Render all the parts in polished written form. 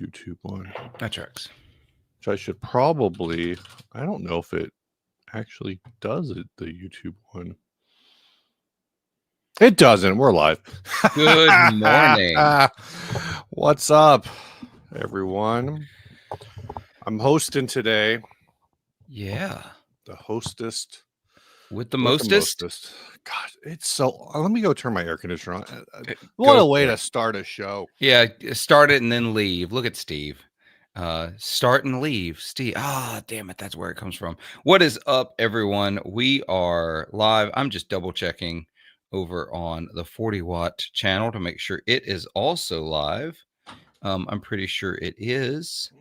YouTube one. That tracks. Which I should probably, I don't know if it actually does it, the YouTube one. It doesn't. We're live. Good morning. What's up, everyone? I'm hosting today. Yeah. The hostess. With the mostest? God, it's so... Let me go turn my air conditioner on. What a way to start a show. Yeah, start it and then leave. Look at Steve. Start and leave. Steve. Ah, damn it. That's where it comes from. What is up, everyone? We are live. I'm just double checking over on the 40-watt channel to make sure it is also live. I'm pretty sure it is.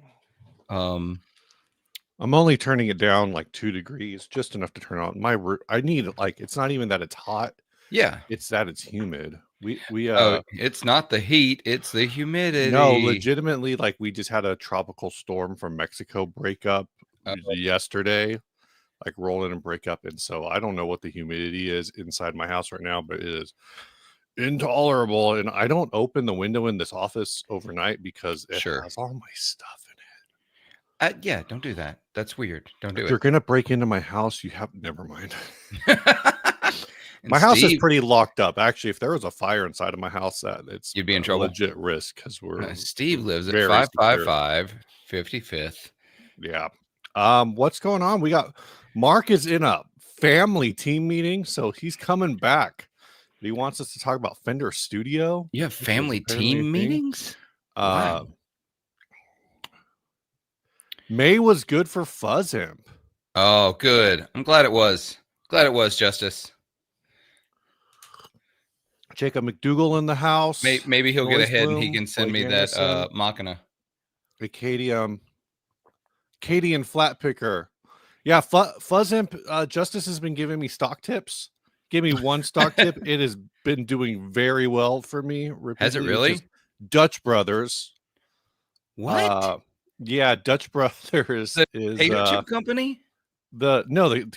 I'm only turning it down like 2 degrees, just enough to turn on. I need, like, it's not even that it's hot. Yeah. It's that it's humid. It's not the heat, it's the humidity. No, legitimately, like, we just had a tropical storm from Mexico break up yesterday, like roll in and break up. And so I don't know what the humidity is inside my house right now, but it is intolerable. And I don't open the window in this office overnight because it has all my stuff in it. Yeah, don't do that. That's weird. Don't do it. If you're gonna break into my house, never mind. My house is pretty locked up. Actually, if there was a fire inside of my house, you'd be in trouble. Legit risk because Steve lives at 555 55th. Yeah. What's going on? We got Mark is in a family team meeting, so he's coming back. He wants us to talk about Fender Studio. You have family team meetings? Wow. May was good for Fuzz Imp. Oh, good. I'm glad it was. Glad it was, Justice. Jacob McDougal in the house. Maybe he'll get ahead and he can send me that Machina. Acadian Flat Picker. Yeah, Fuzz Imp, Justice has been giving me stock tips. Give me one stock tip. It has been doing very well for me. Has it really? Dutch Brothers. What? Yeah, Dutch Brothers is potato chip company. The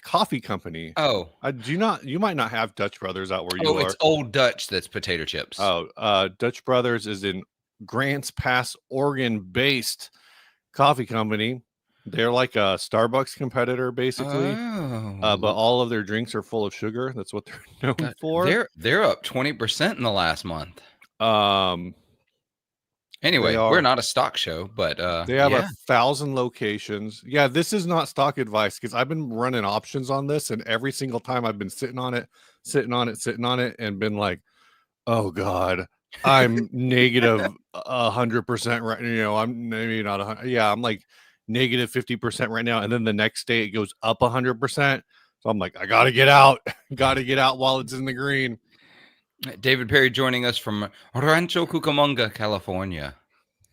coffee company. Oh, you might not have Dutch Brothers out where you are. Oh, it's Old Dutch that's potato chips. Oh, Dutch Brothers is in Grants Pass, Oregon based coffee company. They're like a Starbucks competitor, basically. But all of their drinks are full of sugar. That's what they're known for. They're up 20% in the last month. Anyway, we're not a stock show, but they have 1,000 locations. Yeah, this is not stock advice because I've been running options on this, and every single time I've been sitting on it, and been like, "Oh God, I'm negative 100% right." I'm maybe not 100. Yeah, I'm like negative 50% right now, and then the next day it goes up 100%. So I'm like, I gotta get out. Gotta get out while it's in the green. David Perry joining us from Rancho Cucamonga, California.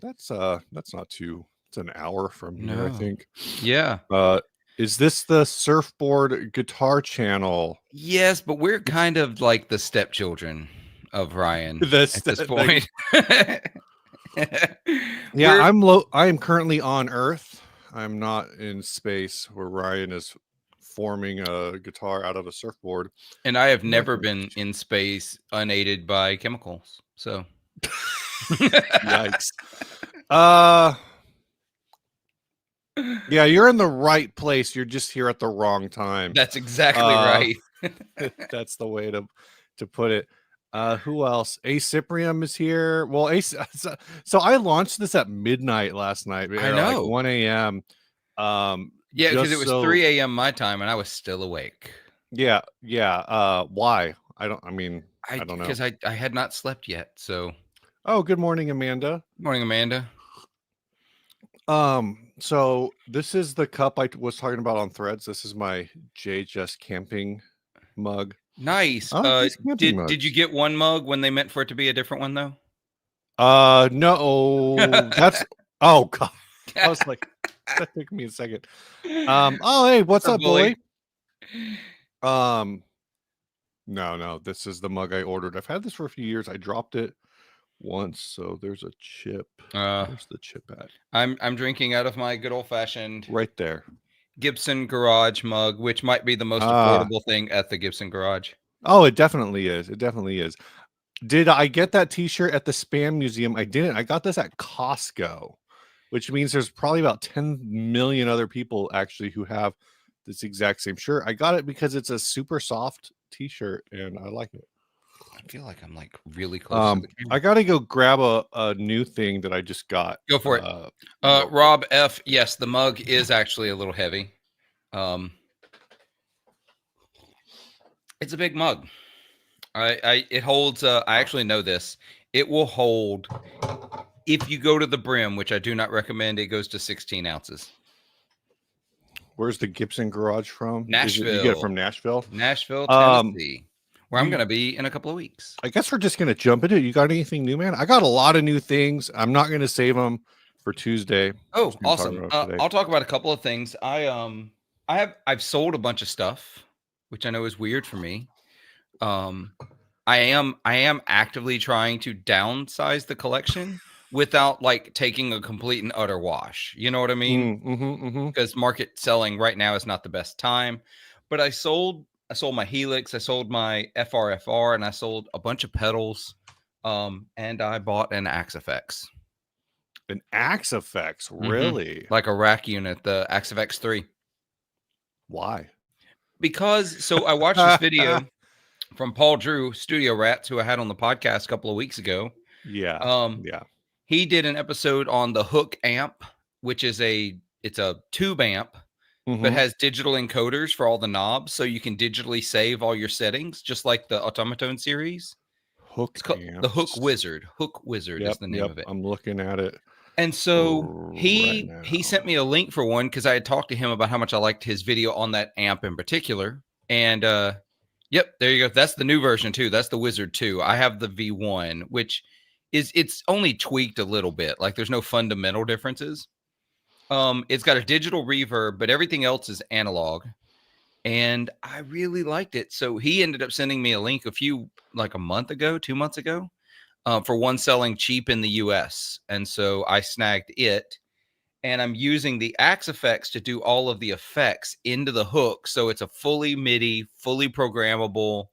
That's not too. It's an hour from here, I think. Yeah. Is this the Surfboard Guitar Channel? Yes, but we're kind of like the stepchildren of Ryan at this point. Yeah, I am currently on Earth. I'm not in space where Ryan is forming a guitar out of a surfboard. And I have never been in space unaided by chemicals. So yikes. Yeah, you're in the right place. You're just here at the wrong time. That's exactly right. That's the way to put it. Who else? Acyprium is here. Well, so I launched this at midnight last night. I know. Like 1 a.m. Yeah, because it was 3 a.m. my time, and I was still awake. Yeah. Why? I don't know. Because I had not slept yet. So. Oh, good morning, Amanda. Good morning, Amanda. So this is the cup I was talking about on Threads. This is my J Just Camping mug. Nice. Did you get one mug when they meant for it to be a different one though? No. That's oh God. I was like, that took me a second. Oh hey, what's up, boy? No, this is the mug I ordered. I've had this for a few years. I dropped it once, so there's a chip. Where's the chip at? I'm drinking out of my good old-fashioned right there Gibson Garage mug, which might be the most affordable thing at the Gibson Garage. Oh, it definitely is. Did I get that t-shirt at the Spam Museum? I didn't. I got this at Costco. which means there's probably about 10 million other people actually who have this exact same shirt. I got it because it's a super soft t-shirt and I like it. I feel like I'm like really close to the camera. I gotta go grab a new thing that I just got. Go for it. Rob F. Yes, the mug is actually a little heavy. It's a big mug. It holds. I actually know this. It will hold. If you go to the brim, which I do not recommend, it goes to 16 ounces. Where's the Gibson garage from? Nashville. You get it from Nashville? Nashville, Tennessee, where I'm going to be in a couple of weeks. I guess we're just going to jump into it. You got anything new, man? I got a lot of new things. I'm not going to save them for Tuesday. Oh, awesome. I'll talk about a couple of things. I've sold a bunch of stuff, which I know is weird for me. I am actively trying to downsize the collection without like taking a complete and utter wash. You know what I mean? Because market selling right now is not the best time. But I sold my Helix, I sold my FRFR, and I sold a bunch of pedals. And I bought an Axe-FX. An Axe-FX, really? Like a rack unit, the Axe-FX 3. Why? Because so I watched this video from Paul Drew, Studio Rats, who I had on the podcast a couple of weeks ago. Yeah. He did an episode on the Hook amp, which is it's a tube amp, but has digital encoders for all the knobs, so you can digitally save all your settings, just like the Automaton series. The Hook Wizard. Hook Wizard is the name of it. I'm looking at it. And so he sent me a link for one because I had talked to him about how much I liked his video on that amp in particular. And yep, there you go. That's the new version too. That's the Wizard 2. I have the V1, which it's only tweaked a little bit. Like there's no fundamental differences. It's got a digital reverb, but everything else is analog. And I really liked it. So he ended up sending me a link like a month ago, 2 months ago, for one selling cheap in the US. And so I snagged it. And I'm using the Axe-FX to do all of the effects into the hook. So it's a fully MIDI, fully programmable,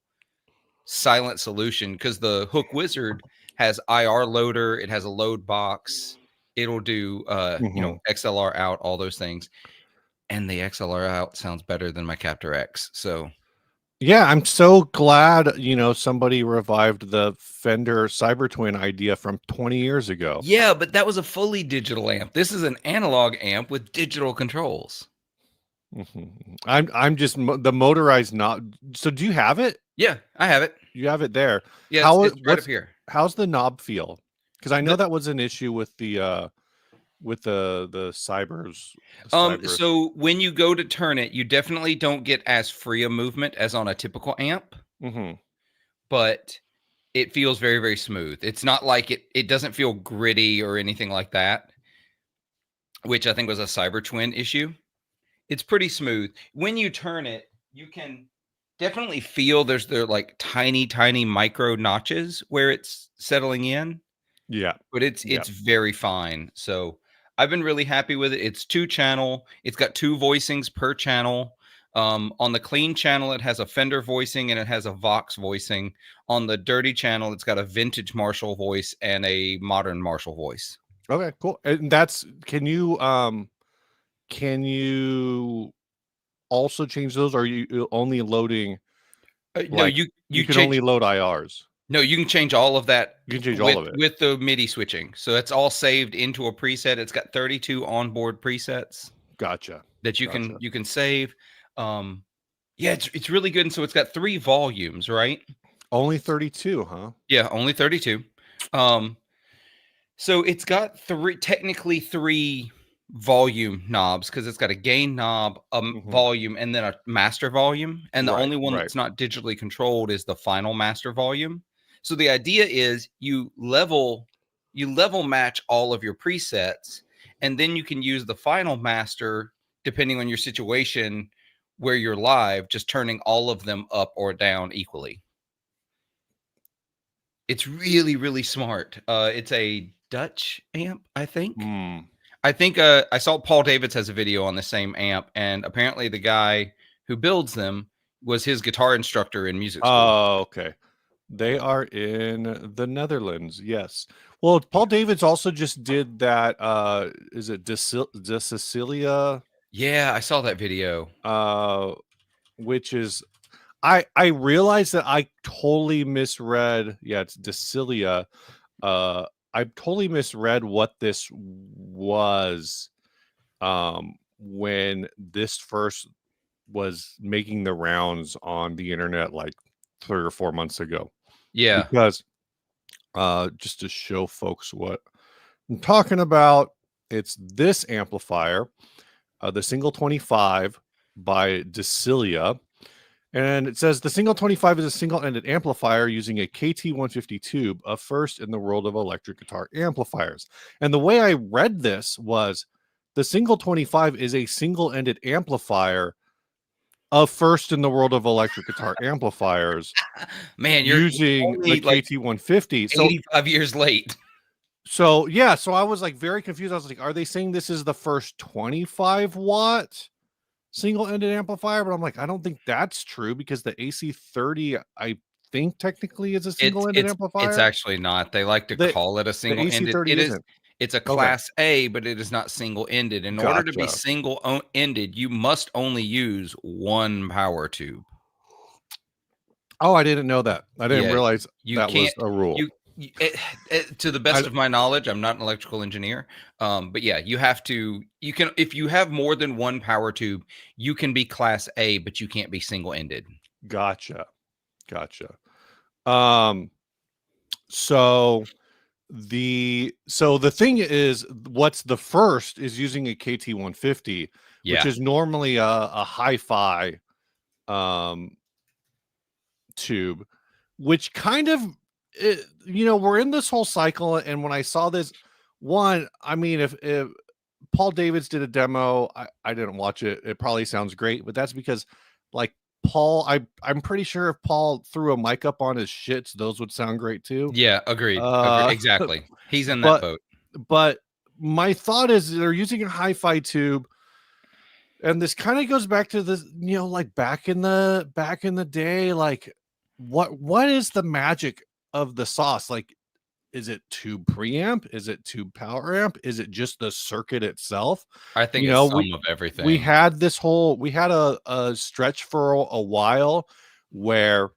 silent solution. Because the Hook Wizard has IR loader. It has a load box. It'll do, XLR out, all those things. And the XLR out sounds better than my Captor X. So, yeah, I'm so glad, somebody revived the Fender Cybertwin idea from 20 years ago. Yeah, but that was a fully digital amp. This is an analog amp with digital controls. I'm just the motorized knob. So do you have it? Yeah, I have it. You have it there. Yeah, it's right up here. How's the knob feel? Because I know that was an issue with the Cybers. So when you go to turn it, you definitely don't get as free a movement as on a typical amp. But it feels very, very smooth. It's not like it doesn't feel gritty or anything like that, which I think was a Cybertwin issue. It's pretty smooth. When you turn it, you can definitely feel there's like tiny, tiny micro notches where it's settling in. Yeah. But it's very fine. So I've been really happy with it. It's 2-channel. It's got 2 voicings per channel. On the clean channel, it has a Fender voicing and it has a Vox voicing. On the dirty channel, it's got a vintage Marshall voice and a modern Marshall voice. Okay, cool. And can you also change those? Or are you only loading? No, you can only load IRs. No, you can change all of that. You can change all of it with the MIDI switching. So it's all saved into a preset. It's got 32 onboard presets. Gotcha. That you can save. Yeah, it's really good. And so it's got 3 volumes, right? Only 32, huh? Yeah, only 32. So it's got technically 3 volume knobs because it's got a gain knob, a volume, and then a master volume. And the only one that's not digitally controlled is the final master volume. So the idea is you level match all of your presets, and then you can use the final master depending on your situation where you're live, just turning all of them up or down equally. It's really, really smart. It's a Dutch amp, I think. I think I saw Paul Davids has a video on the same amp, and apparently the guy who builds them was his guitar instructor in music school. Oh, okay. They are in the Netherlands. Yes. Well, Paul David's also just did that. Is it De Cecilia? Yeah, I saw that video. Which is I realized that I totally misread. Yeah, it's Decilia. I totally misread what this was when this first was making the rounds on the internet like 3 or 4 months ago. Yeah. Because just to show folks what I'm talking about, it's this amplifier, the single 25 by Decilia. And it says the single 25 is a single-ended amplifier using a KT150 tube, a first in the world of electric guitar amplifiers. And the way I read this was the single 25 is a single-ended amplifier, a first in the world of electric guitar amplifiers, Man, you're using the only like KT150. 85 years late. So yeah, so I was like very confused. I was like, are they saying this is the first 25-watt single-ended amplifier? But I'm like, I don't think that's true because the AC30, I think technically is a It's single-ended it's it's amplifier. actually not. They like to The call it a the single-ended. AC30 isn't. It's a Okay, class A, but it is not single-ended. In order to be gotcha. single-ended, you must only use one power tube. Oh, I didn't know that. I didn't Yeah, realize you that was can't a rule. to the I best of my knowledge, I'm not an electrical engineer. But yeah, you can if you have more than one power tube, you can be class A, but you can't be single-ended. gotcha. Um, so the thing is, what's the first is using a KT150, which Yeah. is normally a hi-fi tube, which kind of we're in this whole cycle. And when I saw this one, I mean, if Paul Davids did a demo, I didn't watch it, it probably sounds great, but that's because like Paul, I'm pretty sure if Paul threw a mic up on his shits, those would sound great too. Yeah, agreed. uh Exactly. He's in that but boat. but my thought is they're using a hi-fi tube, and this kind of goes back to this, like back in the day, like what is the magic of the sauce? Like, is it tube preamp? Is it tube power amp? Is it just the circuit itself? I think You it's know, some of we everything. had a stretch for a while where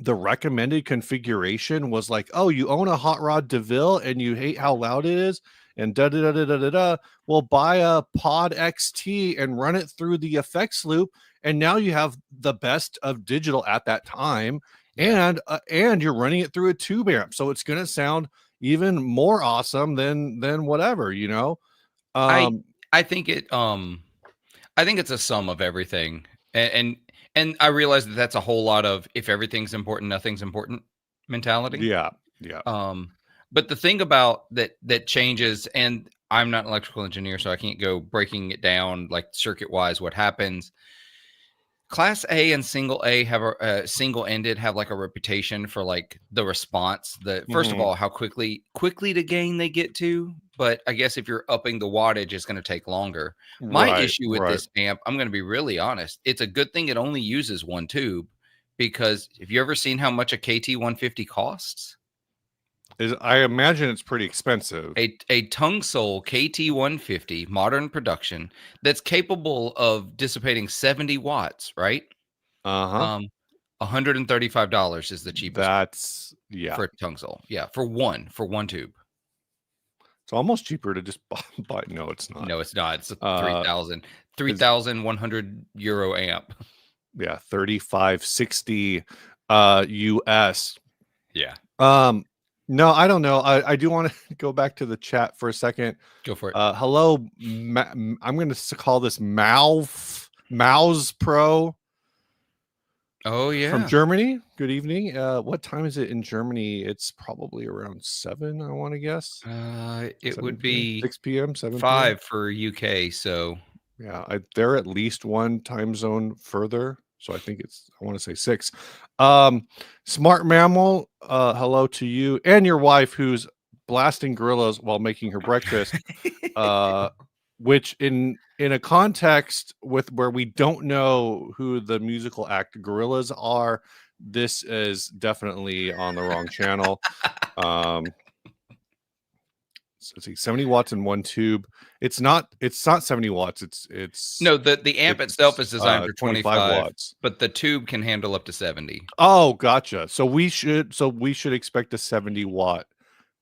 the recommended configuration was like, oh, you own a Hot Rod DeVille and you hate how loud it is, and da da da da da da da. Well, buy a Pod XT and run it through the effects loop, and now you have the best of digital at that time, Yeah. and you're running it through a tube amp, so it's gonna sound even more awesome than whatever, I Um, I think I think it's a sum of everything. And I realize that that's a whole lot of if everything's important, nothing's important mentality. yeah, yeah. Um, but the thing about that changes, and I'm not an electrical engineer, so I can't go breaking it down like circuit wise what happens. Class A and single A have a single ended have like a reputation for like the response. The first of Mhm. all, how quickly to gain they get to. But I guess if you're upping the wattage, it's going to take longer. My Right, issue with right. this amp, I'm going to be really honest. It's a good thing it only uses one tube because have you ever seen how much a KT150 costs? I imagine it's pretty expensive. A tongue sole KT150 modern production that's capable of dissipating 70 watts, right? Uh-huh. Um, $135 is the cheapest Yeah. for a tongue sole. Yeah, for one tube. It's almost cheaper to just buy. No, it's not. No, it's not. It's a Uh, is 3,100 euro amp. Yeah, 3560 US. Yeah, Um, no, I don't know. I do want to go back to the chat for a second. go for it. Hello, I'm going to call this Mouse Pro Oh from yeah. Germany. Good evening. What time is it in Germany? It's probably around 7, I want to guess. It 7 would p.m., be 6 p.m., 7 p.m. 5 for UK. So Yeah, they're at least one time zone further. So I think I want to say 6. Smart Mammal, hello to you and your wife who's blasting gorillas while making her breakfast. Uh, which in a context with where we don't know who the musical act gorillas are, this is definitely on the wrong channel. So let's see, 70 watts in one tube. It's not 70 watts. It's No, the amp itself is designed for 25 25, watts. but the tube can handle up to 70. Oh, gotcha. So we should expect a 70-watt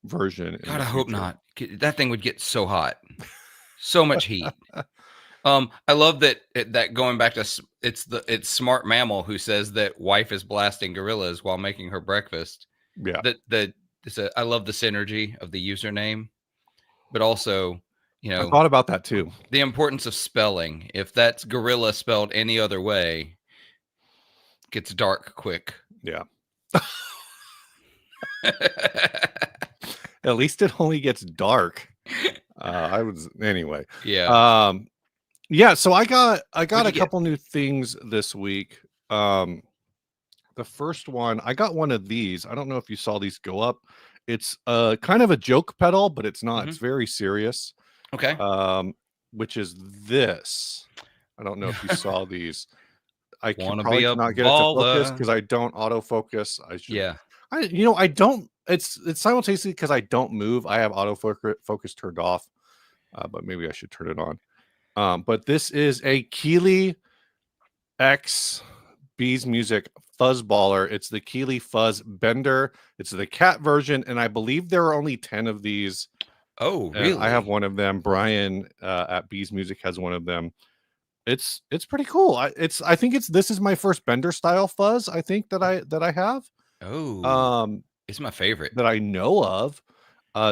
version in God, the I hope future. not. That thing would get so hot. So much heat. I love that going back to it's Smart Mammal who says that wife is blasting gorillas while making her breakfast. Yeah. I love the synergy of the username, but also, I thought about that too. The importance of spelling. If that's gorilla spelled any other way, it gets dark quick. Yeah. At least it only gets dark. Anyway. Yeah. Yeah, so I got a couple new things this week. The first one, I got one of these. I don't know if you saw these go up. It's kind of a joke pedal, but it's not. It's very serious. Okay. Which is this. I don't know if you saw these. I probably cannot get it to focus because I don't autofocus. I should. Yeah. I don't. It's simultaneously because I don't move. I have autofocus turned off, but maybe I should turn it on. But this is a Keeley X Bees Music Fuzzballer. It's the Keeley Fuzz Bender. It's the cat version, and I believe there are only 10 of these. Oh, really? I have one of them. Brian at Bees Music has one of them. It's pretty cool. I think this is my first Bender style fuzz. I think that I have. Oh, it's my favorite that I know of.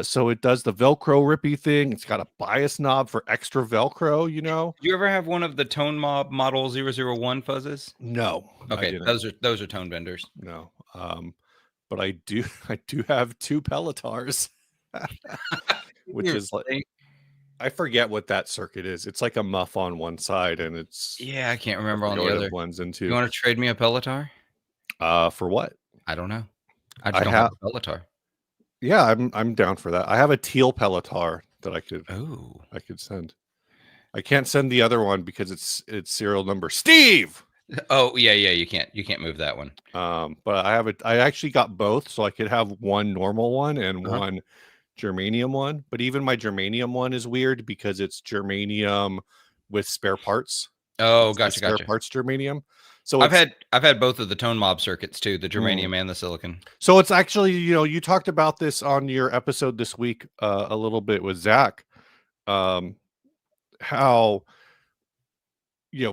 So it does the Velcro rippy thing. It's got a bias knob for extra Velcro. You ever have one of the Tone Mob Model 001 fuzzes? No. Okay, those are tone benders. No. But I do have two Pelletars, which is like, I forget what that circuit is. It's like a muff on one side, and it's I can't remember on the other ones into. You want to trade me a Pelletar? For what? I don't know. I just don't have a Pelletar. Yeah, I'm down for that. I have a teal Pelletar that I could send. I can't send the other one because it's serial number Steve. Oh yeah, you can't move that one. But I actually got both, so I could have one normal one and one germanium one. But even my germanium one is weird because it's germanium with spare parts. Oh, gotcha. Spare parts germanium. So I've had both of the Tone Mob circuits too, the germanium and the silicon. So it's actually, you talked about this on your episode this week a little bit with Zach. How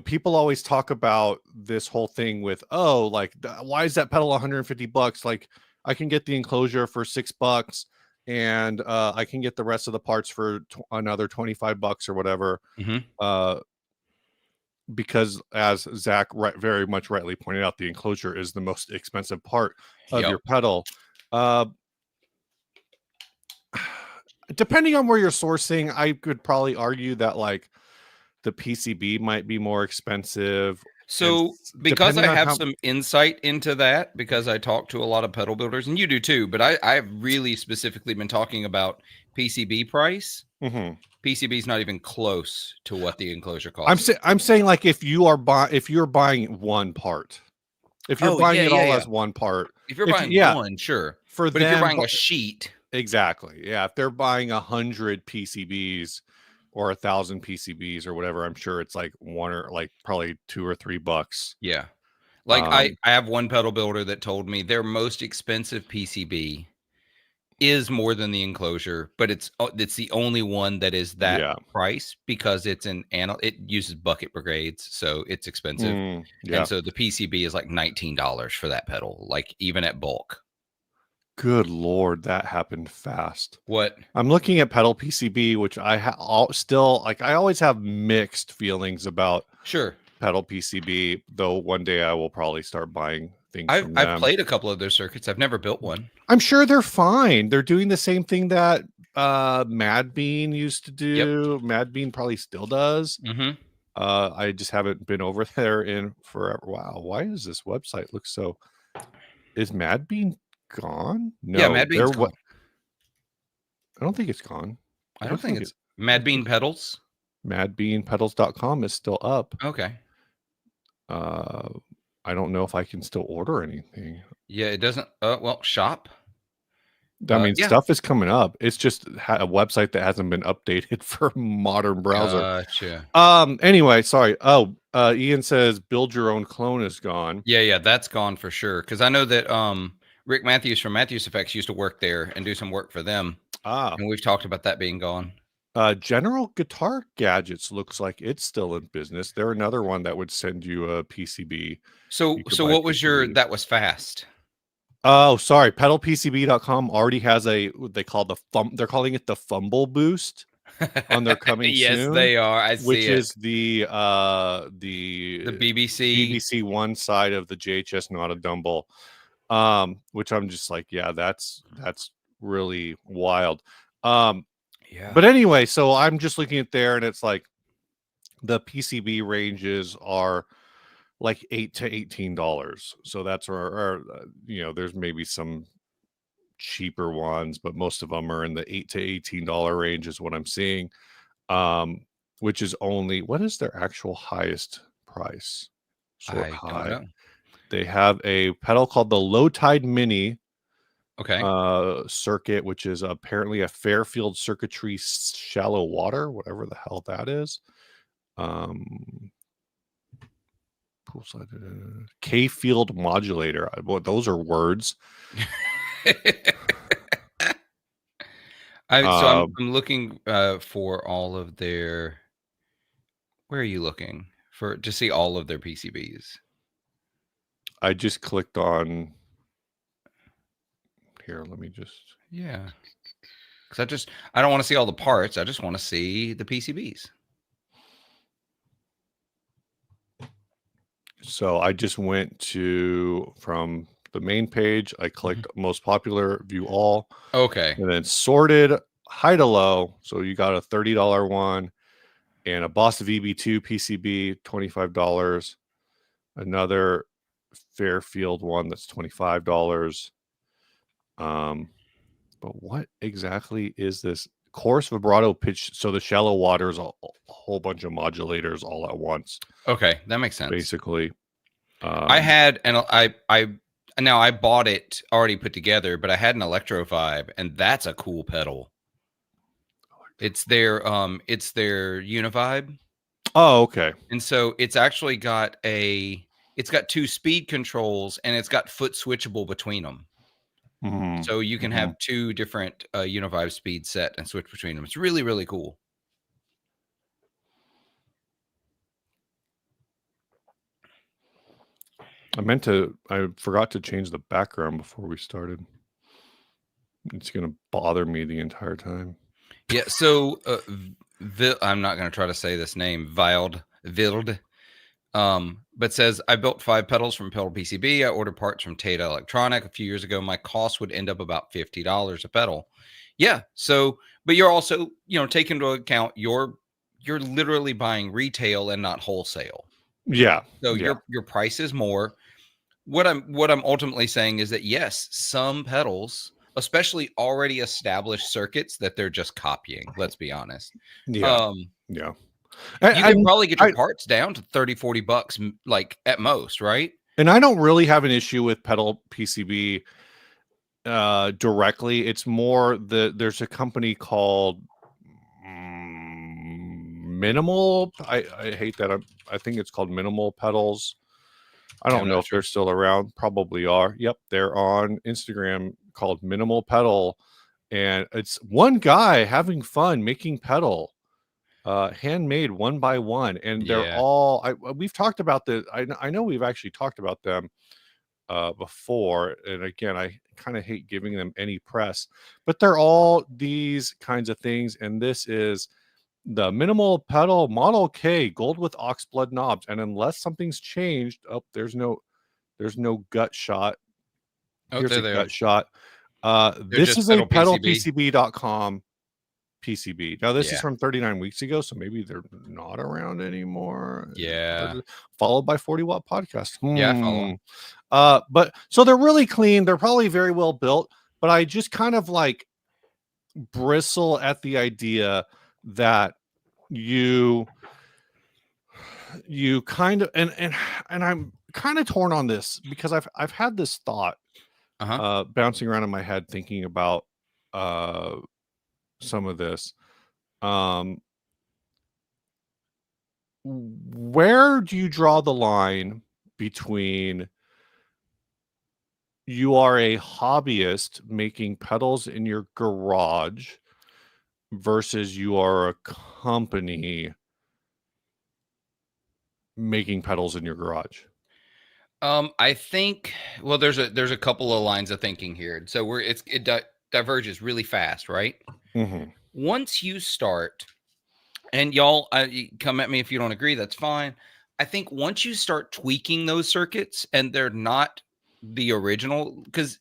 people always talk about this whole thing with, why is that pedal $150? Like, I can get the enclosure for $6 and I can get the rest of the parts for another $25 or whatever. Because as Zach very much rightly pointed out, the enclosure is the most expensive part of your pedal. Depending on where you're sourcing, I could probably argue that like the PCB might be more expensive. So because I have some insight into that, because I talk to a lot of pedal builders, and you do too, but I've really specifically been talking about PCB price. PCB is not even close to what the enclosure costs. I'm saying like if you're buying one part, if you're buying it all as one part, if you're buying one, sure. But if you're buying a sheet, exactly, yeah. If they're buying 100 PCBs or 1,000 PCBs or whatever, I'm sure it's like one or like probably $2 or $3. Yeah, like I have one pedal builder that told me their most expensive PCB is more than the enclosure, but it's the only one that is that price because it's it uses bucket brigades, so it's expensive. And so the PCB is like $19 for that pedal, like even at bulk. Good Lord, that happened fast. What? I'm looking at pedal PCB, which I still like. I always have mixed feelings about pedal PCB, though one day I will probably start buying things from them. I've played a couple of their circuits. I've never built one. I'm sure they're fine. They're doing the same thing that Mad Bean used to do. Mad Bean probably still does. I just haven't been over there in forever. Wow, why does this website look so? Is Mad Bean gone? No, Mad Bean's gone. I don't think it's gone. I don't think it's Mad Bean Pedals. MadBeanPedals.com is still up. Okay. I don't know if I can still order anything. Yeah, it doesn't. Well, shop. I mean, Yeah. stuff is coming up. It's just a website that hasn't been updated for modern browser. Gotcha. Anyway, sorry. Oh, Ian says build your own clone is gone. Yeah, that's gone for sure. Because I know that Rick Matthews from Matthews Effects used to work there and do some work for them, and we've talked about that being gone. General Guitar Gadgets looks like it's still in business. They're another one that would send you a PCB. So, You could so buy a what was your PCB. that was fast? Oh, sorry. Pedalpcb.com already has what they call they're calling it the Fumble Boost on their coming Yes, soon. they are. I see which it. is the BBC One side of the JHS Not a Dumble. Which I'm just like, yeah, that's really wild. Yeah. But anyway, so I'm just looking at there, and it's like the PCB ranges are like $8 to $18. So that's or there's maybe some cheaper ones, but most of them are in the $8 to $18 range is what I'm seeing. Which is only, what is their actual highest price? Sort I don't high. know. They have a pedal called the Low Tide Mini Okay. circuit, which is apparently a Fairfield circuitry shallow water, whatever the hell that is. K-field modulator. Well, those are words. I'm looking for all of their. Where are you looking to see all of their PCBs? I just clicked on here. Let me just. Yeah, because I don't want to see all the parts. I just want to see the PCBs. So I just went from the main page. I clicked most popular, view all. Okay. And then sorted high to low. So you got a $30 one and a Boss VB2 PCB, $25. Another Fairfield one that's $25. But what exactly is this? Coarse vibrato pitch. So the shallow water is a whole bunch of modulators all at once. Okay, that makes sense. Basically, I had and I bought it already put together, but I had an Electro Vibe, and that's a cool pedal. It's their Univibe. Oh, okay. And so it's actually got it's got 2 speed controls, and it's got foot switchable between them. So you can have 2 different Univibe speeds set and switch between them. It's really, really cool. I forgot to change the background before we started. It's going to bother me the entire time. Yeah, so I'm not going to try to say this name, Wild, but says, I built 5 pedals from Pedal PCB. I ordered parts from Tata Electronic a few years ago. My cost would end up about $50 a pedal. Yeah, so, but you're also, take into account you're literally buying retail and not wholesale. Yeah. So your price is more. What I'm ultimately saying is that yes, some pedals, especially already established circuits, that they're just copying. Let's be honest. Yeah. You can probably get your parts down to $30-$40, like at most, right? And I don't really have an issue with Pedal PCB directly. It's more there's a company called Minimal. I hate that. I think it's called Minimal Pedals. I don't know if they're still around. Probably are. Yep, they're on Instagram called Minimal Pedal, and it's one guy having fun making pedal, handmade one by one, and they're all. We've talked about the. I know we've actually talked about them before, and again, I kind of hate giving them any press, but they're all these kinds of things, and this is the Minimal Pedal Model K gold with ox blood knobs, and unless something's changed, there's no gut shot. Here's a gut shot. This is a pedalpcb.com PCB. Now this is from 39 weeks ago, so maybe they're not around anymore. Yeah. Followed by 40 Watt Podcast. Yeah, I follow. But so they're really clean. They're probably very well built, but I just kind of like bristle at the idea that you kind of and kind of torn on this because I've had this thought bouncing around in my head thinking about some of this. Where do you draw the line between you are a hobbyist making pedals in your garage versus you are a company making pedals in your garage? I think, well, there's a couple of lines of thinking here. So it diverges really fast, right? Mm-hmm. Once you start, and y'all come at me if you don't agree, that's fine. I think once you start tweaking those circuits and they're not the original, because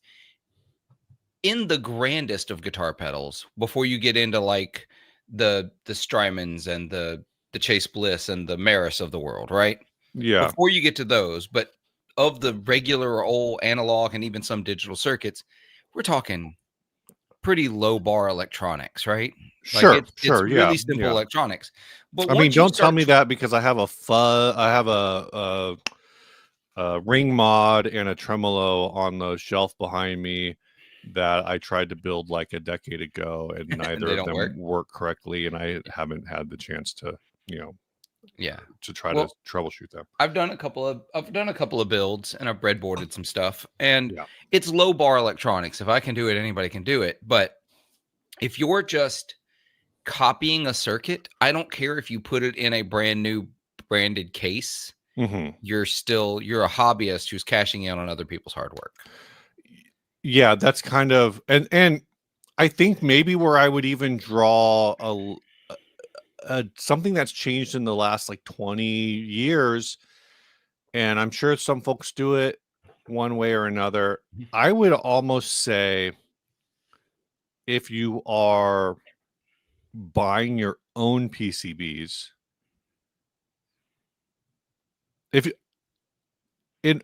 in the grandest of guitar pedals, before you get into like the Strymons and the Chase Bliss and the Maris of the world, right? Yeah. Before you get to those, but of the regular old analog and even some digital circuits, we're talking pretty low bar electronics, right? Like Sure. it's Yeah. really simple electronics. But I mean, once you don't tell start me that because I have a ring mod and a tremolo on the shelf behind me that I tried to build like a decade ago, and neither they of don't them work correctly, and I haven't had the chance to, to try to troubleshoot them. I've done a couple of builds and I've breadboarded some stuff, and Yeah. it's low bar electronics. If I can do it, anybody can do it. But if you're just copying a circuit, I don't care if you put it in a brand new branded case. Mm-hmm. You're a hobbyist who's cashing in on other people's hard work. Yeah, that's kind of, and I think maybe where I would even draw something that's changed in the last like 20 years, and I'm sure some folks do it one way or another. I would almost say if you are buying your own PCBs, if you, and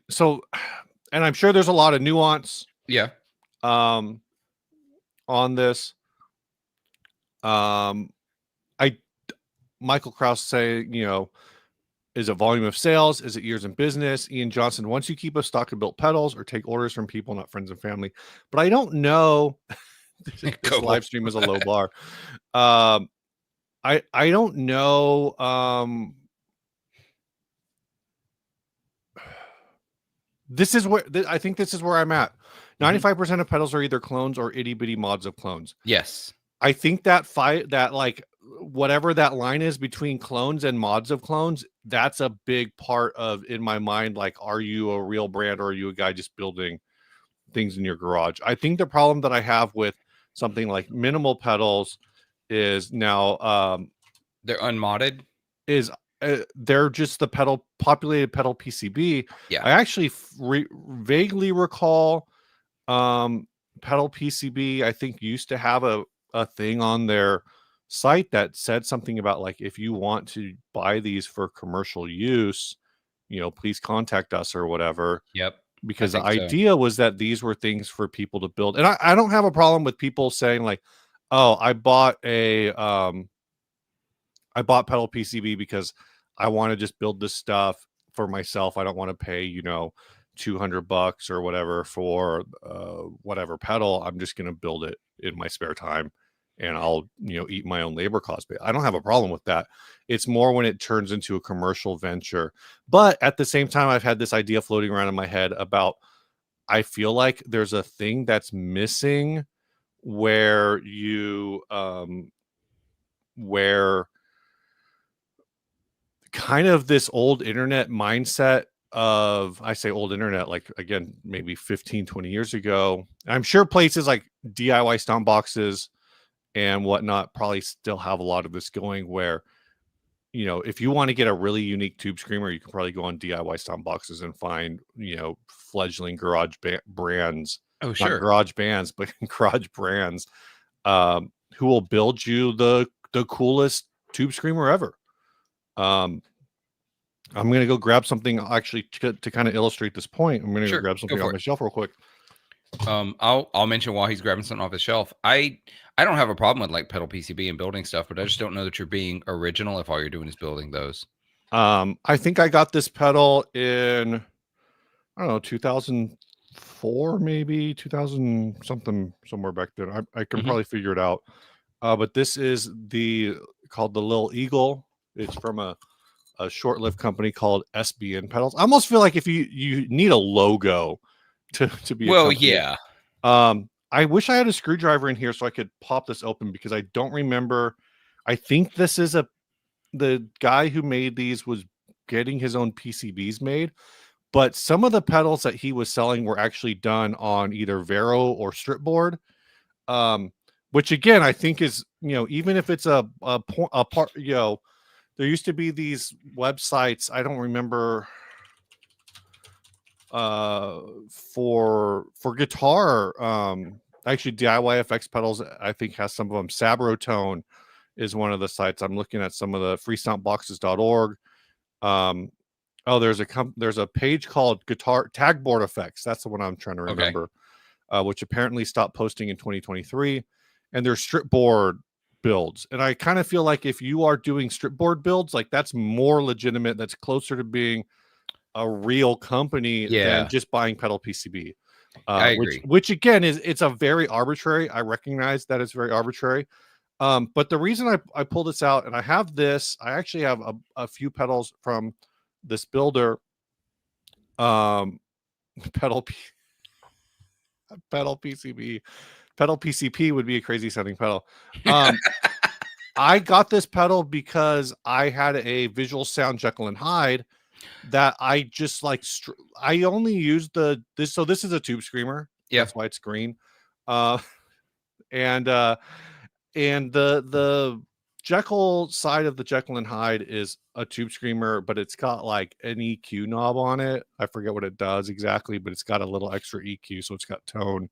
I'm sure there's a lot of nuance on this. Michael Krause say, is it volume of sales? Is it years in business? Ian Johnson, once you keep a stock of built pedals or take orders from people, not friends and family. But I don't know. This live stream is a low bar. I don't know. This is where I think this is where I'm at. 95% of pedals are either clones or itty bitty mods of clones. Yes. I think that like whatever that line is between clones and mods of clones, that's a big part of, in my mind, like, are you a real brand or are you a guy just building things in your garage? I think the problem that I have with something like minimal pedals is now they're unmodded. They're just the populated pedal PCB. Yeah. I actually vaguely recall pedal PCB, I think, used to have a thing on their site that said something about like, if you want to buy these for commercial use, please contact us or whatever. Yep. Because the idea was that these were things for people to build. And I don't have a problem with people saying like, oh, I bought pedal PCB because I want to just build this stuff for myself. I don't want to pay, $200 or whatever for whatever pedal. I'm just going to build it in my spare time and I'll, eat my own labor costs. But I don't have a problem with that. It's more when it turns into a commercial venture. But at the same time, I've had this idea floating around in my head about, I feel like there's a thing that's missing where where kind of this old internet mindset of, I say old internet, like, again, maybe 15, 20 years ago. I'm sure places like DIY stomp boxes and whatnot probably still have a lot of this going where, if you want to get a really unique tube screamer, you can probably go on DIY stomp boxes and find, fledgling garage brands. Oh, sure. Not garage bands, but garage brands who will build you the coolest tube screamer ever. I'm going to go grab something actually to kind of illustrate this point. I'm going to go grab something off my shelf real quick. I'll mention while he's grabbing something off his shelf. I don't have a problem with like pedal PCB and building stuff, but I just don't know that you're being original if all you're doing is building those. I think I got this pedal in I don't know, 2004, maybe 2000 something, somewhere back then. I can probably figure it out. But this is called the Lil Eagle. It's from a short-lived company called SBN Pedals. I almost feel like if you need a logo to be a Well, company. yeah. I wish I had a screwdriver in here so I could pop this open, because I don't remember. I think this is the guy who made these was getting his own PCBs made, but some of the pedals that he was selling were actually done on either Vero or Stripboard. Which again, I think is, even if it's a part, there used to be these websites. I don't remember for guitar. Actually, DIY FX pedals, I think, has some of them. Sabrotone is one of the sites. I'm looking at some of the freestompboxes.org. There's a page called Guitar Tagboard Effects. That's the one I'm trying to remember. Which apparently stopped posting in 2023. And there's stripboard builds. And I kind of feel like if you are doing stripboard builds, like that's more legitimate. That's closer to being a real company than just buying pedal PCB. I agree. Which again it's a very arbitrary. I recognize that it's very arbitrary. But the reason I pulled this out, and I have this, I actually have a few pedals from this builder. Pedal PCB. Pedal PCP would be a crazy sounding pedal. I got this pedal because I had a Visual Sound Jekyll and Hyde that I just like. I only used this. So this is a tube screamer. Yeah. That's why it's green. And the Jekyll side of the Jekyll and Hyde is a tube screamer, but it's got like an EQ knob on it. I forget what it does exactly, but it's got a little extra EQ, so it's got tone.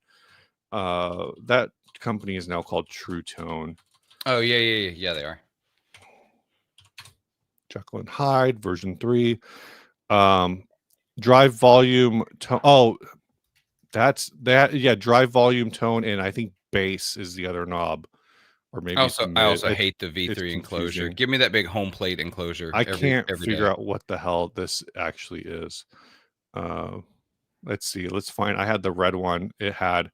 That company is now called True Tone. Oh yeah, they are. Jekyll and Hyde version 3. Drive volume tone. Oh, that's that. Yeah, drive volume tone, and I think bass is the other knob. Or maybe I also hate the V3 enclosure. Confusing. Give me that big home plate enclosure. I can't figure day. out what the hell this actually is. Let's see. Let's find. I had the red one. It had.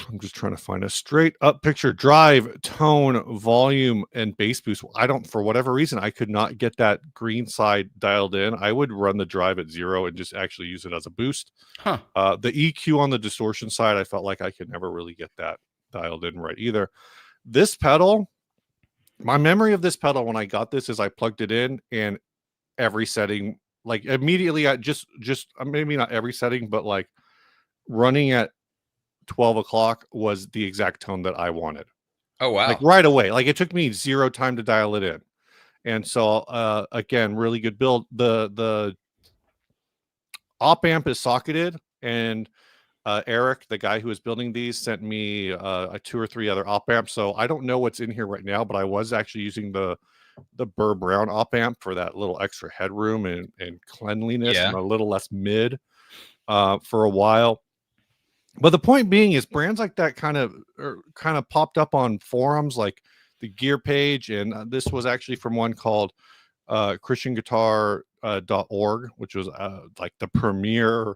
I'm just trying to find a straight up picture. Drive, tone, volume, and bass boost. For whatever reason, I could not get that green side dialed in. I would run the drive at 0 and just actually use it as a boost. Huh. The EQ on the distortion side, I felt like I could never really get that dialed in right either. This pedal, my memory of this pedal when I got this is I plugged it in, and every setting, like immediately, I just maybe not every setting, but like running at 12 o'clock was the exact tone that I wanted. Oh wow. Like right away. Like it took me 0 time to dial it in. And so again, really good build. The op amp is socketed, and Eric, the guy who was building these, sent me 2 or 3 other op amps. So I don't know what's in here right now, but I was actually using the Burr Brown op amp for that little extra headroom and cleanliness, and a little less mid for a while. But the point being is brands like that kind of popped up on forums like the Gear page, and this was actually from one called christianguitar.org, which was like the premier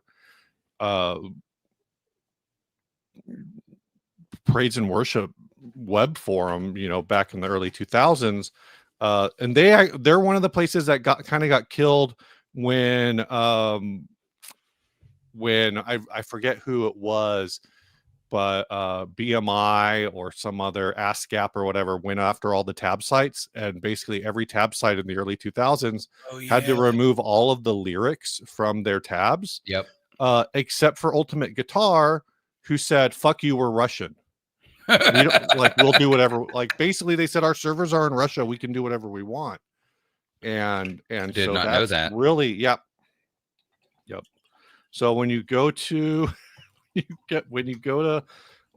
praise and worship web forum, back in the early 2000s. And they're one of the places that got killed when I forget who it was, but BMI or some other ASCAP or whatever went after all the tab sites, and basically every tab site in the early 2000s had to remove all of the lyrics from their tabs. Yep. Except for Ultimate Guitar, who said, "Fuck you, we're Russian. We don't, we'll do whatever." Like basically they said, our servers are in Russia, we can do whatever we want. And did not know that. Really, yep. So when you go to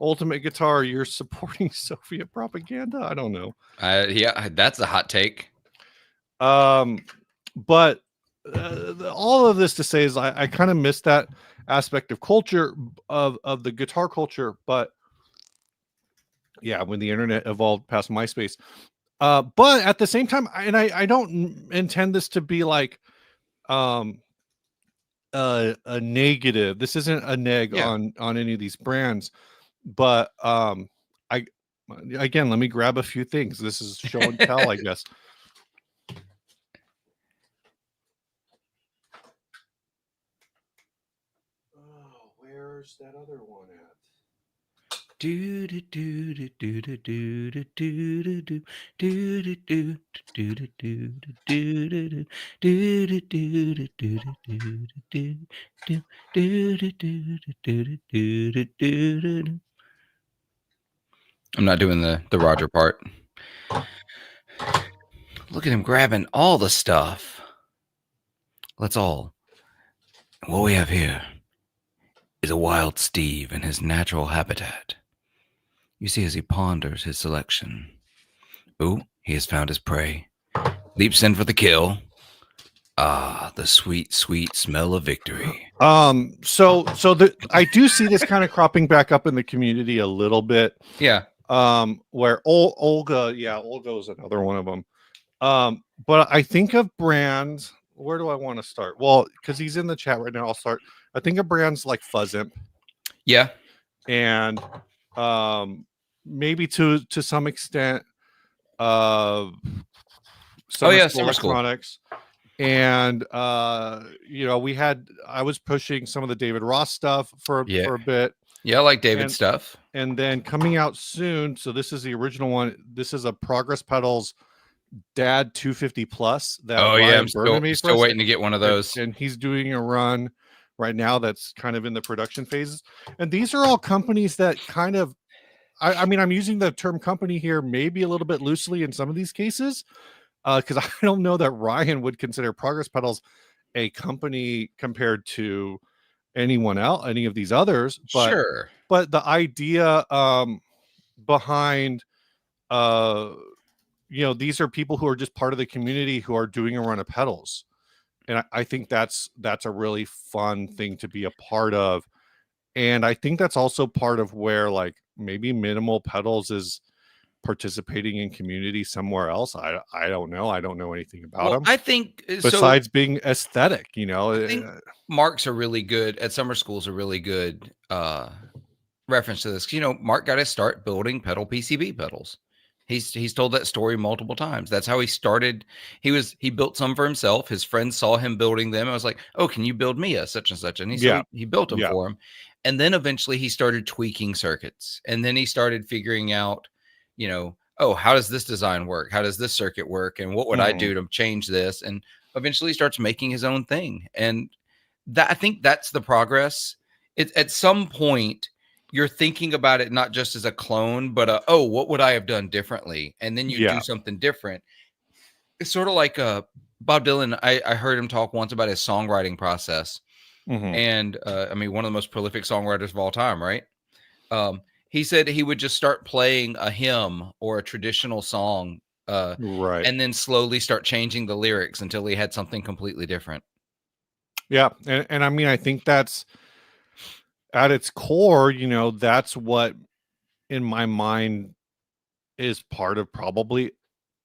Ultimate Guitar, you're supporting Soviet propaganda. I don't know. Yeah, that's a hot take. But all of this to say is I kind of miss that aspect of culture of the guitar culture. But yeah, when the internet evolved past MySpace. But at the same time, and I don't intend this to be like a negative. This isn't a neg Yeah. on any of these brands, but I again, let me grab a few things. This is show and tell, I guess. Oh, where's that other one at? I'm not doing the Roger part. Look at him grabbing all the stuff. Let's all. What we have here is a wild Steve in his natural habitat. You see as he ponders his selection. Ooh, he has found his prey. Leaps in for the kill. Ah, the sweet, sweet smell of victory. So I do see this kind of cropping back up in the community a little bit. Yeah. Where Olga, yeah, Olga is another one of them. But I think of brands. Where do I want to start? Well, because he's in the chat right now, I'll start. I think of brands like Fuzzimp. Yeah. And maybe to some extent, Summer School Electronics. And you know, I was pushing some of the David Ross stuff for a bit. Yeah, I like David stuff. And then coming out soon, so this is the original one. This is a Progress Pedals Dad 250 Plus that I'm still waiting to get one of those. And he's doing a run right now that's kind of in the production phases. And these are all companies that kind of, I mean, I'm using the term company here maybe a little bit loosely in some of these cases, because I don't know that Ryan would consider Progress Pedals a company compared to anyone else, any of these others. But, sure. But the idea behind, you know, these are people who are just part of the community who are doing a run of pedals. And I think that's a really fun thing to be a part of. And I think that's also part of where like maybe Minimal Pedals is participating in community somewhere else. I don't know. I don't know anything about them. I think besides being aesthetic, you know, I think Mark's a really good at Summer School's a really good reference to this. You know, Mark got to start building pedal PCB pedals. He's told that story multiple times. That's how he started. He built some for himself. His friends saw him building them. I was like, "Oh, can you build me a such and such?" And he built them for him. And then eventually he started tweaking circuits. And then he started figuring out, you know, oh, how does this design work? How does this circuit work? And what would I do to change this? And eventually he starts making his own thing. And I think that's the progress. At some point you're thinking about it not just as a clone, but oh, what would I have done differently? And then you do something different. It's sort of like Bob Dylan. I heard him talk once about his songwriting process. And I mean, one of the most prolific songwriters of all time, right? He said he would just start playing a hymn or a traditional song, right, and then slowly start changing the lyrics until he had something completely different. Yeah, and I mean, I think that's at its core, you know, that's what in my mind is part of probably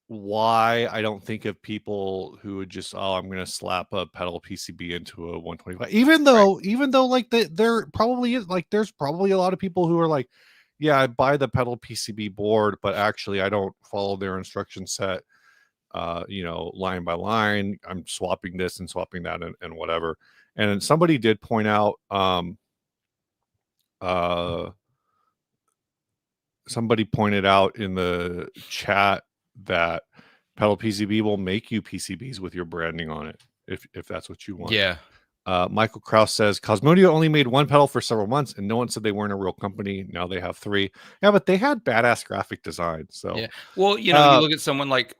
why I don't think of people who would just, oh, I'm going to slap a pedal PCB into a 125, even though like there probably is, like, there's probably a lot of people who are like, yeah, I buy the pedal PCB board, but actually I don't follow their instruction set, you know, line by line. I'm swapping this and swapping that and whatever. And somebody did point out, somebody pointed out in the chat that pedal PCB will make you PCBs with your branding on it if that's what you want. Yeah. Michael Kraus says Cosmodio only made one pedal for several months and no one said they weren't a real company. Now they have 3. Yeah, but they had badass graphic design. So yeah, well, you know, you look at someone like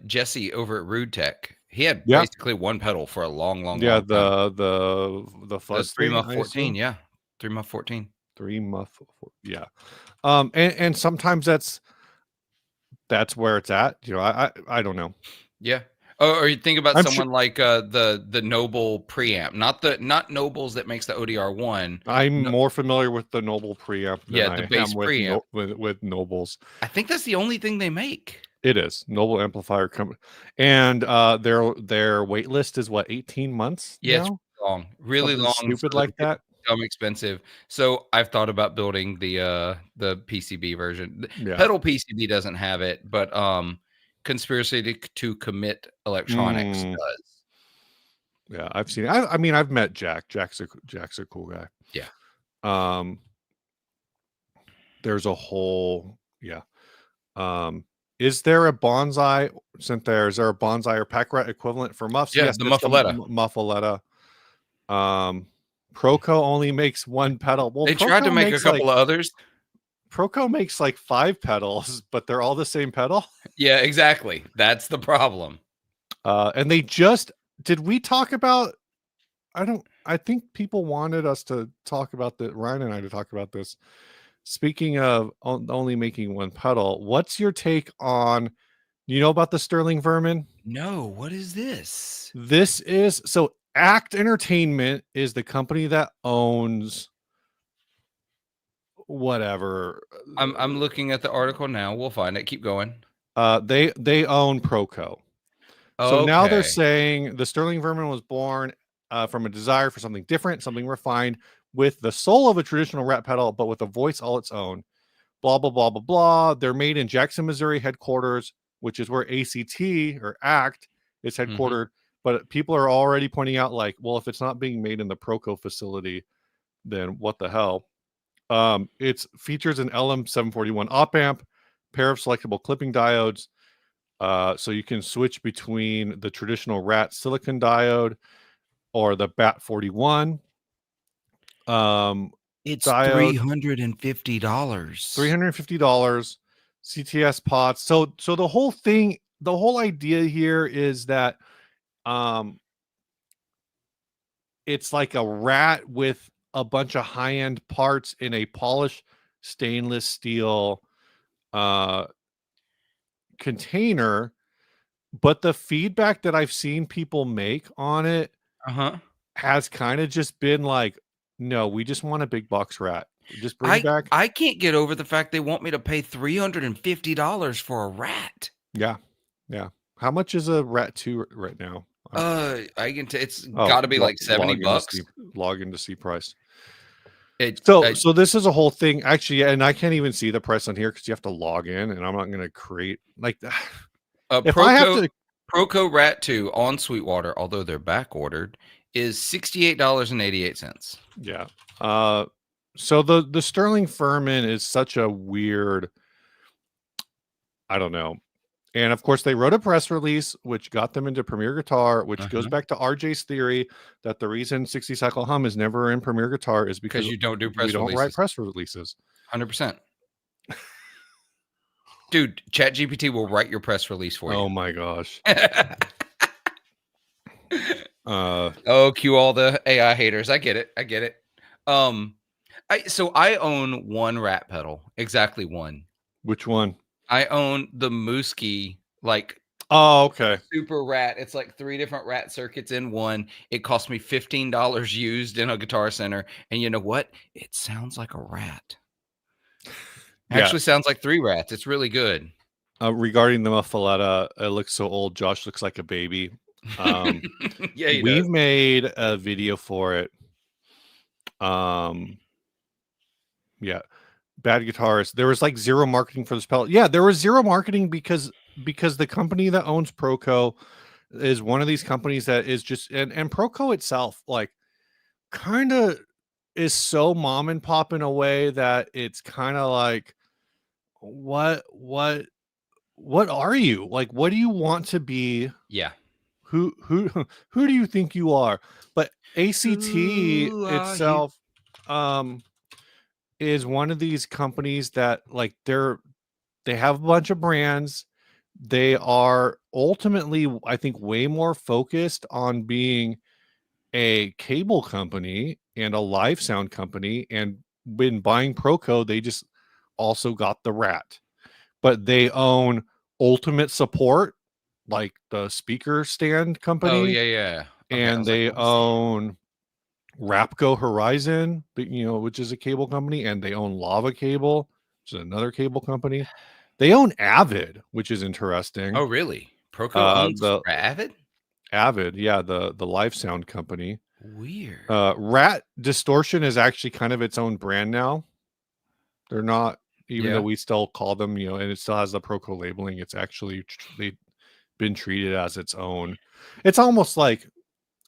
Jesse over at Rude Tech. He had basically one pedal for a long time. The fuzz 3MUF 14. Yeah, 3MUF 14. 3MUF. Yeah. And sometimes that's where it's at. You know, I don't know. Yeah. Or you think about someone like the Noble preamp, not Nobles that makes the ODR1. I'm more familiar with the Noble preamp than the base preamp with Nobles. I think that's the only thing they make. It is Noble Amplifier company, and their wait list is what, 18 months? Yeah, now? really Something long, so stupid that like it's that. dumb expensive. So I've thought about building the PCB version. The Yeah. pedal PCB doesn't have it, but Conspiracy to Commit Electronics Mm, does. yeah, I've seen it. I mean, I've met Jack. Jack's a cool guy. Yeah. Um, there's a whole yeah. Um, is there a bonsai? Cynthia, is there a bonsai or pack rat equivalent for muffs? Yeah, Yes, the it's the Muffaletta. muffaletta. Proco only makes one pedal. Well, They tried to make a couple of others. Proco makes like 5 pedals, but they're all the same pedal. Yeah, exactly. That's the problem. And they just did we talk about I think people wanted us to talk about Ryan and I to talk about this. Speaking of only making one pedal, what's your take on you know about the Sterling Vermin? No, what is this? This is so Act Entertainment is the company that owns whatever. I'm looking at the article now. We'll find it. Keep going. They own Proco. So now they're Okay. saying the Sterling Vermin was born from a desire for something different, something refined, with the soul of a traditional rat pedal, but with a voice all its own. Blah, blah, blah, blah, blah. They're made in Jackson, Missouri headquarters, which is where ACT or ACT is headquartered. But people are already pointing out, like, well, if it's not being made in the Proco facility, then what the hell? It features an LM741 op amp, pair of selectable clipping diodes, so you can switch between the traditional rat silicon diode or the BAT 41 It's diode. $350. $350 CTS pots. So the whole thing, the whole idea here is that it's like a rat with a bunch of high-end parts in a polished stainless steel container. But the feedback that I've seen people make on it has kind of just been like, no, we just want a big box rat. Just bring back. I can't get over the fact they want me to pay $350 for a rat. Yeah. Yeah. How much is a rat 2 right now? I can it's got to be like $70. Log in to see price. So So this is a whole thing actually, and I can't even see the price on here because you have to log in, and I'm not going to create like if I have to. Proco Rat 2 on Sweetwater, although they're back ordered, is $68.88. Yeah. So the Sterling Vermin is such a weird, I don't know. And of course, they wrote a press release, which got them into Premier Guitar, which goes back to RJ's theory that the reason 60 Cycle Hum is never in Premier Guitar is because you don't do press we don't releases. write press releases. 100%. Dude, ChatGPT will write your press release for you. Oh my gosh. Cue all the AI haters. I get it. So I own one rat pedal, exactly one. Which one? I own the Mooski, like, oh, okay, super rat. It's like 3 different rat circuits in one. It cost me $15 used in a Guitar Center, and you know what? It sounds like a rat. Actually, sounds like 3 rats. It's really good. Regarding the Muffaletta, it looks so old. Josh looks like a baby. Yeah, we've made a video for it. Yeah, bad guitars. There was like zero marketing for this pedal. Yeah, there was zero marketing because the company that owns Proco is one of these companies that is just and Proco itself like kind of is so mom and pop in a way that it's kind of like what are you like? What do you want to be? Yeah. Who do you think you are? But ACT itself is one of these companies that like they have a bunch of brands. They are ultimately, I think, way more focused on being a cable company and a live sound company. And when buying Proco, they just also got the rat. But they own Ultimate Support, like the speaker stand company. Oh, yeah. Okay, and they own Rapco Horizon, which is a cable company, and they own Lava Cable, which is another cable company. They own Avid, which is interesting. Oh, really? Proco owns Avid? Avid, yeah, the live sound company. Weird. Rat Distortion is actually kind of its own brand now. They're not, even though we still call them, you know, and it still has the Proco labeling. It's actually been treated as its own. It's almost like,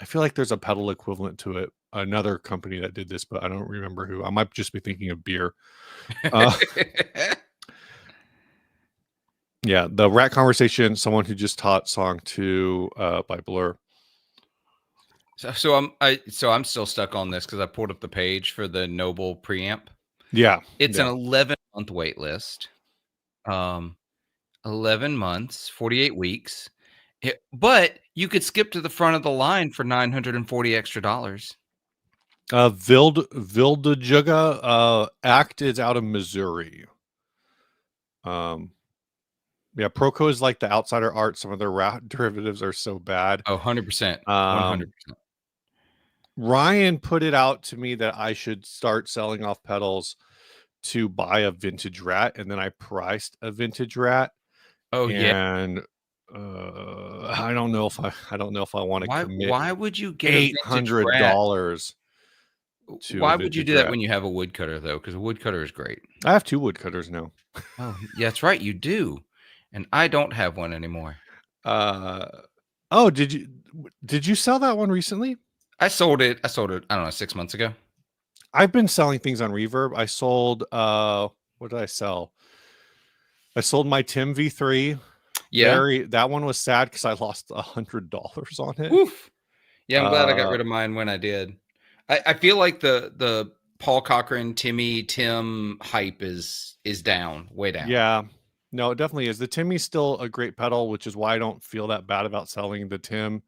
I feel like there's a pedal equivalent to it. Another company that did this, but I don't remember who. I might just be thinking of beer. Yeah, the Rat Conversation, someone who just taught song 2 by Blur. So I'm still stuck on this because I pulled up the page for the Noble preamp. Yeah, It's yeah. an 11-month wait list. 11 months, 48 weeks. But you could skip to the front of the line for $940 extra. Vildajuga Act is out of Missouri. Yeah, Proco is like the outsider art. Some of their Rat derivatives are so bad. Oh, 100%. 100%. Ryan put it out to me that I should start selling off pedals to buy a vintage Rat, and then I priced a vintage Rat. Oh, yeah. And I don't know if I want to commit. Why would you get a vintage Rat? $800 to Why a would you vintage do that Rat. when you have a woodcutter, though? Because a woodcutter is great. I have 2 woodcutters now. Oh, yeah, that's right. You do. And I don't have one anymore. Oh, did you sell that one recently? I sold it, I don't know, 6 months ago. I've been selling things on Reverb. I sold what did I sell? I sold my Tim V3. Yeah. That one was sad because I lost $100 on it. Oof. Yeah, I'm glad I got rid of mine when I did. I feel like the Paul Cochran, Tim hype is down, way down. Yeah. No, it definitely is. The Timmy's still a great pedal, which is why I don't feel that bad about selling the Tim.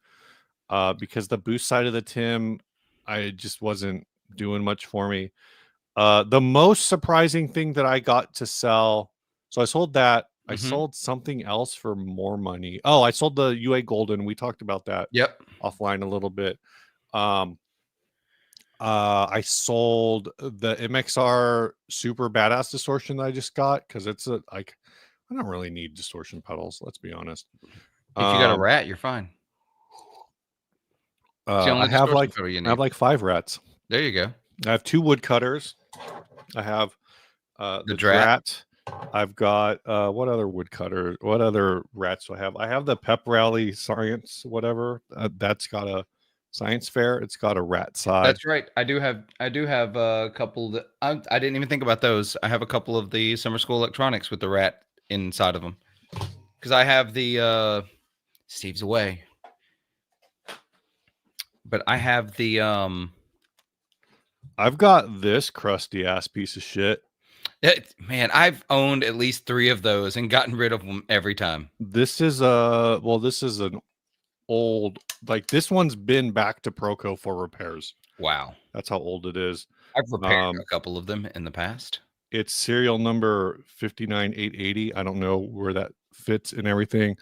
Because the boost side of the Tim, I just wasn't doing much for me. The most surprising thing that I got to sell, so I sold that. I sold something else for more money. Oh, I sold the UA Golden. We talked about that offline a little bit. I sold the MXR Super Badass Distortion that I just got because it's I don't really need distortion pedals. Let's be honest. If you got a Rat, you're fine. I have like 5 Rats. There you go. I have 2 woodcutters. I have the Drat. I've got what other woodcutter? What other Rats do I have? I have the Pep Rally Science, whatever. That's got a science fair. It's got a Rat side. That's right. I do have a couple that I didn't even think about those. I have a couple of the Summer School Electronics with the Rat inside of them because I have the Steve's away, but I have the I've got this crusty ass piece of shit. Man, I've owned at least 3 of those and gotten rid of them every time. This is this is an old, like, this one's been back to Proco for repairs. Wow. That's how old it is. I've repaired a couple of them in the past. It's serial number 59880. I don't know where that fits in everything.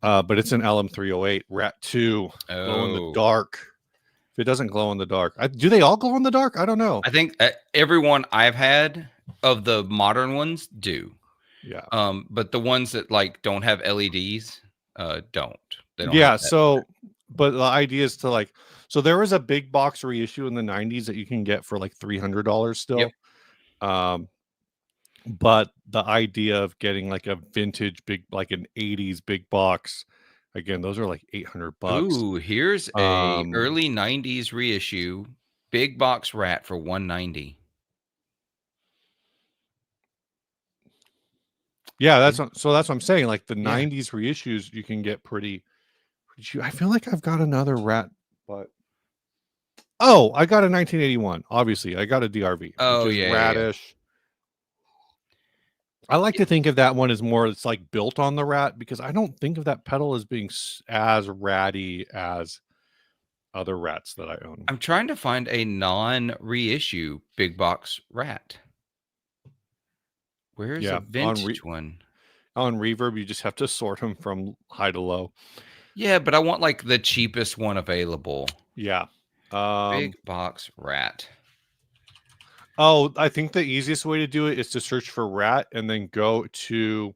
But it's an LM308 Rat 2 glow in the dark. If it doesn't glow in the dark, do they all glow in the dark? I don't know. I think every one I've had of the modern ones do. Yeah. But the ones that like don't have LEDs, don't. They don't. Yeah. So, but the idea is to like, so there was a big box reissue in the 90s that you can get for like $300 still. Yep. But the idea of getting like a vintage big, like an 80s big box, again, those are like $800. Ooh, here's a early 90s reissue big box Rat for $190. Yeah, that's what I'm saying. Like the 90s reissues, you can get pretty. I feel like I've got another Rat, but oh, I got a 1981. Obviously, I got a DRV. Oh, which is radish. I like to think of that one as more, it's like built on the Rat, because I don't think of that pedal as being as ratty as other Rats that I own. I'm trying to find a non-reissue big box Rat. Where's a vintage one? On Reverb, you just have to sort them from high to low. Yeah, but I want like the cheapest one available. Yeah. Big box Rat. Oh, I think the easiest way to do it is to search for Rat and then go to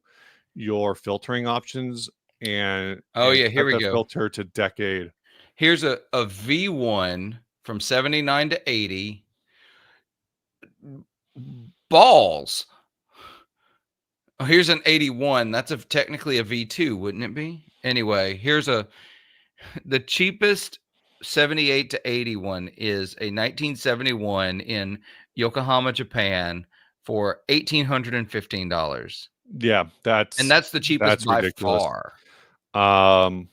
your filtering options and here we go. Filter to decade. Here's a V1 from 79 to 80. Balls. Oh, here's an 81. That's technically a V2, wouldn't it be? Anyway, here's the cheapest 78 to 81 is a 1971 in Yokohama, Japan for $1,815. Yeah, And that's the cheapest by ridiculous. far. Um,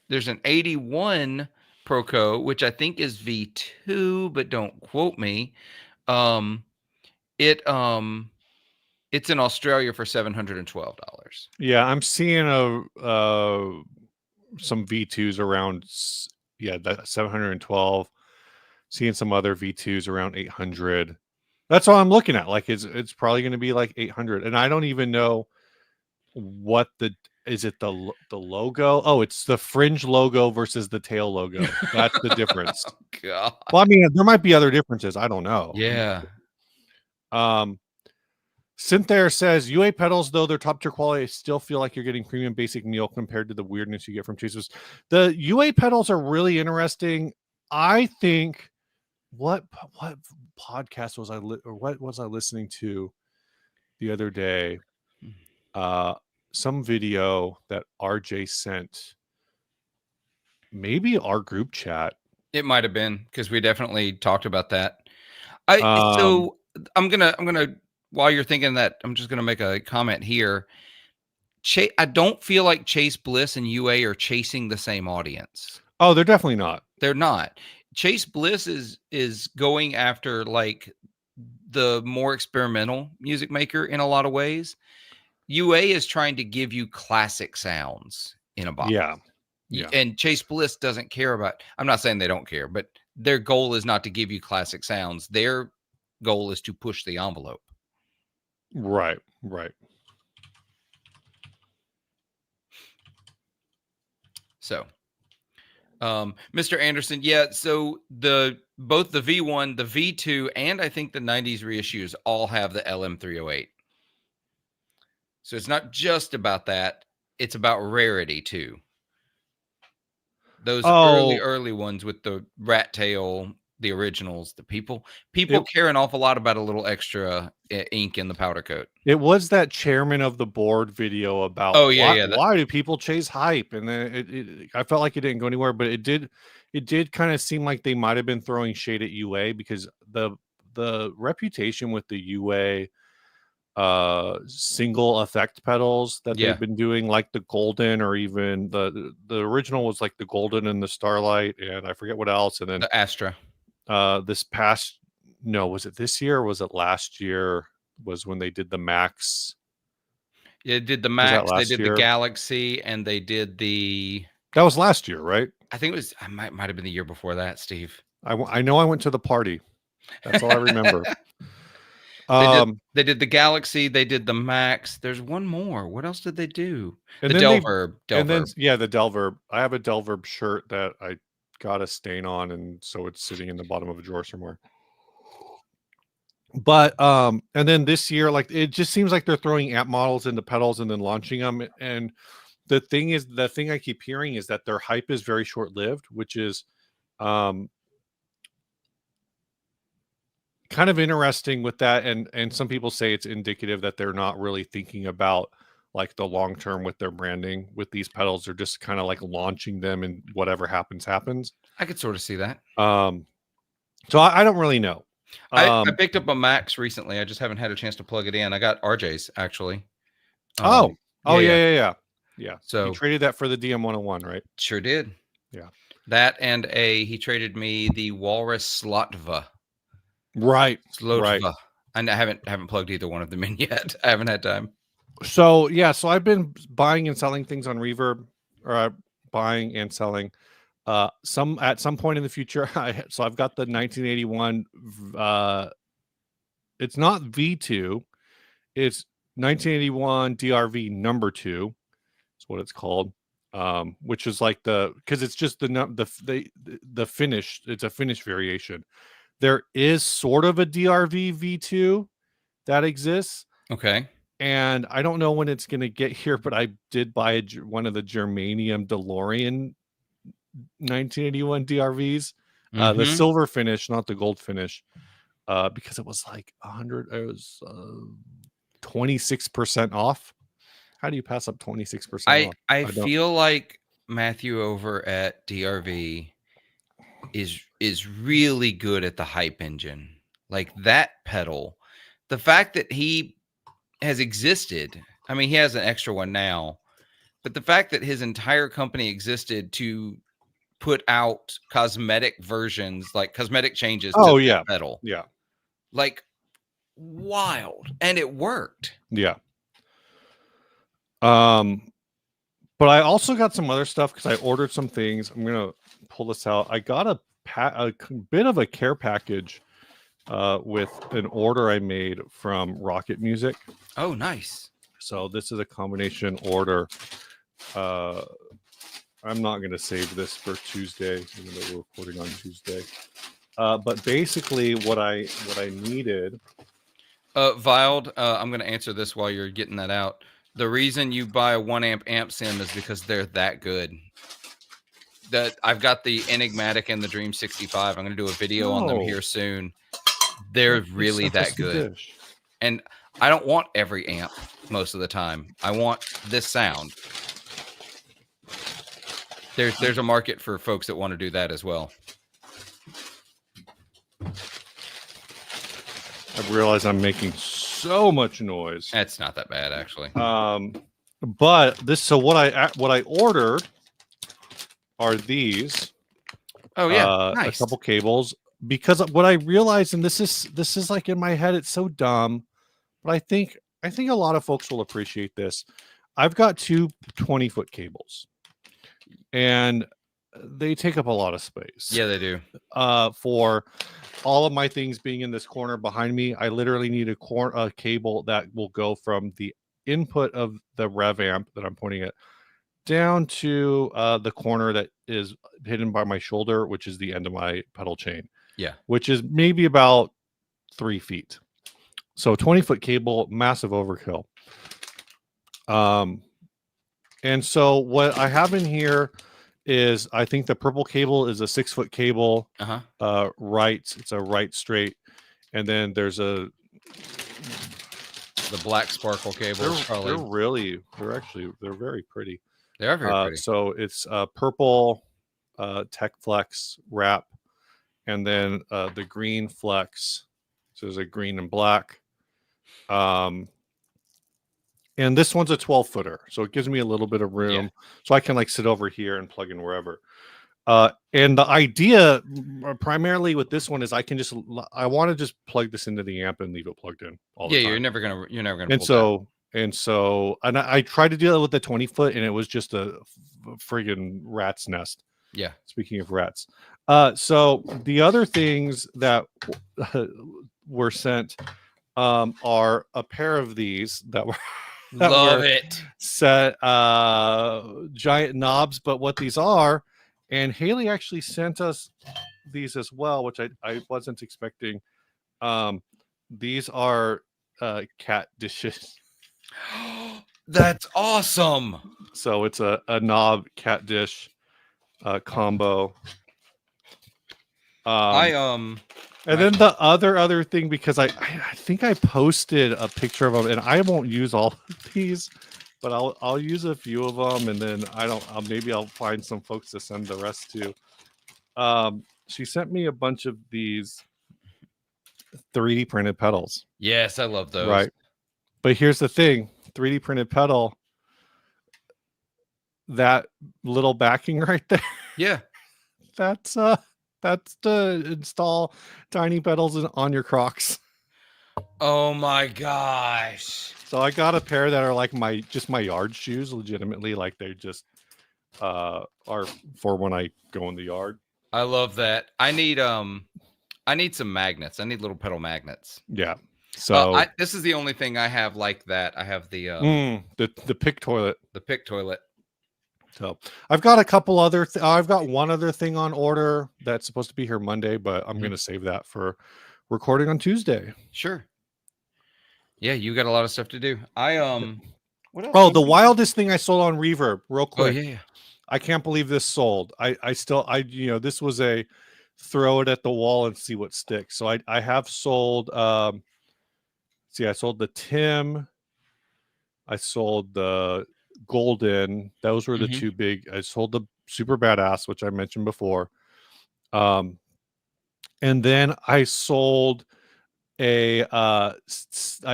There's an 81 Proco, which I think is V2, but don't quote me. It's in Australia for $712. yeah, I'm seeing some V2s around that 712. Seeing some other V2s around 800. That's all I'm looking at. Like it's probably going to be like 800, and I don't even know what is it the logo? Oh, it's the fringe logo versus the tail logo. That's the difference. Oh, God. Well, I mean, there might be other differences. I don't know. Yeah. Cynthia says UA pedals, though they're top tier quality, I still feel like you're getting premium basic meal compared to the weirdness you get from Chase's. The UA pedals are really interesting. I think what podcast was what was I listening to the other day? Some video that RJ sent. Maybe our group chat. It might have been because we definitely talked about that. So I'm gonna while you're thinking that, I'm just gonna make a comment here. I don't feel like Chase Bliss and UA are chasing the same audience. Oh, they're definitely not. They're not. Chase Bliss is going after like the more experimental music maker in a lot of ways. UA is trying to give you classic sounds in a box. Yeah. And Chase Bliss doesn't care about, I'm not saying they don't care, but their goal is not to give you classic sounds. Their goal is to push the envelope. Right. So, Mr. Anderson, yeah, so both the V1, the V2, and I think the 90s reissues all have the LM308. So it's not just about that, it's about rarity too. Those early ones with the rat tail, the originals, the people care an awful lot about a little extra ink in the powder coat. It was that chairman of the board video about why do people chase hype, and then I felt like it didn't go anywhere, but it did kind of seem like they might have been throwing shade at UA because the reputation with the UA single effect pedals that they've been doing, like the golden, or even the original was like the golden and the starlight, and I forget what else, and then the Astra. Was it this year or was it last year? Was when they did the Max. Yeah, they did the Max, they did the Galaxy, and they did the. That was last year, right? I think it was. I might have been the year before that, Steve. I know I went to the party. That's all I remember. They did the Galaxy. They did the Max. There's one more. What else did they do? And the Delverb. And then the Delverb. I have a Delverb shirt that I got a stain on, and so it's sitting in the bottom of a drawer somewhere. But and then this year, like, it just seems like they're throwing amp models into pedals and then launching them. And the thing I keep hearing is that their hype is very short-lived, which is kind of interesting with that. And some people say it's indicative that they're not really thinking about like the long term with their branding with these pedals. They're just kind of like launching them, and whatever happens. I could sort of see that. So I don't really know. I picked up a Max recently. I just haven't had a chance to plug it in. I got RJ's actually. Yeah. So you traded that for the DM101, right? Sure did. Yeah. That and he traded me the Walrus Slotva. Right. Slotva. And I haven't plugged either one of them in yet. I haven't had time. So so I've been buying and selling things on Reverb, or buying and selling. Some at some point in the future. So I've got the 1981. It's not V2. It's 1981 DRV number 2. That's what it's called. Which is like because it's just the finish. It's a finish variation. There is sort of a DRV V2 that exists. Okay. And I don't know when it's going to get here, but I did buy one of the Germanium DeLorean 1981 DRVs. The Mhm. silver finish, not the gold finish, because it was like 100. It was 26% off. How do you pass up 26% off? I I don't. feel like Matthew over at DRV is really good at the hype engine. Like that pedal. The fact that he has existed, I mean, he has an extra one now, but the fact that his entire company existed to put out cosmetic versions, like cosmetic changes to Oh that yeah, pedal, yeah, like wild, and it worked. yeah. But I also got some other stuff because I ordered some things. I'm gonna pull this out. I got a bit of a care package with an order I made from Rocket Music. Oh, nice. So this is a combination order. I'm not gonna save this for Tuesday, even though we're recording on Tuesday. But basically, what I needed. Viled, I'm going to answer this while you're getting that out. The reason you buy a 1 amp sim is because they're that good. That I've got the Enigmatic and the Dream 65. I'm going to do a video on them No. here soon. They're They really sent us that the good. dish. And I don't want every amp most of the time. I want this sound. There's a market for folks that want to do that as well. I realize I'm making so much noise. That's not that bad, actually. But this, so what I ordered are these. Oh yeah, nice. A couple cables, because what I realized, and this is like in my head, it's so dumb, but I think a lot of folks will appreciate this. I've got two 20-foot cables, and they take up a lot of space. Yeah, they do. For all of my things being in this corner behind me, I literally need a cable that will go from the input of the rev amp that I'm pointing at down to the corner that is hidden by my shoulder, which is the end of my pedal chain. Yeah. Which is maybe about 3 feet. So 20-foot cable, massive overkill. And so what I have in here is, I think the purple cable is a 6-foot cable. Right. It's a right straight. And then there's the black sparkle cable. They're very pretty. They are very pretty. So it's purple Tech Flex wrap, and then the green Flex. So there's a green and black. And this one's a 12-footer, so it gives me a little bit of room, so I can like sit over here and plug in wherever. And the idea primarily with this one is I want to just plug this into the amp and leave it plugged in all the time. You're never gonna and I tried to deal it with the 20-foot, and it was just a friggin' rat's nest. Yeah. Speaking of rats. So the other things that were sent are a pair of these that were set giant knobs, but what these are, and Haley actually sent us these as well, which I wasn't expecting. These are cat dishes. That's awesome. So it's a knob cat dish combo. And then the other thing, because I think I posted a picture of them, and I won't use all of these, but I'll use a few of them, and then maybe I'll find some folks to send the rest to. She sent me a bunch of these 3D printed pedals. Yes, I love those. Right. But here's the thing, 3D printed pedal, that little backing right there. Yeah. That's to install tiny pedals on your Crocs. Oh my gosh. So I got a pair that are like my yard shoes, legitimately, like they just are for when I go in the yard. I love that. I need some magnets. I need little pedal magnets. Yeah. So this is the only thing I have like that. I have the pick toilet. The pick toilet. So I've got a couple other. I've got one other thing on order that's supposed to be here Monday, but I'm going to save that for recording on Tuesday. Sure. Yeah, you got a lot of stuff to do. What else? Oh, the wildest thing I sold on Reverb, real quick. Oh yeah. I can't believe this sold. This was a throw it at the wall and see what sticks. So I have sold. I sold the Tim. I sold the Golden. Those were the Mhm. two big. I sold the Super Badass, which I mentioned before. And then I sold I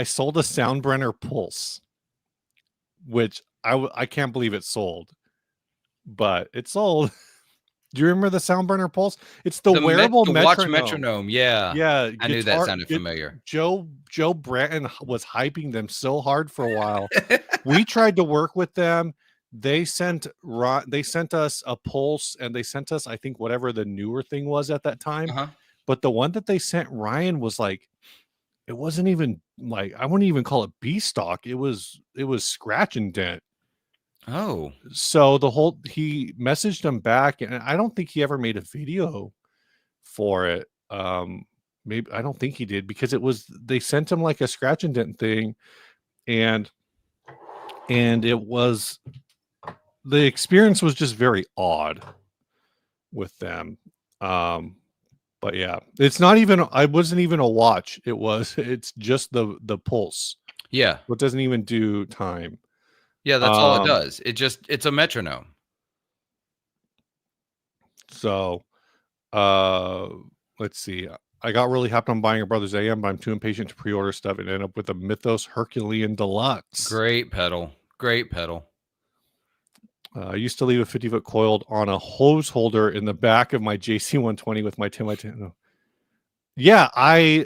sold a Soundbrenner Pulse, which I can't believe it sold, but it sold. Do you remember the Soundburner Pulse? It's the wearable The watch metronome. metronome, yeah. Yeah, I knew that sounded familiar. Joe Branton was hyping them so hard for a while. We tried to work with them. They sent us a Pulse, and they sent us, I think, whatever the newer thing was at that time. Uh-huh. But the one that they sent Ryan was like, it wasn't even like, I wouldn't even call it B stock. It was scratch and dent. Oh. So he messaged him back, and I don't think he ever made a video for it. Maybe, I don't think he did, because they sent him like a scratch and dent thing, and it was, the experience was just very odd with them. But yeah, it's not even, I wasn't even a watch. It's just the pulse. Yeah. It doesn't even do time. Yeah, that's all it does. It's a metronome. So, let's see. I got really hyped on buying a Brothers AM, but I'm too impatient to pre-order stuff and end up with a Mythos Herculean Deluxe. Great pedal. Great pedal. I used to leave a 50-foot coiled on a hose holder in the back of my JC120 with my 10x10. No. Yeah, I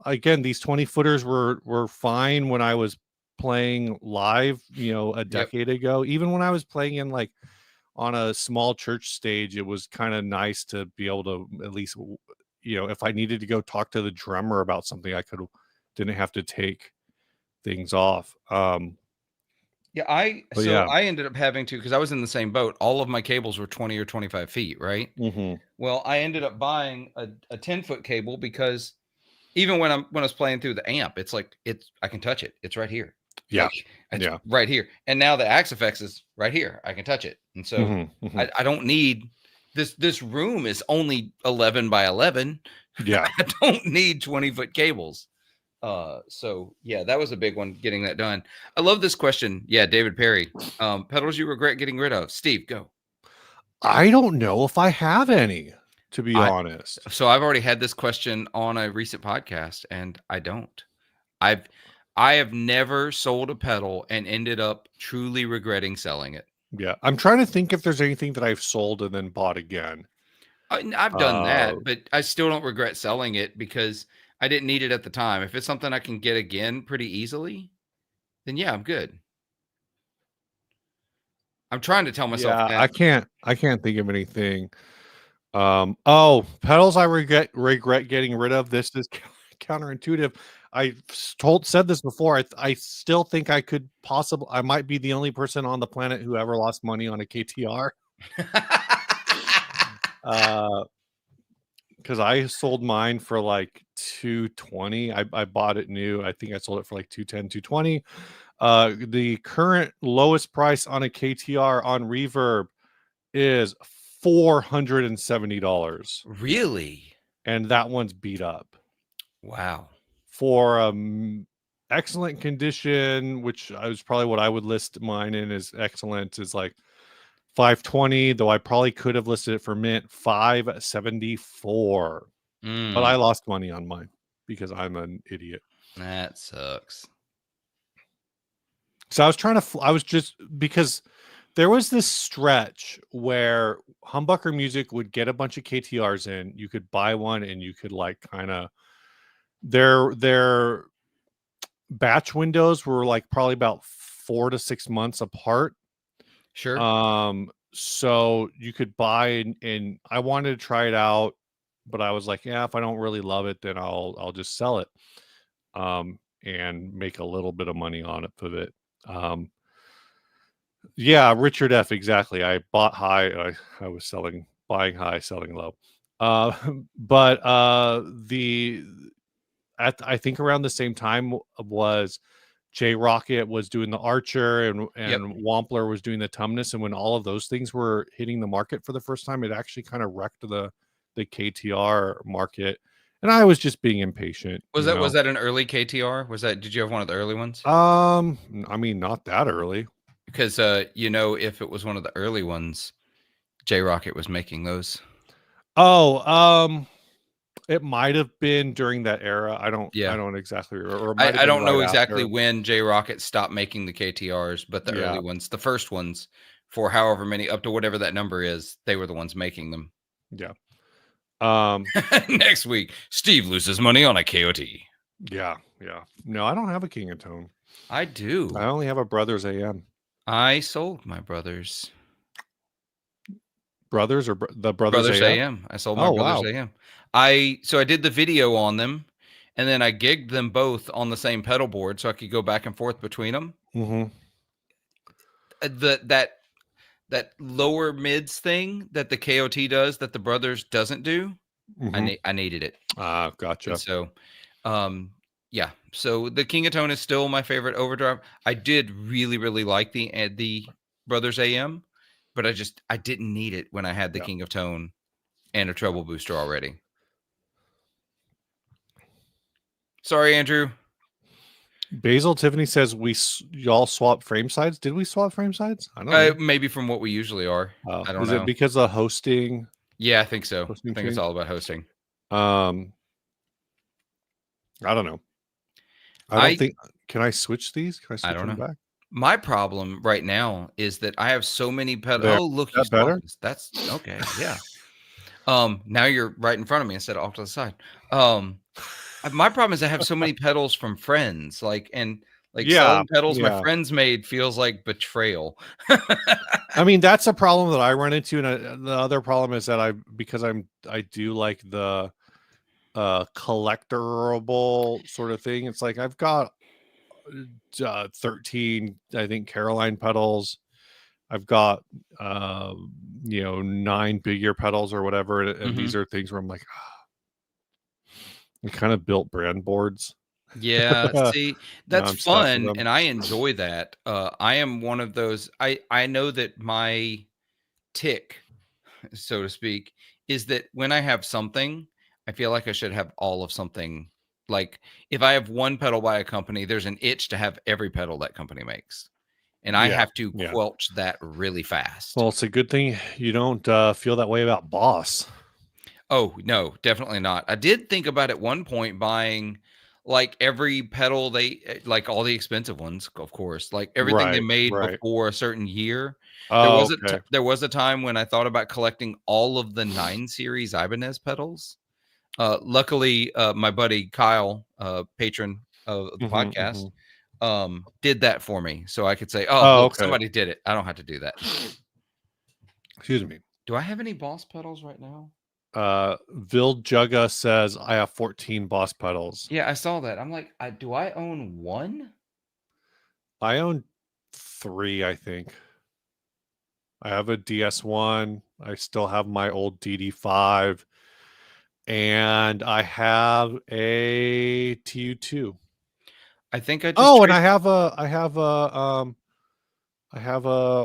again, these 20-footers were fine when I was playing live, a decade ago. Even when I was playing in like on a small church stage, it was kind of nice to be able to at least, if I needed to go talk to the drummer about something, didn't have to take things off. Yeah, I Yeah. ended up having to, because I was in the same boat. All of my cables were 20 or 25 feet, right? Mm-hmm. Well, I ended up buying a 10-foot cable, because even when I was playing through the amp, it's like I can touch it. It's right here. Yeah. Like, it's right here. And now the Axe Effects is right here. I can touch it. And so Mm-hmm. I don't need this room is only 11 by 11. Yeah. I don't need 20-foot cables. So yeah, that was a big one, getting that done. I love this question. Yeah, David Perry. Pedals you regret getting rid of. Steve, go. I don't know if I have any, to be honest. So I've already had this question on a recent podcast, and I don't. I have never sold a pedal and ended up truly regretting selling it. Yeah, I'm trying to think if there's anything that I've sold and then bought again. I've done that, but I still don't regret selling it, because I didn't need it at the time. If it's something I can get again pretty easily, then yeah, I'm good. I'm trying to tell myself that. I can't think of anything. Pedals I regret getting rid of. This is counterintuitive. I said this before. I still think I might be the only person on the planet who ever lost money on a KTR. Because I sold mine for like $220. I bought it new. I think I sold it for like $210, $220. The current lowest price on a KTR on Reverb is $470. Really? And that one's beat up. Wow. For excellent condition, which is probably what I would list mine in as excellent, is like $520, though I probably could have listed it for mint $574. But I lost money on mine because I'm an idiot. That sucks. So I was just, because there was this stretch where Humbucker Music would get a bunch of KTRs in. You could buy one and you could like kind of, their batch windows were like probably about 4 to 6 months apart. Sure. So you could buy, and I wanted to try it out, but I was like, yeah, if I don't really love it, then I'll just sell it, and make a little bit of money on it with it. Yeah, Richard F. Exactly. I bought high. I was buying high, selling low. But I think around the same time was J Rocket was doing the Archer, and Wampler was doing the Tumnus, and when all of those things were hitting the market for the first time, it actually kind of wrecked the the KTR market, and I was just being impatient. Was that an early KTR? Did you have one of the early ones? I mean, not that early. Because if it was one of the early ones, J Rocket was making those. Oh, it might have been during that era. I don't exactly remember. Or it might have I been don't know right exactly after. when J Rocket stopped making the KTRs, but the early ones, the first ones, for however many, up to whatever that number is, they were the ones making them. Yeah. Next week, Steve loses money on a KOT. Yeah. No, I don't have a King of Tone. I do. I only have a Brothers AM. I sold my Brothers. Brothers or the Brothers AM? AM. I sold my Brothers AM. I did the video on them, and then I gigged them both on the same pedal board so I could go back and forth between them. Mm-hmm. That lower mids thing that the KOT does that the Brothers doesn't do, I needed it. Gotcha. And so, yeah. So the King of Tone is still my favorite overdrive. I did really, really like the Brothers AM, but I didn't need it when I had the King of Tone and a treble booster already. Sorry, Andrew. Basil Tiffany says y'all swap frame sides. Did we swap frame sides? I don't know. Maybe from what we usually are. I don't know. Is it because of hosting? Yeah, I think so. I think it's all about hosting. I don't know. I don't think. Can I switch these? Can I switch them back? My problem right now is that I have so many pedals. Oh, look, that's better. That's okay. Yeah. Now you're right in front of me instead of off to the side. My problem is I have so many pedals from friends, selling pedals my friends made feels like betrayal. I mean, that's a problem that I run into, and the other problem is that I do like the collectorable sort of thing. It's like I've got 13, I think, Caroline pedals. I've got 9 big ear pedals or whatever, and these are things where I'm like, we kind of built brand boards. Yeah, see, that's fun, and I enjoy that. I am one of those. I know that my tick, so to speak, is that when I have something, I feel like I should have all of something. Like if I have one pedal by a company, there's an itch to have every pedal that company makes. And I have to quelch that really fast. Well, it's a good thing you don't feel that way about Boss. Oh, no, definitely not. I did think about at one point buying like every pedal like all the expensive ones, of course, like everything they made before a certain year. There was a time when I thought about collecting all of the 9 series Ibanez pedals. Luckily, my buddy Kyle, patron of the podcast, did that for me, so I could say, look, somebody did it. I don't have to do that. Excuse me. Do I have any Boss pedals right now? Vil Jugga says I have 14 Boss pedals. Yeah, I saw that. I'm like, do I own 1? I own 3, I think. I have a DS1. I still have my old DD5. And I have a TU2. I think I just and I have a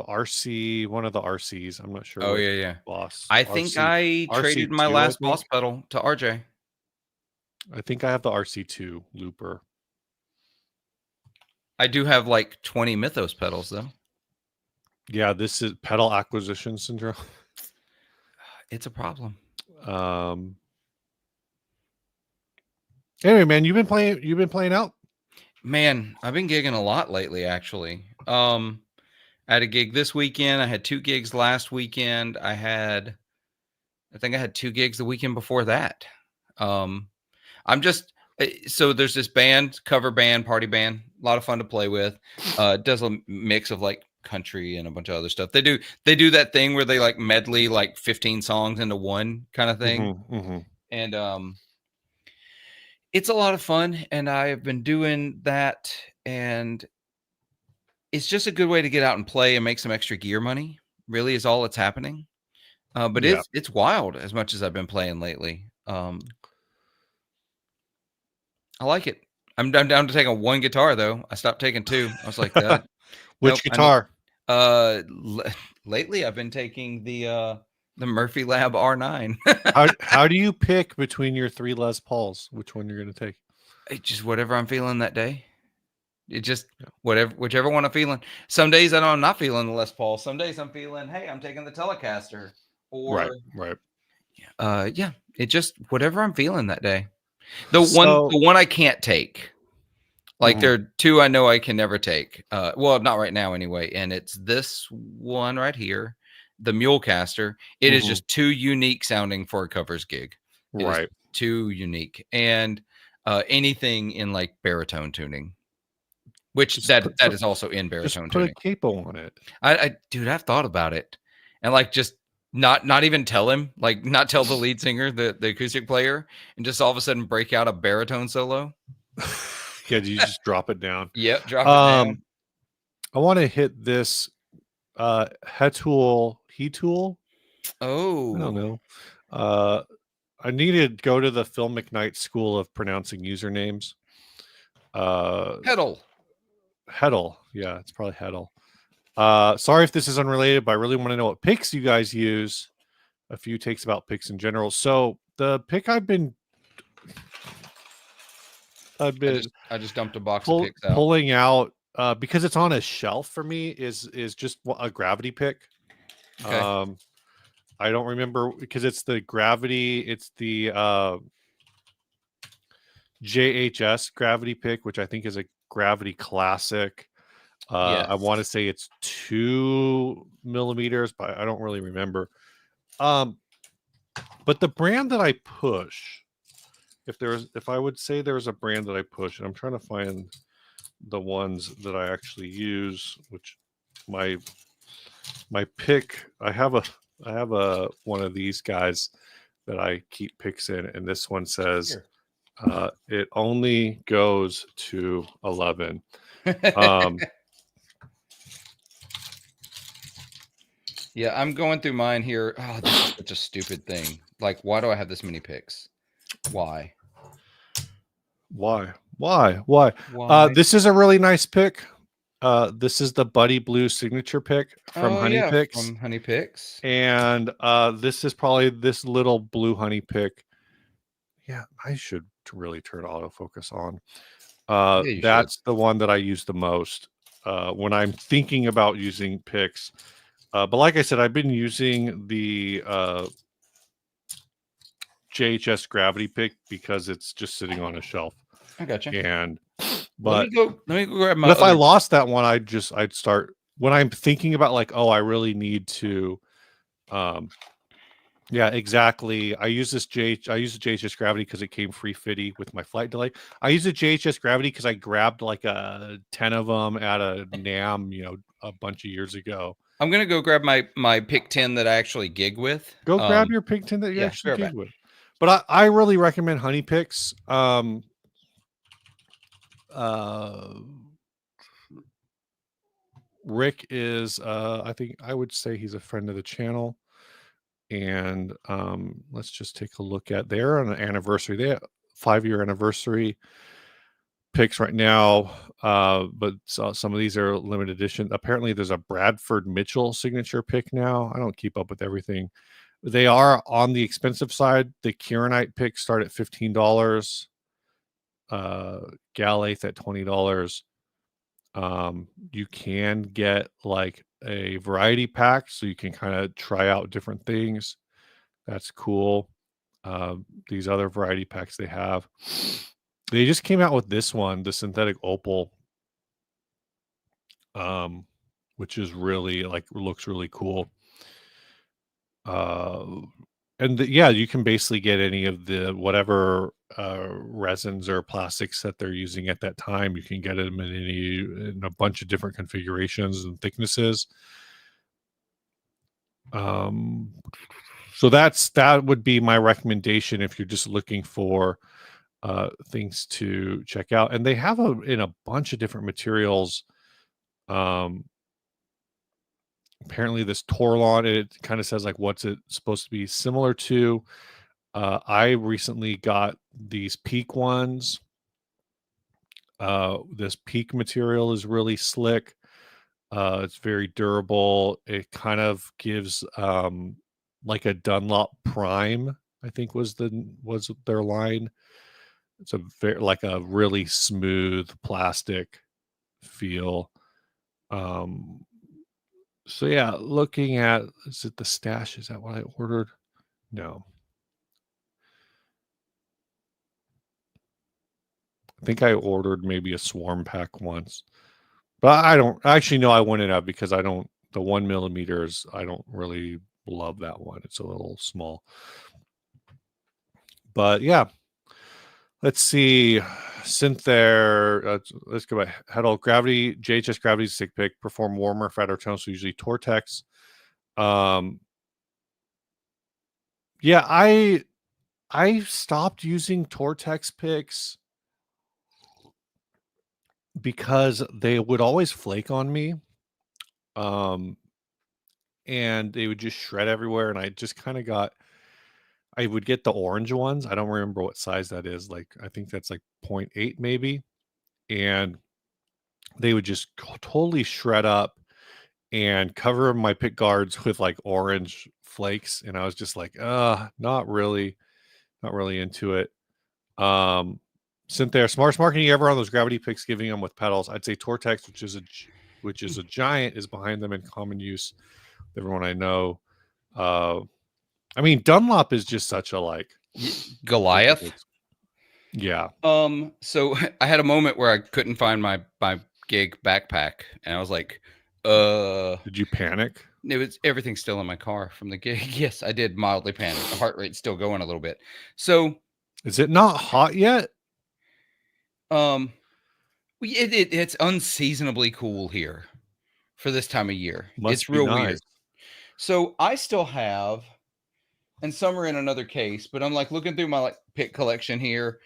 RC, one of the RCs. I'm not sure. Oh yeah. Boss. I think I traded my last Boss pedal to RJ. I think I have the RC2 looper. I do have like 20 Mythos pedals though. Yeah, this is pedal acquisition syndrome. It's a problem. Anyway, man, you've been playing out? Man, I've been gigging a lot lately, actually. I had a gig this weekend. I had 2 gigs last weekend. I think I had 2 gigs the weekend before that. I'm just, so there's this band, cover band, party band, a lot of fun to play with. It does a mix of like country and a bunch of other stuff. They do that thing where they like medley like 15 songs into one kind of thing. And it's a lot of fun, and I've been doing that, and it's just a good way to get out and play and make some extra gear money, really is all that's happening. But it's wild as much as I've been playing lately. I like it. I'm down to taking 1 guitar though. I stopped taking 2. I was like that. Which guitar? Lately I've been taking the The Murphy Lab R9. How do you pick between your 3 Les Pauls? Which one you're gonna take? It's just whatever I'm feeling that day. It just Yeah. whichever one I'm feeling. Some days I know I'm not feeling the Les Paul. Some days I'm feeling, hey, I'm taking the Telecaster. Right, Or right. yeah, it just whatever I'm feeling that day. The So one I can't take. Like there mhm, are two I know I can never take. Well, not right now anyway. And it's this one right here, the Mulecaster. It is mhm, just too unique sounding for a covers gig. It is right. too unique. And anything in like baritone tuning, which Just put that some is also in just baritone put a tuning. capo on it. Dude, I've thought about it, and like just not even tell him, like not tell the lead singer, the acoustic player, and just all of a sudden break out a baritone solo. Yeah, you just drop it down. Yep, drop it down. Um, I wanna hit this, Hetul Hetul? I don't Oh, know. Uh, I need to go to the Phil McKnight School of Pronouncing Usernames. Uh, pedal. Heddle. Yeah, it's probably Heddle. Sorry if this is unrelated, but I really want to know what picks you guys use. A few takes about picks in general. So the pick I've been I just dumped a box of picks out. pulling out because it's on a shelf for me is just a gravity pick. Okay. Um, I don't remember because it's the gravity. It's the JHS gravity pick, which I think is a gravity classic. I Yes. want to say it's 2 millimeters, but I don't really remember. Um, but the brand that I push, if I would say there's a brand that I push, and I'm trying to find the ones that I actually use, which my pick, I have a one of these guys that I keep picks in, and this one says it only goes to 11. Um, Yeah, I'm going through mine here. Oh, this is such a stupid thing. Like, why do I have this many picks? Why? why? Why? Why? This is a really nice pick. This is the Buddy Blue signature pick from Oh Honey yeah, Picks. from Honey Picks. And this is probably this little blue honey pick. Yeah, I should really turn autofocus on. Yeah, you should. That's the one that I use the most when I'm thinking about using picks. But like I said, I've been using the JHS gravity pick because it's just sitting on a shelf. I got you. And Let but me go grab my if I other. lost that one, I'd start when I'm thinking about like, oh, I really need to yeah, exactly. I use the JHS Gravity because it came free fitty with my flight delay. I use the JHS Gravity because I grabbed like a 10 of them at a NAM, a bunch of years ago. I'm gonna go grab my pick 10 that I actually gig with. Go grab your pick 10 that you Yeah, actually grab gig it. with. But I really recommend Honey Picks. Rick is I think I would say he's a friend of the channel. And let's just take a look at their anniversary. They have 5-year anniversary picks right now, but some of these are limited edition. Apparently, there's a Bradford Mitchell signature pick now. I don't keep up with everything. They are on the expensive side. The Kieranite picks start at $15. Galath at $20. You can get like a variety pack, so you can kind of try out different things. That's cool. These other variety packs they have. They just came out with this one, the synthetic opal, which is really like looks really cool. And yeah, you can basically get any of the whatever resins or plastics that they're using at that time. You can get them in a bunch of different configurations and thicknesses. So that would be my recommendation if you're just looking for things to check out. And they have in a bunch of different materials. Apparently this Torlon, it kind of says like what's it supposed to be similar to. I recently got these Peak ones. This Peak material is really slick. It's very durable. It kind of gives like a Dunlop Prime, I think was their line. It's a very like a really smooth plastic feel. So yeah, looking at, is it the Stash? Is that what I ordered? No. I think I ordered maybe a Swarm pack once. But I don't actually know, I wouldn't have, because I don't, the 1mm, I don't really love that one. It's a little small. But yeah, let's see. Synthair, let's go back. Heddle Gravity, JHS Gravity Stick Pick, perform warmer, fatter tones, so usually Tortex. Yeah, I stopped using Tortex picks because they would always flake on me. And they would just shred everywhere, and I just kind of got, I would get the orange ones. I don't remember what size that is. Like, I think that's like 0.8 maybe. And they would just totally shred up and cover my pick guards with like orange flakes. And I was just like, not really into it. Synthair, smartest marketing ever on those gravity picks, giving them with pedals. I'd say Tortex, which is a giant, is behind them in common use. Everyone I know. I mean, Dunlop is just such a like Goliath. Yeah. So I had a moment where I couldn't find my gig backpack, and I was like, Did you panic? It was everything's still in my car from the gig. Yes, I did mildly panic. The heart rate's still going a little bit. So, is it not hot yet? It's unseasonably cool here for this time of year. It's real weird. So I still have, and some are in another case, but I'm like looking through my like pick collection here.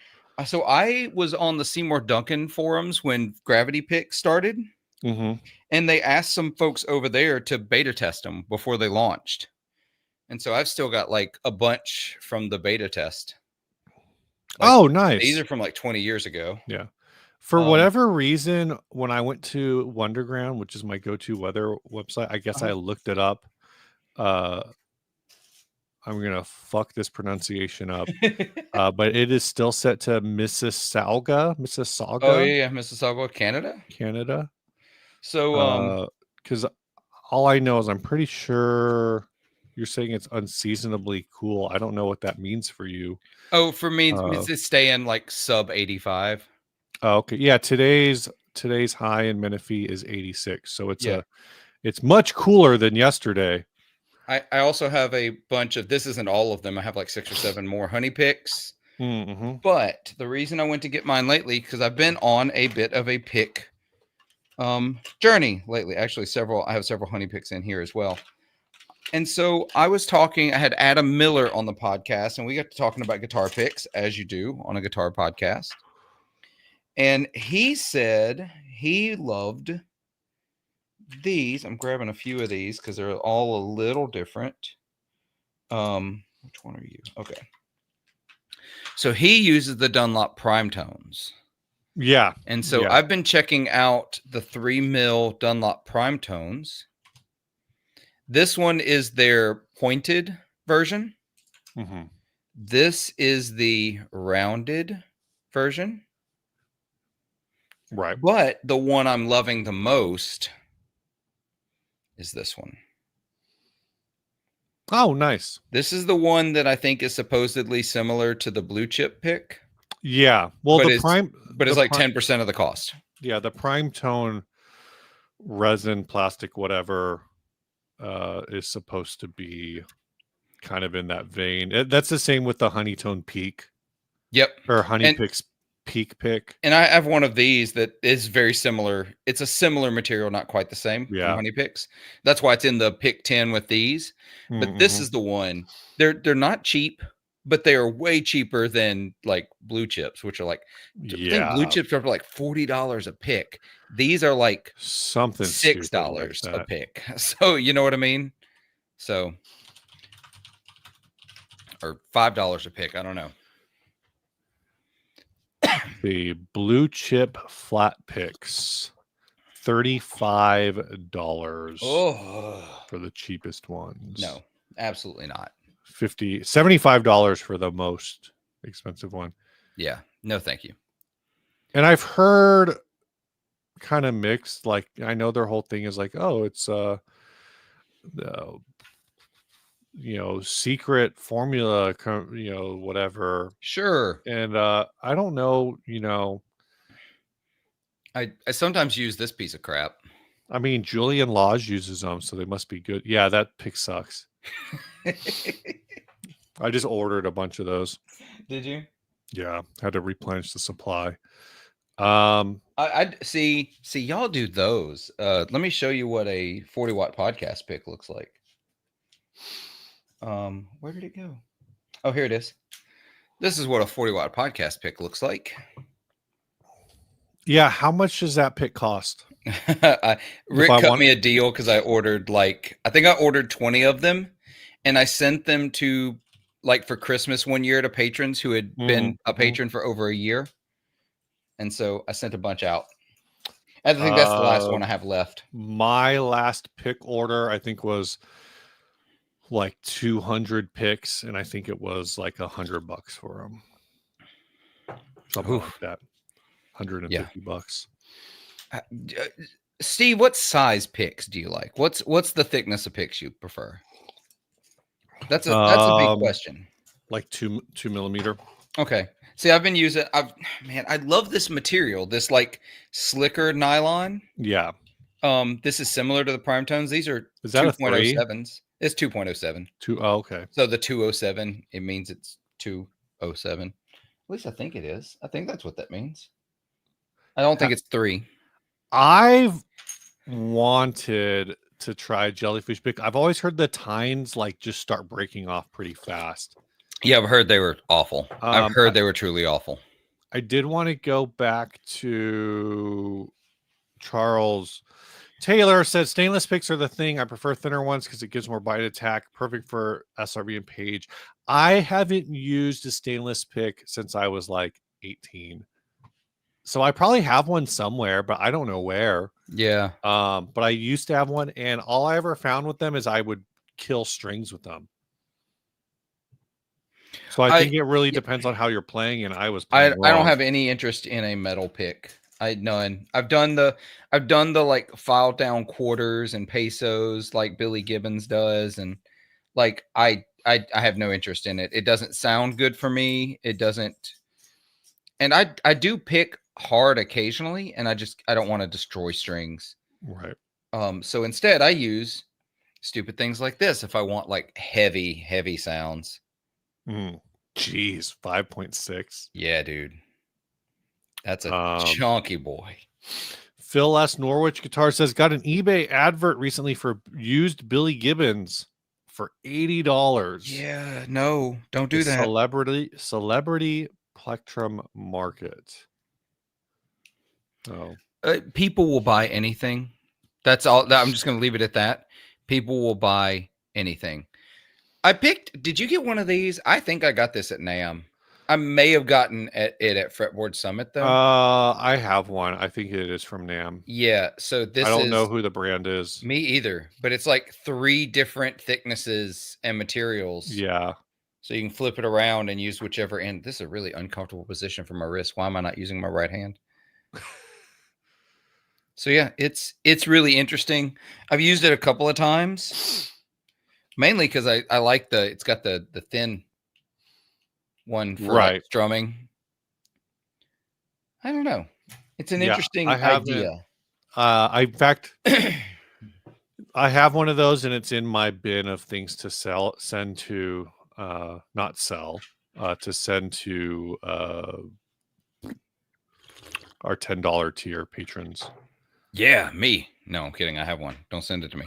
So I was on the Seymour Duncan forums when Gravity Pick started, and they asked some folks over there to beta test them before they launched. And so I've still got like a bunch from the beta test. Like, oh, nice. These are from like 20 years ago. Yeah. For whatever reason, when I went to Wonderground, which is my go-to weather website, I guess I looked it up. I'm gonna fuck this pronunciation up, but it is still set to Mississauga. Oh yeah, Mississauga, Canada. So, because all I know is I'm pretty sure you're saying it's unseasonably cool. I don't know what that means for you. Oh, for me, it's staying like sub 85. Oh, okay. Yeah, today's high in Menifee is 86, so it's much cooler than yesterday. I also have a bunch of, this isn't all of them. I have like 6 or 7 more honey picks. But the reason I went to get mine lately, because I've been on a bit of a pick journey lately. Actually, I have several honey picks in here as well. And so I had Adam Miller on the podcast, and we got to talking about guitar picks, as you do on a guitar podcast. And he said he loved these. I'm grabbing a few of these because they're all a little different. Which one are you? Okay. So he uses the Dunlop Prime Tones. Yeah. And so I've been checking out the 3mm Dunlop Prime Tones. This one is their pointed version. This is the rounded version. Right. But the one I'm loving the most is this one. Oh, nice. This is the one that I think is supposedly similar to the blue chip pick. Yeah. Well, but it's like 10% of the cost. Yeah, the Prime Tone resin, plastic, whatever, is supposed to be kind of in that vein. That's the same with the Honeytone Peak. Yep. Or Honey Pick's Peak pick. And I have one of these that is very similar. It's a similar material, not quite the same. Yeah. Honey Picks. That's why it's in the pick 10 with these. But this is the one. They're not cheap, but they are way cheaper than like blue chips, which are like, I think blue chips are like $40 a pick. These are like something $6 a pick. So you know what I mean? So, or $5 a pick. I don't know. The blue chip flat picks, $35 for the cheapest ones. No, Absolutely not. $75 for the most expensive one. Yeah. No, thank you. And I've heard kind of mixed. Like I know their whole thing is like, oh, it's secret formula, whatever. Sure. And I don't know, I sometimes use this piece of crap. I mean, Julian Lodge uses them, so they must be good. Yeah, that pick sucks. I just ordered a bunch of those. Did you? Yeah, had to replenish the supply. I see y'all do those. Let me show you what a 40-watt podcast pick looks like. Where did it go? Oh, here it is. This is what a 40-watt podcast pick looks like. Yeah, how much does that pick cost? Rick cut me a deal because I ordered I think I ordered 20 of them, and I sent them to for Christmas one year to patrons who had been a patron for over a year. And so I sent a bunch out. I think that's the last one I have left. My last pick order, I think, was like 200 picks, and I think it was like $100 for them. Something like that. 150 bucks. Steve, what size picks do you like? What's the thickness of picks you prefer? That's a big question. Like 2 millimeter. Okay. See, I've been using. I love this material. This slicker nylon. Yeah. This is similar to the prime tones. These are 2.07s. It's 2.07. Okay. So the 207, it means it's 207. At least I think it is. I think that's what that means. I don't think it's 3. I've wanted to try jellyfish pick. I've always heard the tines just start breaking off pretty fast. Yeah, I've heard they were awful. I've heard they were truly awful. I did want to go back to Charles Taylor said stainless picks are the thing. I prefer thinner ones because it gives more bite attack. Perfect for SRV and Page. I haven't used a stainless pick since I was 18. So I probably have one somewhere, but I don't know where. Yeah. But I used to have one, and all I ever found with them is I would kill strings with them. So I think it really depends on how you're playing, and I was playing wrong. I don't have any interest in a metal pick. None. I've done the file down quarters and pesos like Billy Gibbons does, and I have no interest in it. It doesn't sound good for me. It doesn't. And I do pick hard occasionally, and I don't want to destroy strings. Right. So instead I use stupid things like this if I want heavy sounds. Jeez, 5.6. Yeah, dude. That's a chunky boy. Phil S. Norwich Guitar says, got an eBay advert recently for used Billy Gibbons for $80. Yeah, no, don't do that. Celebrity Plectrum Market. Oh. People will buy anything. That's all. I'm just going to leave it at that. People will buy anything. Did you get one of these? I think I got this at NAMM. I may have gotten it at Fretboard Summit though. I have one. I think it is from NAMM. Yeah. So I don't know who the brand is. Me either, but it's 3 different thicknesses and materials. Yeah. So you can flip it around and use whichever end. This is a really uncomfortable position for my wrist. Why am I not using my right hand? So yeah, it's really interesting. I've used it a couple of times. Mainly because I like it's got the thin one for strumming. I don't know. It's an interesting idea. In fact, I have one of those, and it's in my bin of things to send to our $10 tier patrons. Yeah, me. No, I'm kidding. I have one. Don't send it to me.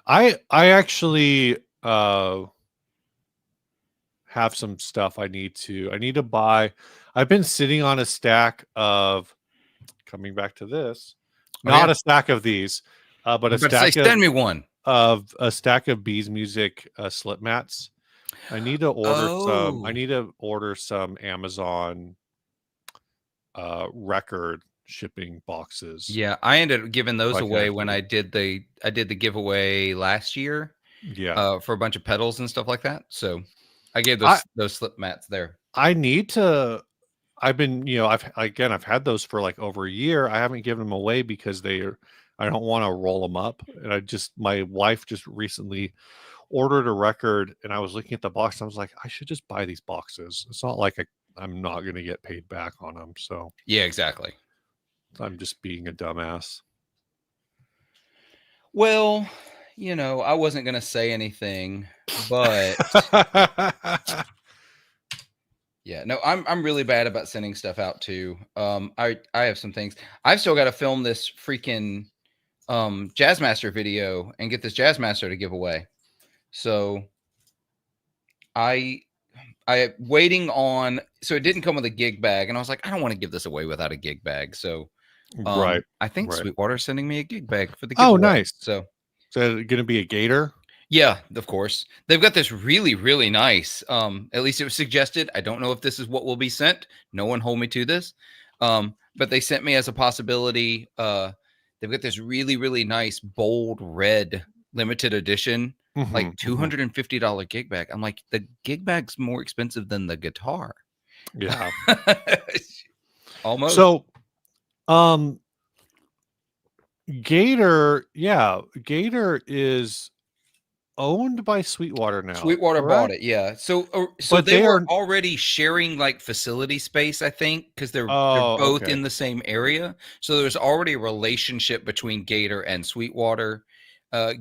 I actually have some stuff I need to buy. I've been sitting on a stack of, coming back to this, a stack of these, but a stack send me one of a stack of Bees Music slip mats. I need to order some. I need to order some Amazon record shipping boxes. Yeah, I ended up giving those away when I did the giveaway last year, Yeah. for a bunch of pedals and stuff like that. So I gave I those slip mats there. I need to. I've been, I've had those for like over a year. I haven't given them away because I don't want to roll them up. And my wife just recently ordered a record, and I was looking at the box. And I was like, I should just buy these boxes. It's not like I'm not going to get paid back on them. So Yeah, exactly. I'm just being a dumbass. Well, I wasn't gonna say anything, but yeah, no, I'm really bad about sending stuff out too. I have some things. I've still got to film this freaking Jazzmaster video and get this Jazzmaster to give away. So I waiting on. So it didn't come with a gig bag, and I was like, I don't want to give this away without a gig bag. So Right. I think Right. Sweetwater's sending me a gig bag for the Oh, giveaway. nice. So So going to be a gator? yeah, of course. They've got this really, really nice. At least it was suggested. I don't know if this is what will be sent. No one hold me to this. But they sent me as a possibility. They've got this really, really nice bold red limited edition, like $250 gig bag. I'm like, the gig bag's more expensive than the guitar. Yeah. Almost. So, Gator is owned by Sweetwater now. Sweetwater bought it, yeah. So But they they were are already sharing like facility space, I think, because they're both okay. in the same area. So there's already a relationship between Gator and Sweetwater.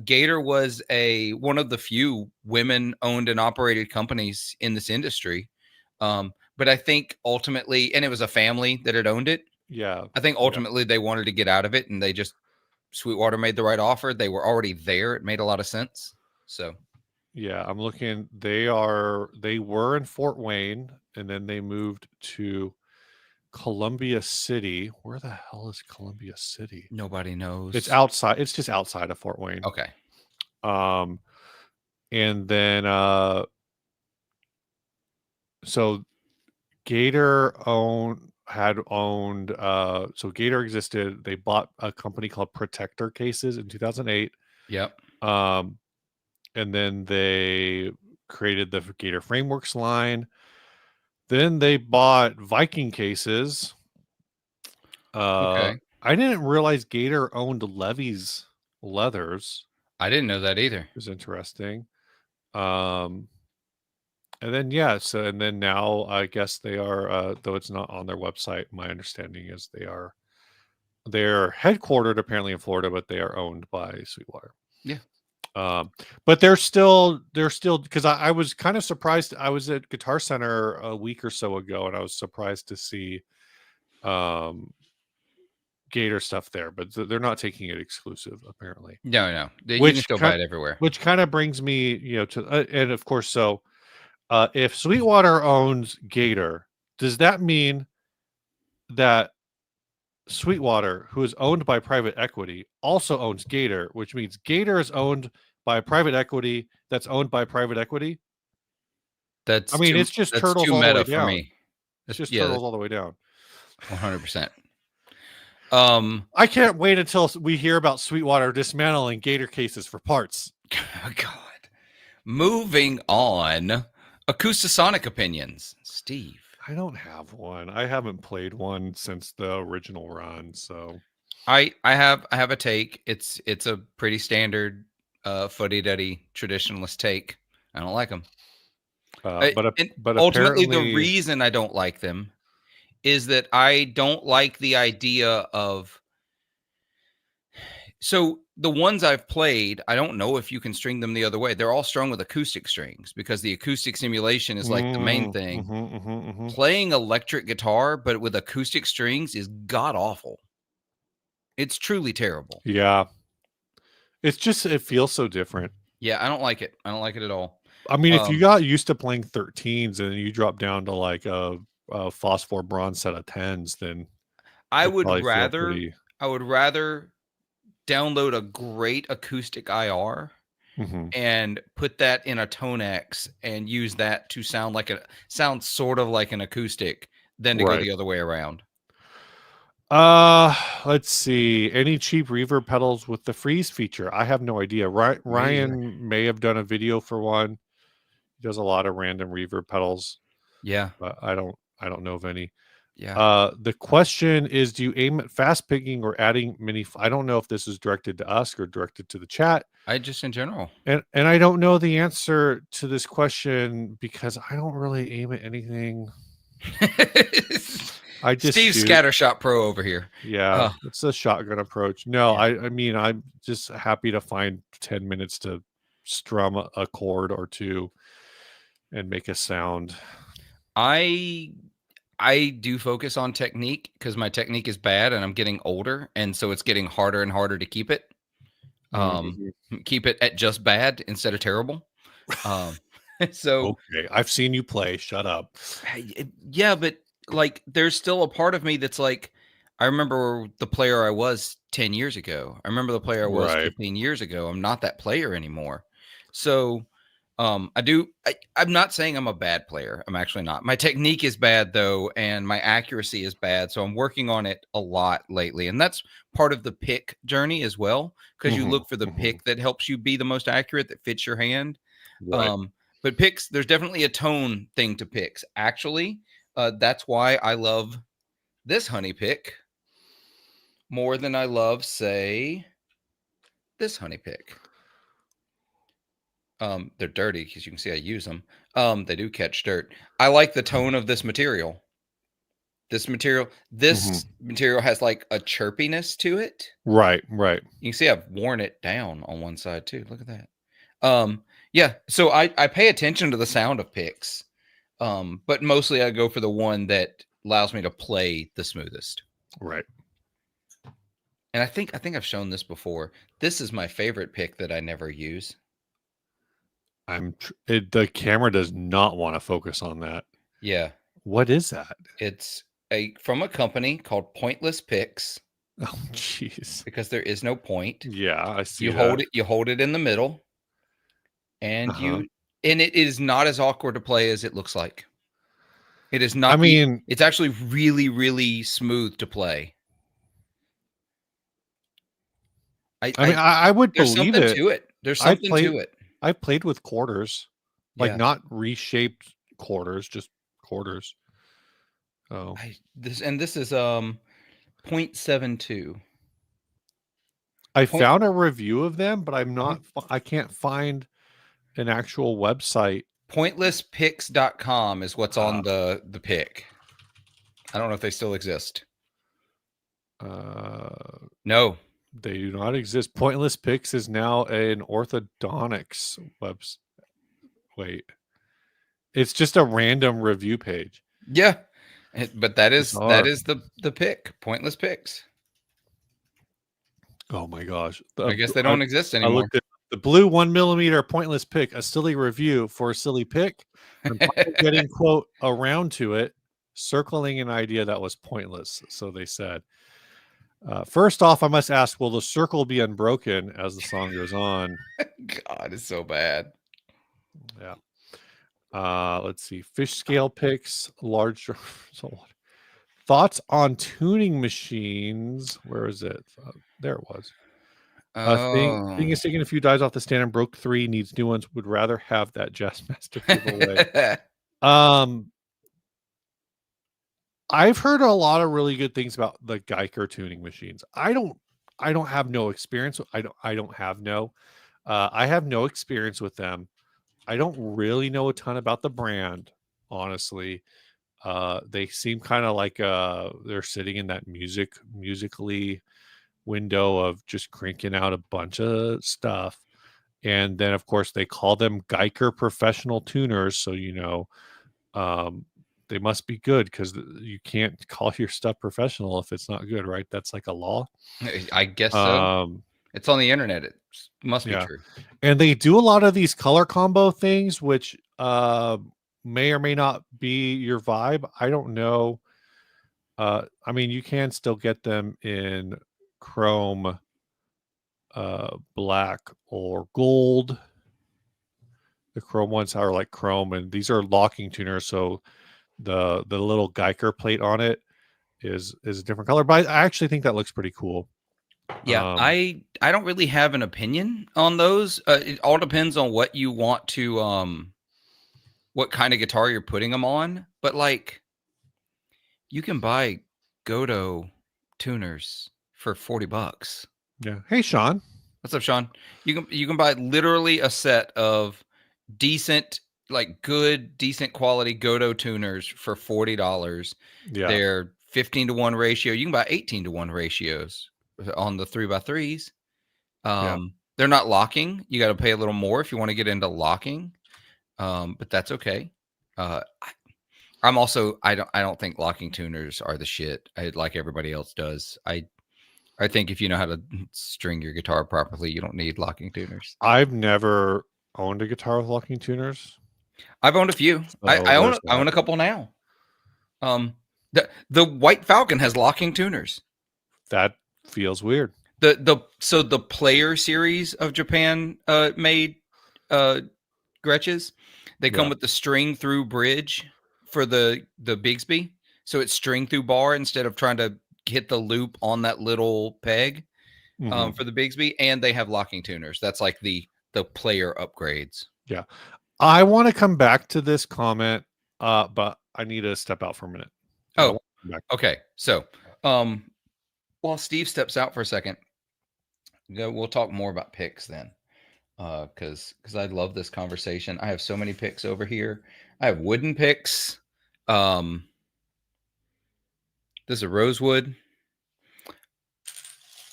Gator was one of the few women-owned and operated companies in this industry. But I think ultimately, and it was a family that had owned it. Yeah. I think ultimately they wanted to get out of it, and Sweetwater made the right offer. They were already there. It made a lot of sense. So. Yeah, I'm looking. They were in Fort Wayne, and then they moved to Columbia City. Where the hell is Columbia City? Nobody knows. It's outside. It's just outside of Fort Wayne. Okay. And then so Gator had owned so Gator existed. They bought a company called Protector Cases in 2008. Yep. And then they created the Gator Frameworks line. Then they bought Viking Cases. Okay. I didn't realize Gator owned Levy's Leathers. I didn't know that either. It was interesting. And then and then now I guess they are though it's not on their website, my understanding is they're headquartered apparently in Florida, but they are owned by Sweetwater. Yeah. But they're still because I was kind of surprised. I was at Guitar Center a week or so ago, and I was surprised to see Gator stuff there, but they're not taking it exclusive apparently. No. You can still buy it everywhere. Which kind of brings me, to and of course, so if Sweetwater owns Gator, does that mean that Sweetwater, who is owned by private equity, also owns Gator, which means Gator is owned by private equity that's owned by private equity? It's just turtles all the way down. Me. It's just turtles all the way down. 100%. I can't wait until we hear about Sweetwater dismantling Gator cases for parts. Oh, God. Moving on. Acoustasonic opinions. Steve. I don't have one. I haven't played one since the original run, so I have a take. It's a pretty standard fuddy-duddy traditionalist take. I don't like them. But ultimately, the reason I don't like them is that I don't like the idea of. So the ones I've played, I don't know if you can string them the other way. They're all strung with acoustic strings because the acoustic simulation is like the main thing. Playing electric guitar, but with acoustic strings is god awful. It's truly terrible. Yeah. It feels so different. Yeah, I don't like it. I don't like it at all. If you got used to playing 13s and you drop down to like a phosphor bronze set of 10s, then I would rather download a great acoustic IR and put that in a Tonex and use that to sound sort of like an acoustic than to go the other way around. Let's see. Any cheap reverb pedals with the freeze feature? I have no idea. Ryan may have done a video for one. He does a lot of random reverb pedals, Yeah. but I don't know of any. Yeah. The question is, do you aim at fast picking or adding mini? I don't know if this is directed to us or directed to the chat. I just in general. And I don't know the answer to this question because I don't really aim at anything. I just Steve shoot. Scattershot Pro over here. Yeah, it's a shotgun approach. No, Yeah. I mean, I'm just happy to find 10 minutes to strum a chord or two and make a sound. I do focus on technique because my technique is bad and I'm getting older, and so it's getting harder and harder to keep it. Keep it at just bad instead of terrible. So Okay, I've seen you play. Shut up. yeah, but like there's still a part of me that's like, I remember the player I was 10 years ago. I remember the player I was Right. 15 years ago. I'm not that player anymore. So I'm not saying I'm a bad player. I'm actually not. My technique is bad though, and my accuracy is bad. So I'm working on it a lot lately. And that's part of the pick journey as well, because you look for the pick that helps you be the most accurate, that fits your hand. Right. But picks, there's definitely a tone thing to picks. Actually, that's why I love this honey pick more than I love, say, this honey pick. They're dirty because you can see I use them. They do catch dirt. I like the tone of this material. This material has like a chirpiness to it. Right, right. You can see I've worn it down on one side too. Look at that. Yeah. So I pay attention to the sound of picks. But mostly I go for the one that allows me to play the smoothest. Right. And I think I've shown this before. This is my favorite pick that I never use. The camera does not want to focus on that. Yeah. What is that? It's from a company called Pointless Picks. Oh, jeez. Because there is no point. Yeah, I see. You hold it in the middle, and it is not as awkward to play as it looks like. It is not. I mean, it's actually really, really smooth to play. I would believe it. To it. There's something to it. I played with quarters, like not reshaped quarters, just quarters. Oh, this is 0.72. I found a review of them, but I can't find an actual website. Pointlesspicks.com is what's on the pick. I don't know if they still exist. No, they do not exist. Pointless Picks is now an orthodontics website. Wait, it's just a random review page. Yeah, but that is the pick. Pointless Picks. Oh my gosh! I guess they don't exist anymore. I looked at the blue 1 millimeter pointless pick, a silly review for a silly pick. I'm getting quote around to it, circling an idea that was pointless. So they said. First off, I must ask, will the circle be unbroken as the song goes on? God, it's so bad. Yeah. Let's see. Fish scale picks, large. Thoughts on tuning machines. Where is it? There it was. Thing is taking a few dies off the stand and broke 3, needs new ones. Would rather have that Jazzmaster giveaway. I've heard a lot of really good things about the Geiger tuning machines. I don't have no experience. I have no experience with them. I don't really know a ton about the brand, honestly. They seem kind of like they're sitting in that musically window of just cranking out a bunch of stuff. And then of course they call them Geiger professional tuners. So, they must be good because you can't call your stuff professional if it's not good, right? That's like a law. I guess so. It's on the internet. It must be true. And they do a lot of these color combo things, which may or may not be your vibe. I don't know. I mean, you can still get them in chrome, black, or gold. The chrome ones are like chrome, and these are locking tuners. So the little Geiger plate on it is a different color, but I actually think that looks pretty cool. Yeah, I don't really have an opinion on those. It all depends on what you want to what kind of guitar you're putting them on. But like, you can buy Godo tuners for $40. Yeah. Hey, Sean. What's up, Sean? You can buy literally a set of decent, like good, decent quality Godo tuners for $40. Yeah. They're 15-to-1 ratio. You can buy 18-to-1 ratios on the 3x3s. Yeah. They're not locking. You got to pay a little more if you want to get into locking. But that's okay. I'm also I don't think locking tuners are the shit. Like everybody else does. I think if you know how to string your guitar properly, you don't need locking tuners. I've never owned a guitar with locking tuners. I've owned a few. So I own a couple now. The White Falcon has locking tuners. That feels weird. So the Player series of Japan made Gretches, they come with the string through bridge for the Bigsby. So it's string through bar instead of trying to hit the loop on that little peg for the Bigsby, and they have locking tuners. That's like the Player upgrades. Yeah. I want to come back to this comment, but I need to step out for a minute. Oh, okay. So while Steve steps out for a second, we'll talk more about picks then. Because I love this conversation. I have so many picks over here. I have wooden picks. This is a rosewood.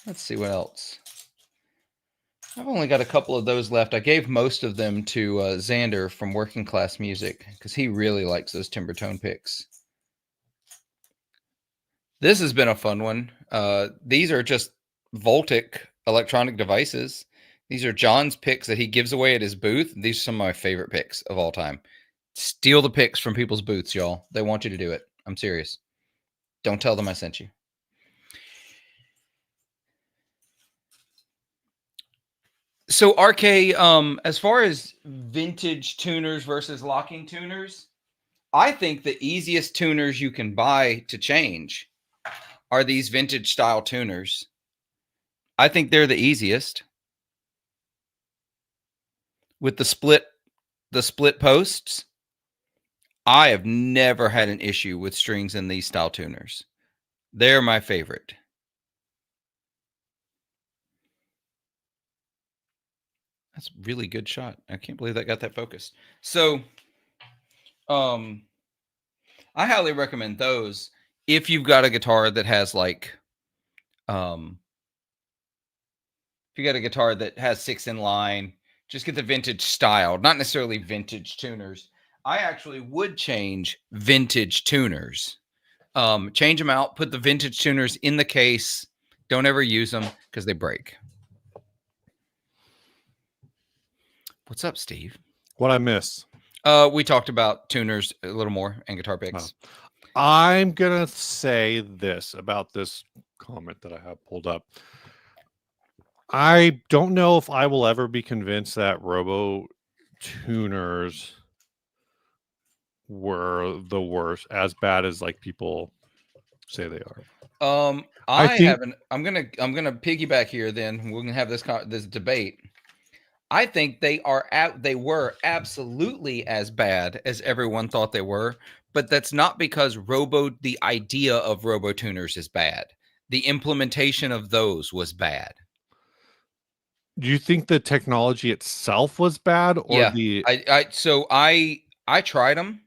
Let's see what else. I've only got a couple of those left. I gave most of them to Xander from Working Class Music because he really likes those timber tone picks. This has been a fun one. These are just Voltic electronic devices. These are John's picks that he gives away at his booth. These are some of my favorite picks of all time. Steal the picks from people's booths, y'all. They want you to do it. I'm serious. Don't tell them I sent you. So RK, as far as vintage tuners versus locking tuners, I think the easiest tuners you can buy to change are these vintage style tuners. I think they're the easiest. With the split posts, I have never had an issue with strings in these style tuners. They're my favorite. That's a really good shot. I can't believe that got that focused. So, I highly recommend those if you've got a guitar that has like, if you got a guitar that has 6 in line, just get the vintage style, not necessarily vintage tuners. I actually would change vintage tuners. Change them out, put the vintage tuners in the case. Don't ever use them because they break. What's up, Steve? What I miss? We talked about tuners a little more and guitar picks. I'm gonna say this about this comment that I have pulled up. I don't know if I will ever be convinced that Robo tuners were the worst, as bad as like people say they are. I'm gonna piggyback here. Then we're gonna have this debate. I think they were absolutely as bad as everyone thought they were, but that's not because the idea of Robo tuners is bad. The implementation of those was bad. Do you think the technology itself was bad, or I tried them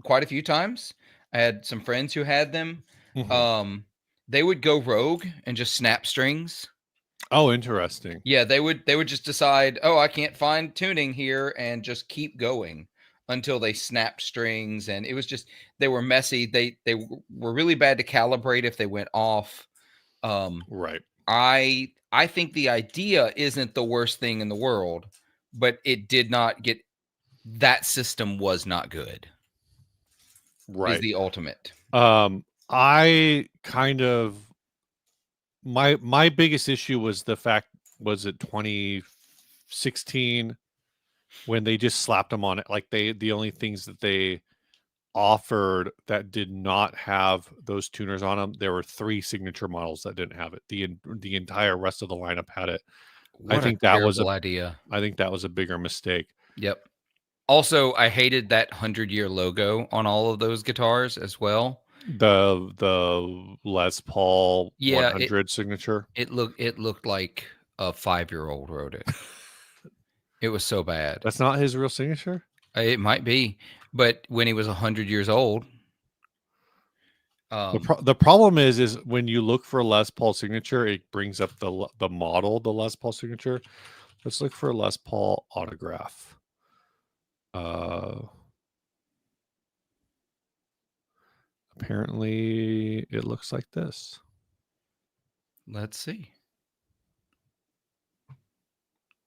quite a few times. I had some friends who had them. They would go rogue and just snap strings. Oh, interesting. Yeah, they would just decide, oh, I can't find tuning here, and just keep going until they snapped strings. And it was just, they were messy. They were really bad to calibrate if they went off. Right. I think the idea isn't the worst thing in the world, but it did not get, that system was not good. Right. Is the ultimate. I kind of, my biggest issue was the fact, was it 2016 when they just slapped them on it? Like the only things that they offered that did not have those tuners on them. There were 3 signature models that didn't have it. The entire rest of the lineup had it. I What a think that was terrible idea. a bigger mistake. Yep. Also, I hated that 100-year logo on all of those guitars as well. The Les Paul Yeah, 100 signature. it looked like a 5-year-old wrote it. It was so bad. That's not his real signature? It might be, but when he was 100 years old, The problem is when you look for Les Paul signature, it brings up the model, the Les Paul signature. Let's look for Les Paul autograph. Apparently it looks like this. let's see.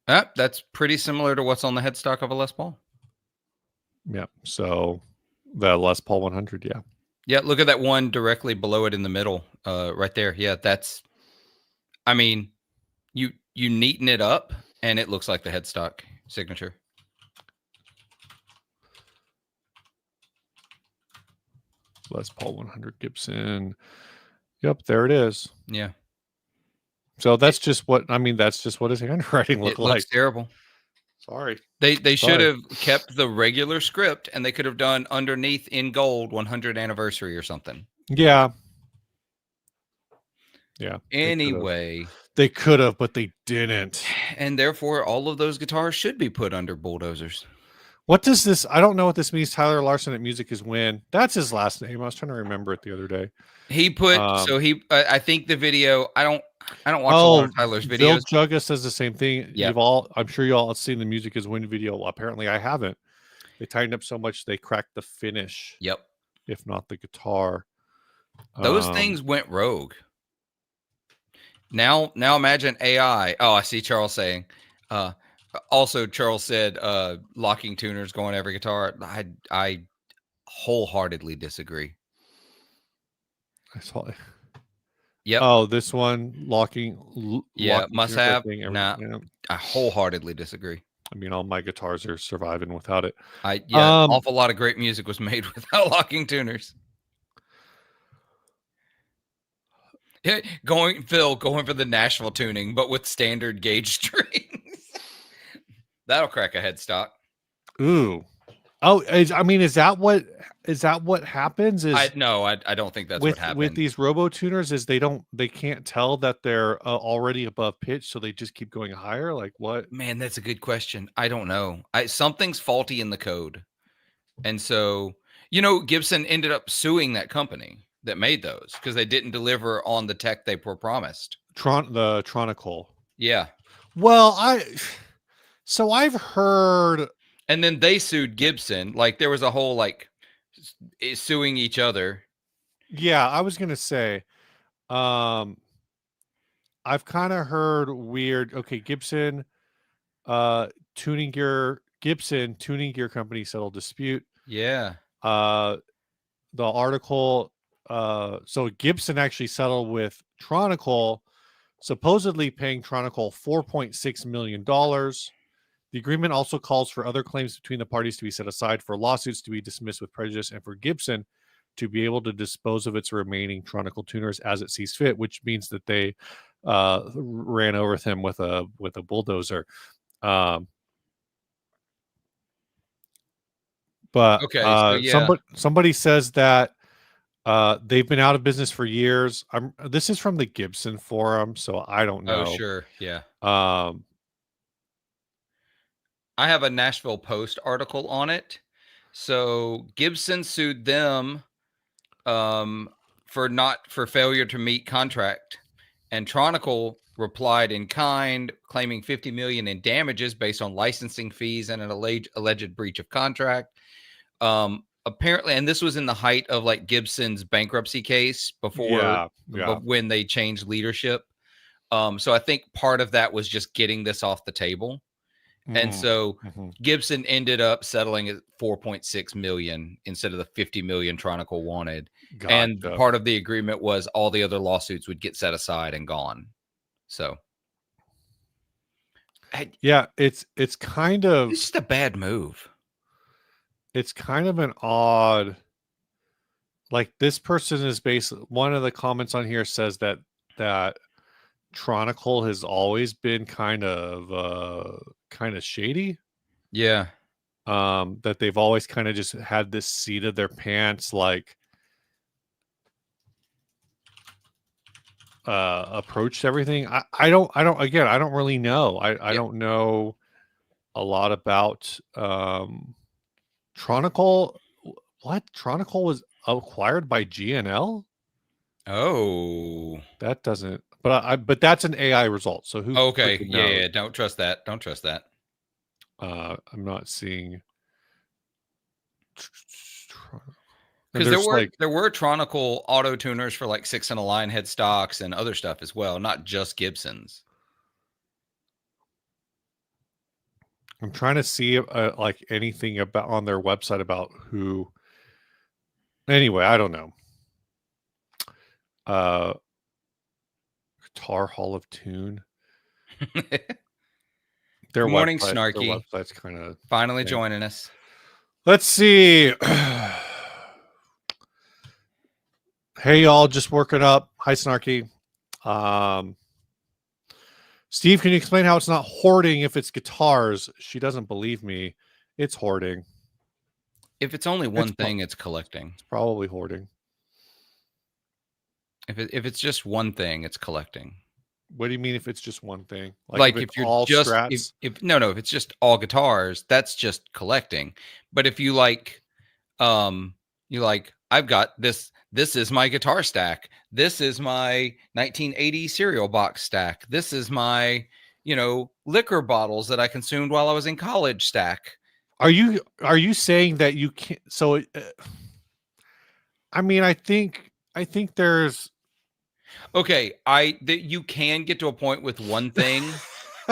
That's pretty similar to what's on the headstock of a Les Paul. Yeah. So the Les Paul 100, yeah. Yeah, look at that one directly below it in the middle, right there. Yeah, that's. I mean, you neaten it up, and it looks like the headstock signature. Les Paul 100 Gibson. Yep, there it is. Yeah. So that's just what his handwriting looked like. Looks terrible. Sorry. They should have kept the regular script, and they could have done underneath in gold 100 anniversary or something. Yeah. Yeah. Anyway, they could have, but they didn't. And therefore, all of those guitars should be put under bulldozers. What does this? I don't know what this means. Tyler Larson at Music is Win. That's his last name. I was trying to remember it the other day. He put I think the video. I don't watch a lot of Tyler's videos. Bill Jugga says the same thing. Yeah. I'm sure you all have seen the Music is Win video. Well, apparently I haven't. They tightened up so much they cracked the finish. Yep. If not the guitar. Those things went rogue. Now imagine AI. Oh, I see Charles saying. Also, Charles said locking tuners going every guitar. I wholeheartedly disagree. I saw it. Yep. Oh, this one locking. Yeah, must have. Nah, I wholeheartedly disagree. I mean, all my guitars are surviving without it. An awful lot of great music was made without locking tuners. Going for the Nashville tuning, but with standard gauge strings. That'll crack a headstock. Ooh. Oh, I mean, is that what happens? I don't think that's what happens with these robo tuners. Is they can't tell that they're already above pitch, so they just keep going higher. Like what? Man, that's a good question. I don't know. Something's faulty in the code, and so Gibson ended up suing that company that made those because they didn't deliver on the tech they were promised. The Tronical. Yeah. Well, I've heard. And then they sued Gibson. Like there was a whole suing each other. Yeah, I was gonna say, I've kind of heard weird. Okay, Gibson tuning gear company settled dispute. Yeah. The article. So Gibson actually settled with Tronical, supposedly paying Tronical $4.6 million. The agreement also calls for other claims between the parties to be set aside, for lawsuits to be dismissed with prejudice, and for Gibson to be able to dispose of its remaining Tronical tuners as it sees fit, which means that they ran over him with a bulldozer. But okay, so yeah. somebody says that they've been out of business for years. This is from the Gibson forum, so I don't know. Oh, sure, yeah. I have a Nashville Post article on it. So Gibson sued them for failure to meet contract, and Tronical replied in kind, claiming $50 million in damages based on licensing fees and an alleged breach of contract. Apparently, and this was in the height of Gibson's bankruptcy case before when they changed leadership. So I think part of that was just getting this off the table. And so Gibson ended up settling at $4.6 million instead of the $50 million Tronical wanted. And part of the agreement was all the other lawsuits would get set aside and gone. So it's kind of just a bad move. It's kind of an odd like this person is basically, one of the comments on here says that Tronicle has always been kind of shady. Yeah. That they've always kind of just had this seat of their pants, like approached everything. I don't again, I don't really know. I Yeah. don't know a lot about Tronicle. What? Tronicle was acquired by GNL? Oh. That doesn't, but that's an AI result. So who Okay. freaking Yeah, knows? yeah. Don't trust that. Don't trust that. I'm not seeing. And Because there's like, there were Tronicle auto tuners for like 6 in a line headstocks and other stuff as well, not just Gibsons. I'm trying to see like anything about on their website about who. Anyway, I don't know. Guitar Hall of Tune. Good morning, Their Snarky. website's kind of Finally joining us. Let's see. Hey y'all, just working up. Hi Snarky. Steve, can you explain how it's not hoarding if it's guitars? She doesn't believe me. It's hoarding. If it's only one thing, it's collecting. It's probably hoarding. If it's just one thing, it's collecting. What do you mean if it's just one thing? Like if if it's you're all just strats? if it's just all guitars, that's just collecting. But if you like, I've got this is my guitar stack. This is my 1980 cereal box stack. This is my, liquor bottles that I consumed while I was in college stack. Are you saying that you can't? So, I mean, I think there's Okay, you can get to a point with one thing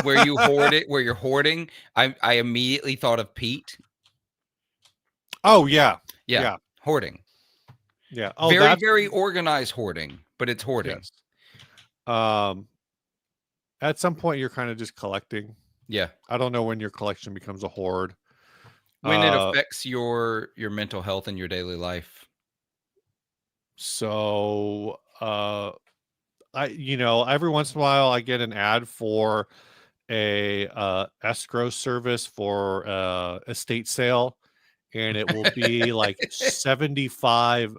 where you hoard it, where you're hoarding. I immediately thought of Pete. Oh yeah. Hoarding. Yeah. Oh, Very, that's very organized hoarding, but it's hoarding. yes. At some point you're kind of just collecting. Yeah. I don't know when your collection becomes a hoard. When it affects your mental health in your daily life. So every once in a while I get an ad for a escrow service for estate sale, and it will be like 75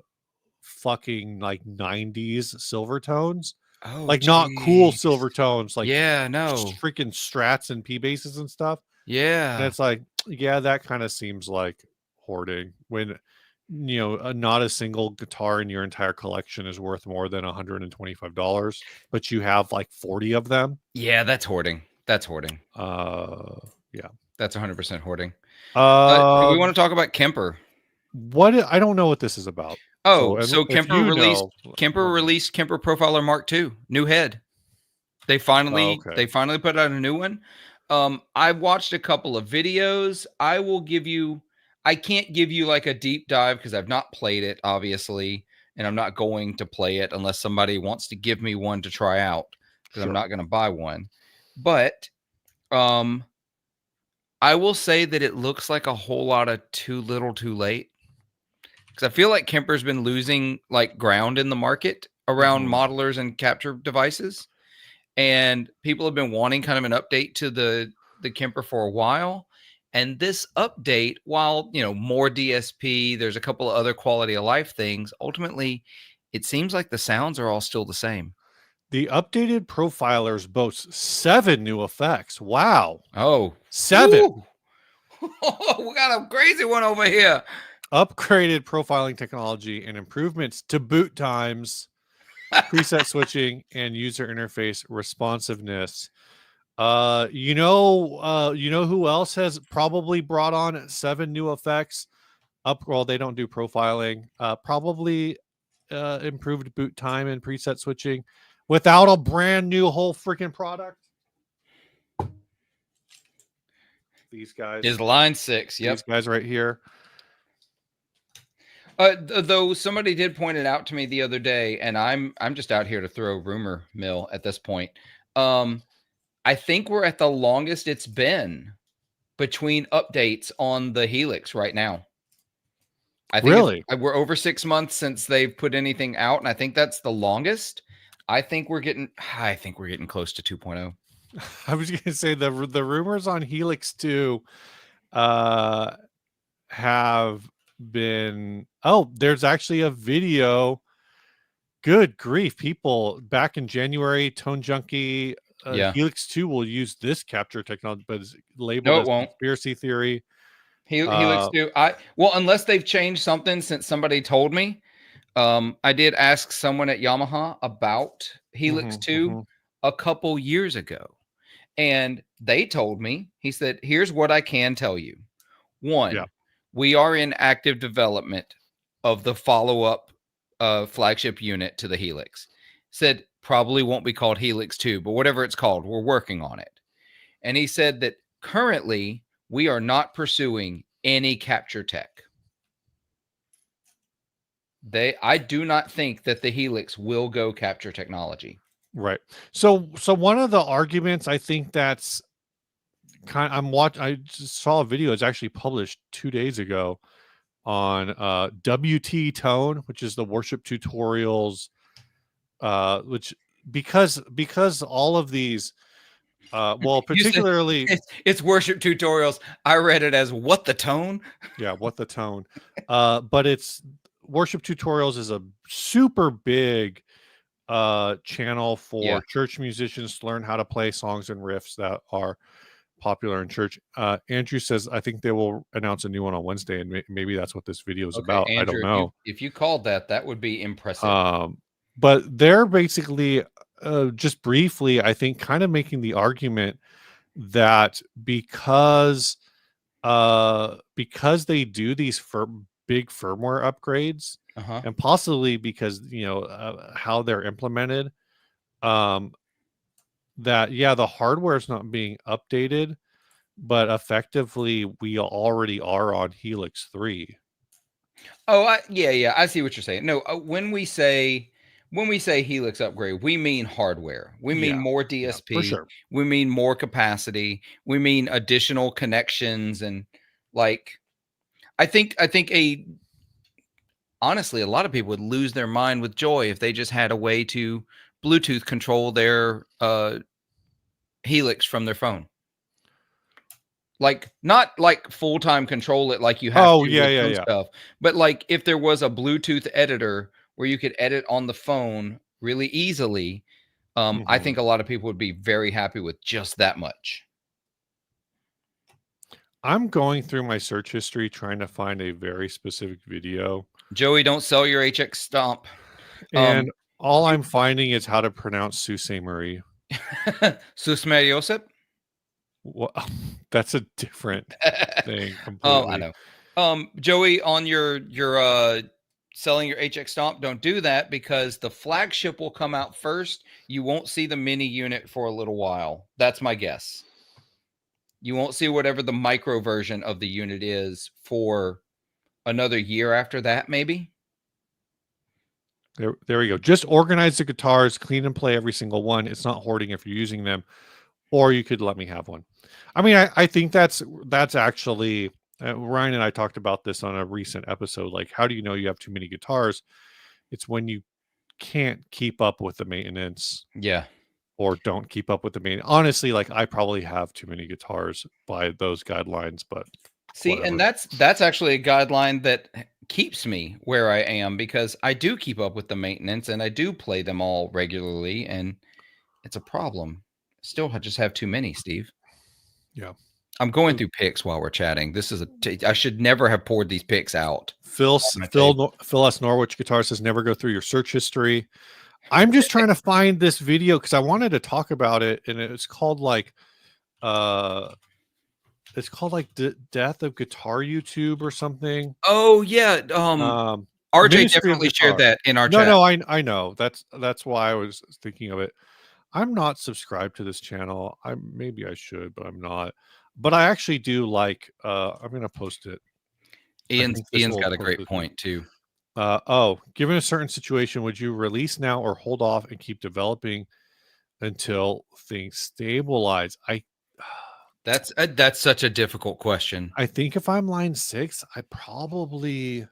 fucking like 90s silver tones. Oh, Like not cool geez. silver tones, like Yeah, no. freaking strats and P basses and stuff. And Yeah. it's like, yeah, that kind of seems like hoarding when not a single guitar in your entire collection is worth more than $125, but you have like 40 of them. Yeah, that's hoarding. That's hoarding. Yeah. That's 100% hoarding. Do we want to talk about Kemper? I don't know what this is about. Oh, so Kemper released Kemper Profiler Mark II, new head. They finally put out a new one. I watched a couple of videos. I can't give you like a deep dive because I've not played it, obviously, and I'm not going to play it unless somebody wants to give me one to try out, because I'm not going to buy one. But I will say that it looks like a whole lot of too little too late, because I feel like Kemper's been losing like ground in the market around modelers and capture devices. And people have been wanting kind of an update to the Kemper for a while. And this update, while, more DSP, there's a couple of other quality of life things. Ultimately, it seems like the sounds are all still the same. The updated Profilers boasts 7 new effects. Wow. Oh, 7. We got a crazy one over here. Upgraded profiling technology and improvements to boot times, preset switching, and user interface responsiveness. You know who else has probably brought on 7 new effects? Well, they don't do profiling. Probably improved boot time and preset switching without a brand new whole freaking product. These guys is line 6. Yep. These guys right here. Though somebody did point it out to me the other day, and I'm just out here to throw rumor mill at this point. I think we're at the longest it's been between updates on the Helix right now. I think Really? we're over 6 months since they've put anything out, and I think that's the longest. I think we're getting close to 2.0. I was gonna say the rumors on Helix 2 uh have been, oh, there's actually a video. Good grief, people, back in January, Tone Junkie, Yeah. Helix 2 will use this capture technology, but it's labeled No, it as won't. conspiracy theory. Helix 2. Well, unless they've changed something since somebody told me. I did ask someone at Yamaha about Helix Mhm, 2 mhm. a couple years ago, and they told me, he said, "Here's what I can tell you. Yeah, One, we are in active development of the follow-up flagship unit to the Helix." Said probably won't be called Helix 2, but whatever it's called, we're working on it. And he said that currently we are not pursuing any capture tech. I do not think that the Helix will go capture technology. right. So one of the arguments I think that's I just saw a video. It's actually published 2 days ago on WT Tone, which is the worship tutorials, which because all of these well, You said particularly, it's worship tutorials. I read it as what the tone? yeah, what the tone. But it's worship tutorials is a super big channel Yeah. for church musicians to learn how to play songs and riffs that are popular in church. Andrew says I think they will announce a new one on Wednesday, and maybe that's what this video is Okay, about. I don't Andrew, know. if you called that, that would be impressive. But they're basically, just briefly, I think, kind of making the argument that because they do these big firmware upgrades, Uh-huh. and possibly because how they're implemented, um, that yeah, the hardware is not being updated, but effectively we already are on Helix 3. Oh, yeah, I see what you're saying. No, when we say Helix upgrade, we mean hardware. We mean Yeah, more yeah, for DSP. sure. We mean more capacity. We mean additional connections and like I think a honestly, a lot of people would lose their mind with joy if they just had a way to Bluetooth control their Helix from their phone. Like not like full-time control it like you have Oh, to yeah, with yeah, some yeah. stuff, but like if there was a Bluetooth editor where you could edit on the phone really easily, I Mhm. think a lot of people would be very happy with just that much. I'm going through my search history trying to find a very specific video, Joey, don't sell your HX Stomp. and all You I'm finding is how to pronounce Sault Marie. Susme Josep? Wha That's a different thing Oh, I completely. know. Joey, on your selling your HX Stomp, don't do that because the flagship will come out first. You won't see the mini unit for a little while. That's my guess. You won't see whatever the micro version of the unit is for another year after that, maybe. There we go. Just organize the guitars, clean and play every single one. It's not hoarding if you're using them, or you could let me have one. I mean, I think that's actually, Ryan and I talked about this on a recent episode. Like, how do you know you have too many guitars? It's when you can't keep up with the maintenance, Yeah. or don't keep up with the main. Honestly, like I probably have too many guitars by those guidelines, but See, and whatever. that's actually a guideline that keeps me where I am because I do keep up with the maintenance and I do play them all regularly, and it's a problem. Still, I just have too many, Steve. Yeah. I'm going through picks while we're chatting. This is I should never have poured these picks out on my table. Phil S. Norwich Guitar says never go through your search history. I'm just trying to find this video because I wanted to talk about it, and uh it's called like Death of Guitar YouTube or something. Oh yeah, RJ Ministry of definitely shared Guitar. that in our No, chat. no, I know. That's why I was thinking of it. I'm not subscribed to this channel. Maybe I should, but I'm not. But I actually do like, I'm gonna post it. I think this Ian's will got a great hopefully be, point too. given a certain situation, would you release now or hold off and keep developing until things stabilize? That's such a difficult question. I think if I'm line 6, I probably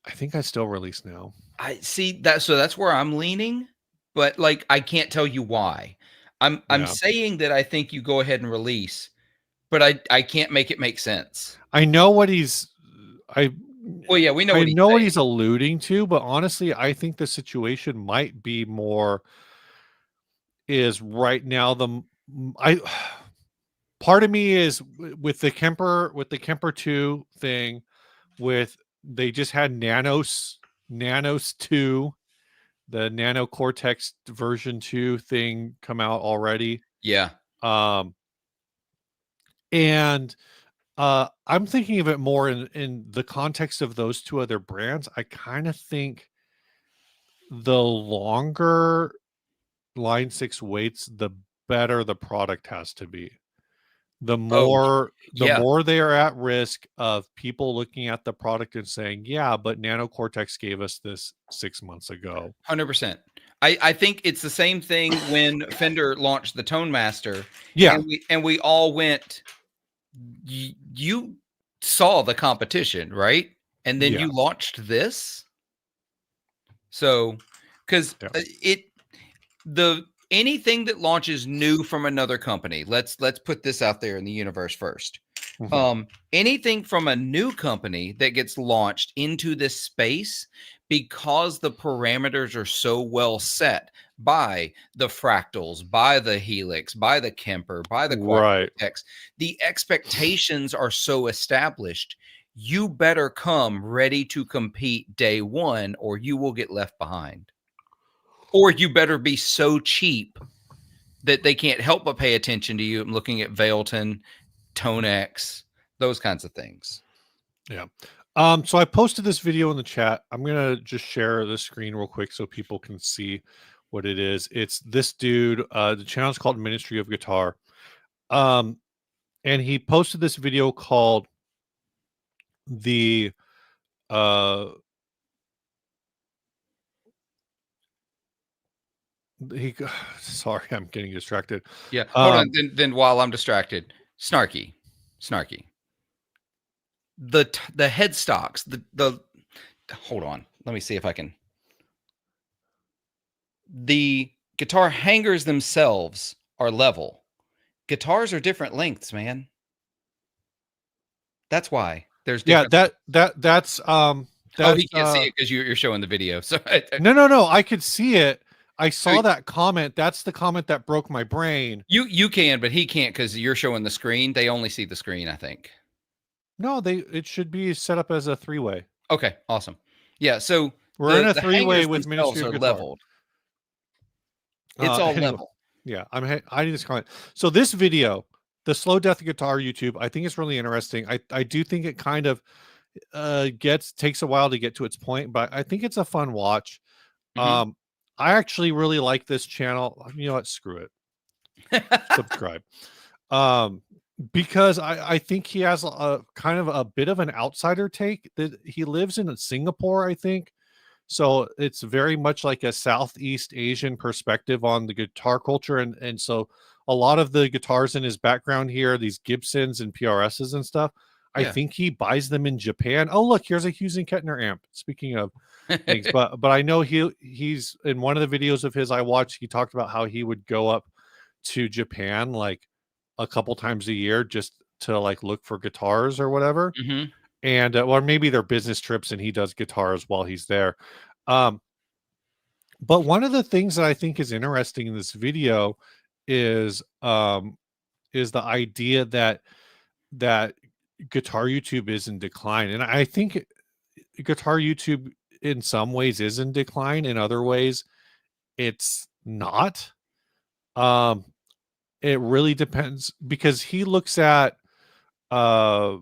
I think I still release now. I see that. So that's where I'm leaning, but like I can't tell you why. I'm Yeah. saying that I think you go ahead and release, but I can't make it make sense. I know what he's I Well, yeah, we know I what he's know what saying. he's alluding to, but honestly, I think the situation might be more is right now I part of me is with the Kemper 2 thing with they just had Nanos 2, the Nano Cortex version 2 thing come out already. Yeah. Um and I'm thinking of it more in the context of those two other brands. I kind of think the longer Line 6 waits, the better the product has to be. The Oh, more the yeah. more they are at risk of people looking at the product and saying, "Yeah, but Nano Cortex gave us this 6 months ago." 100%. I think it's the same thing when Fender launched the Tone Master, Yeah. and we all went. You saw the competition, right? And then Yeah. you launched this. So, because Yeah. it the anything that launches new from another company, let's put this out there in the universe first. Mhm. Anything from a new company that gets launched into this space, because the parameters are so well set by the fractals, by the helix, by the Kemper, by the Right. Quadrotex, the expectations are so established. You better come ready to compete day one, or you will get left behind. Or you better be so cheap that they can't help but pay attention to you. I'm looking at Veilton, Tonex, those kinds of things. Yeah. So I posted this video in the chat. I'm gonna just share the screen real quick so people can see what it is. It's this dude. The channel's called Ministry of Guitar. Um, and he posted this video called the uh he sorry, I'm getting distracted. Yeah. Hold on. Um, Then while I'm distracted, snarky, snarky. The headstocks, the hold on. Let me see if I can. The guitar hangers themselves are level. Guitars are different lengths, man. That's why there's yeah, different. Oh, that's he can't see it because you're showing the video. So no, I could see it. I so saw that comment. That's the comment that broke my brain. you can, but he can't because you're showing the screen. They only see the screen, I think. No, it should be set up as a three-way. Okay, awesome. Yeah, so We're in a the three-way hangers with Ministry themselves of are Guitar. leveled. It's all Anyway, level. yeah, I need this comment. So this video, the Slow Death Guitar YouTube, I think it's really interesting. I do think it kind of takes a while to get to its point, but I think it's a fun watch. Mhm. I actually really like this channel. You know what? Screw it. Subscribe. Um, because I think he has a kind of a bit of an outsider take that he lives in Singapore, I think. So it's very much like a Southeast Asian perspective on the guitar culture. And so a lot of the guitars in his background here, these Gibsons and PRSs and stuff, I Yeah. think he buys them in Japan. Oh, look, here's a Hughes and Kettner amp. Speaking of things, but I know he's in one of the videos of his I watched, he talked about how he would go up to Japan like a couple times a year just to like look for guitars or whatever. Mhm. And or maybe they're business trips and he does guitars while he's there. Um, but one of the things that I think is interesting in this video is is the idea that guitar YouTube is in decline. And I think guitar YouTube in some ways is in decline, in other ways it's not. Um it really depends because uh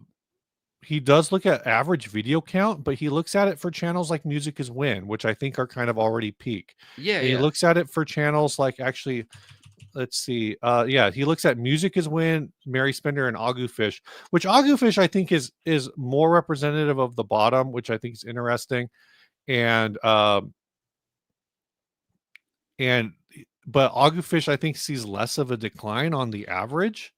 he does look at average video count, but he looks at it for channels like Music is Win, which I think are kind of already peak. Yeah, And he yeah. looks at it for channels like actually, let's see. Yeah, he looks at Music is Win, Mary Spender, and Agu Fish, which Agu Fish I think is more representative of the bottom, which I think is interesting. And and but Agu Fish I think sees less of a decline on the average.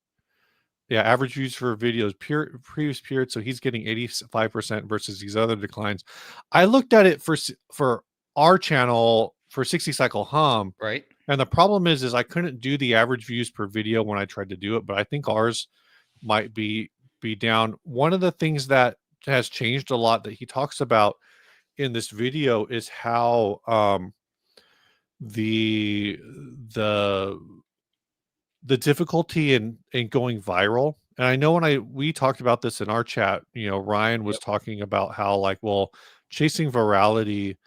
Yeah, average views for videos previous period. So he's getting 85% versus these other declines. I looked at it for our channel for 60 cycle hum, Right. and the problem is I couldn't do the average views per video when I tried to do it, but I think ours might be down. One of the things that has changed a lot that he talks about in this video is how the the the difficulty in going viral. And I know when we talked about this in our chat, Ryan was Yep. talking about how, like, well, chasing virality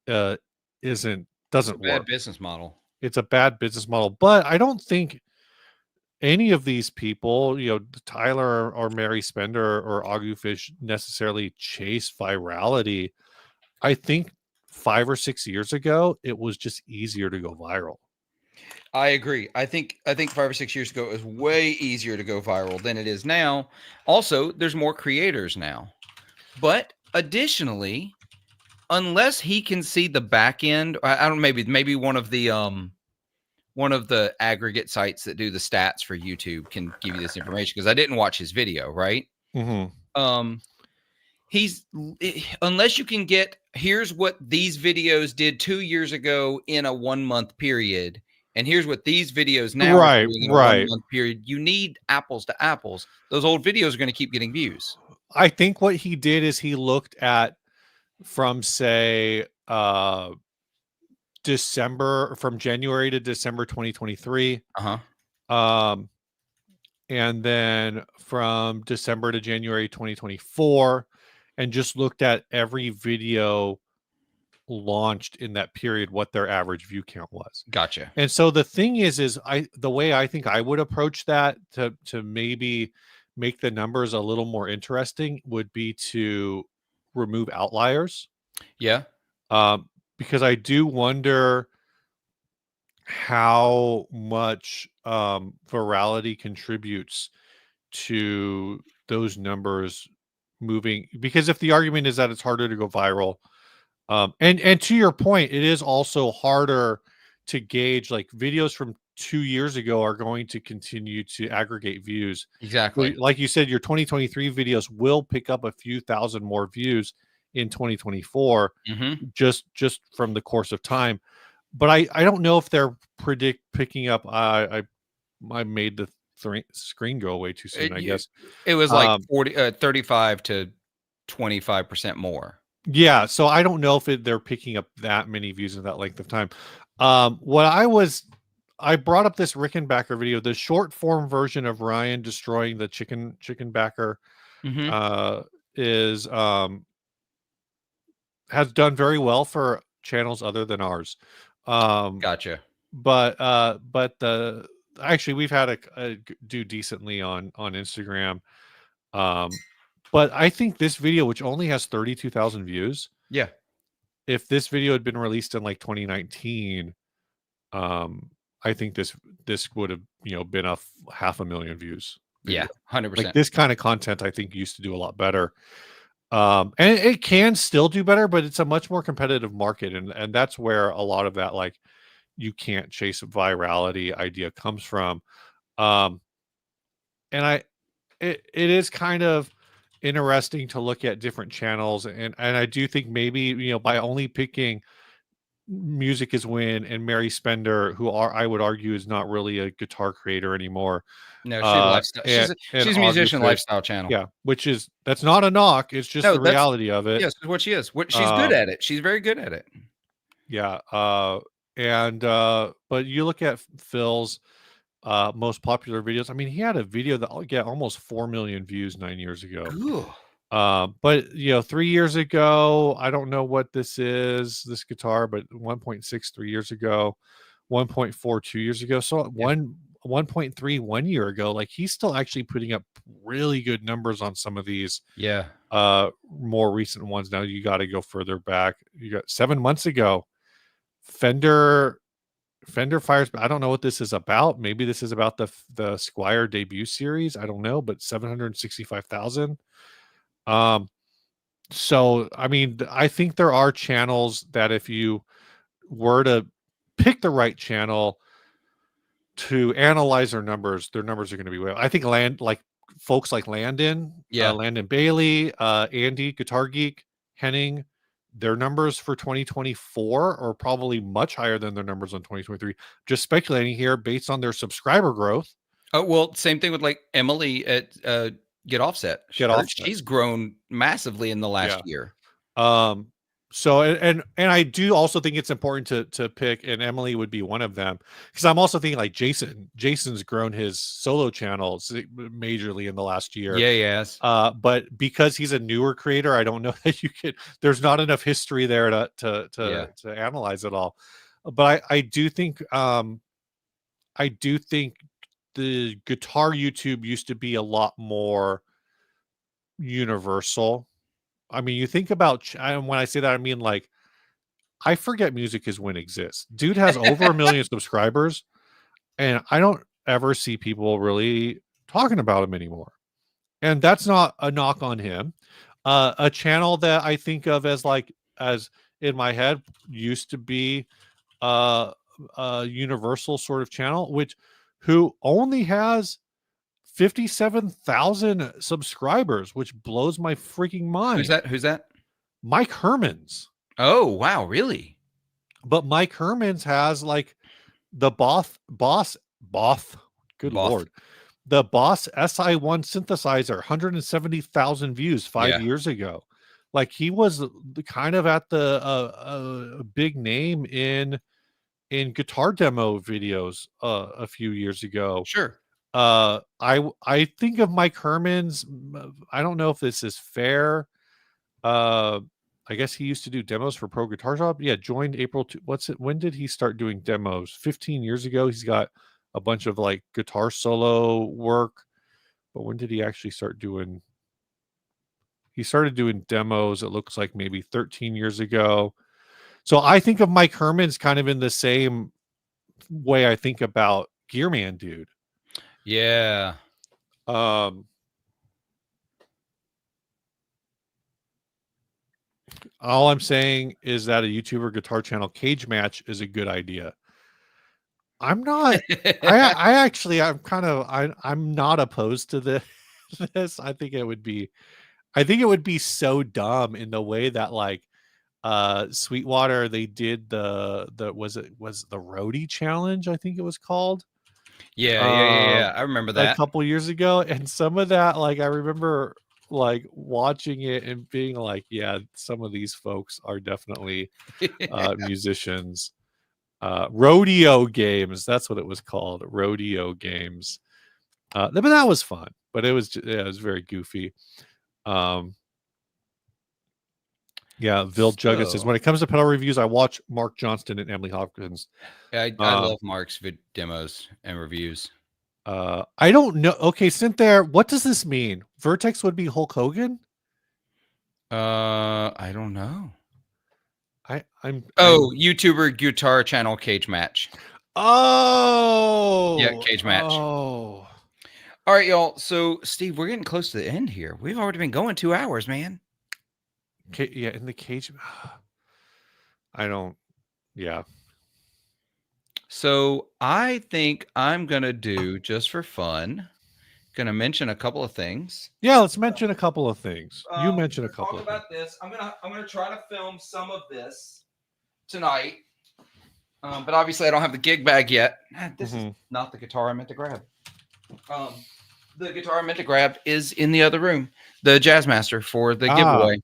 uh isn't It's a doesn't bad work. business model. It's a bad business model. But I don't think any of these people, Tyler or Mary Spender or Agufish, necessarily chase virality. I think 5 or 6 years ago, it was just easier to go viral. I agree. I think 5 or 6 years ago it was way easier to go viral than it is now. Also, there's more creators now. But additionally, unless he can see the back end, I don't maybe one of the aggregate sites that do the stats for YouTube can give you this information because I didn't watch his video, right? Mm-hmm. He's unless you can get here's what these videos did 2 years ago in a 1 month period, and here's what these videos now are Right, doing in a 1 right. month period. You need apples to apples. Those old videos are going to keep getting views. I think what he did is he looked at from, say, from January to December 2023, Uh-huh. and then from December to January 2024, and just looked at every video launched in that period, what their average view count was. Gotcha. And so the thing is the way I think I would approach that to maybe make the numbers a little more interesting would be to remove outliers. Yeah. Because I do wonder how much virality contributes to those numbers moving. Because if the argument is that it's harder to go viral, and to your point, it is also harder to gauge, like, videos from 2 years ago are going to continue to aggregate views. So, Exactly. like you said, your 2023 videos will pick up a few thousand more views in 2024, Mm-hmm. just from the course of time. But I don't know if they're picking up. I made the screen go away too soon, I guess. It was like Um, 35 to 25% more. Yeah, so I don't know if they're picking up that many views in that length of time. What I brought up this Rickenbacker video, the short form version of Ryan destroying the chicken backer, Mm-hmm. is has done very well for channels other than ours. Um, Gotcha. but the actually we've had do decently on Instagram. Um, but I think this video, which only has 32,000 views, Yeah. if this video had been released in like 2019, I think this would have been a 500,000 views Yeah. video. Like, 100%. this kind of content, I think, used to do a lot better. And it can still do better, but it's a much more competitive market, and that's where a lot of that, like, you can't chase virality idea comes from. Um, and it is kind of interesting to look at different channels, and I do think maybe by only picking Music Is Win and Mary Spender, who I would argue is not really a guitar creator anymore, No, she's a lifestyle. and She's a musician Agufish, lifestyle channel. yeah, that's not a knock. It's just No, the that's reality of it. yes, what she is. What she's good Um, at it. She's very good at it. yeah, but you look at Phil's most popular videos. I mean, he had a video that got almost 4 million views 9 years ago. Ooh. But 3 years ago, I don't know what this is, this guitar, but 1.6 3 years ago, 1.4 2 years ago. So Yeah. 1.3 1 year ago, like, he's still actually putting up really good numbers on some of these Yeah. more recent ones. Now you got to go further back. You got 7 months ago, Fender fires. I don't know what this is about. Maybe this is about the Squire debut series. I don't know, but 765,000. So, I mean, I think there are channels that if you were to pick the right channel, to analyze their numbers are going to be way. I think folks like Landon Bailey, Andy, Guitar Geek, Henning, their numbers for 2024 are probably much higher than their numbers on 2023. Just speculating here based on their subscriber growth. Oh, well, same thing with like Emily at Get Offset. She's grown massively in the last year. So and I do also think it's important to pick, and Emily would be one of them, because I'm also thinking like Jason's grown his solo channels majorly in the last year. Yes. But because he's a newer creator, I don't know that there's not enough history there to analyze it all. But I do think the guitar YouTube used to be a lot more universal. I mean, you think about, and when I say that, I mean, like, I forget music is when exists. Dude has over 1 million subscribers, and I don't ever see people really talking about him anymore. And that's not a knock on him. A channel that I think of as in my head used to be a universal sort of channel, who only has 57,000 subscribers, which blows my freaking mind. Who's that? Mike Hermans. Oh, wow, really? But Mike Hermans has like the Boss. Good Lord. The Boss SI1 synthesizer, 170,000 views 5 years ago. Like, he was kind of at the big name in guitar demo videos a few years ago. Sure. I think of Mike Hermans. I don't know if this is fair. I guess he used to do demos for Pro Guitar Shop. Yeah, joined April. When did he start doing demos? 15 years ago. He's got a bunch of like guitar solo work. But when did he actually start doing? He started doing demos, it looks like maybe 13 years ago. So I think of Mike Hermans kind of in the same way I think about Gearman Dude. Yeah. All I'm saying is that a YouTuber guitar channel cage match is a good idea. I'm not. I'm not opposed to this. I think it would be so dumb in the way that like Sweetwater, they did the was the roadie challenge, I think it was called. Yeah. I remember that a couple years ago, and some of that, like, I remember like watching it and being like, yeah, some of these folks are definitely musicians. Rodeo games, that's what it was called, rodeo games. But that was fun, but it was very goofy. Vil Jugget says, when it comes to pedal reviews, I watch Mark Johnston and Emily Hopkins. I love Mark's demos and reviews. I don't know. Okay, Cynthia, what does this mean? Vertex would be Hulk Hogan? I don't know. I'm YouTuber guitar channel cage match. Oh, yeah, cage match. Oh, all right, y'all. So, Steve, we're getting close to the end here. We've already been going 2 hours, man. Yeah, in the cage. I don't. Yeah. So I think I'm gonna do, just for fun, gonna mention a couple of things. Yeah, let's mention a couple of things. You mentioned a couple. Talk about this. I'm gonna try to film some of this tonight, but obviously I don't have the gig bag yet. This is not the guitar I meant to grab. The guitar I meant to grab is in the other room, the Jazzmaster for the giveaway.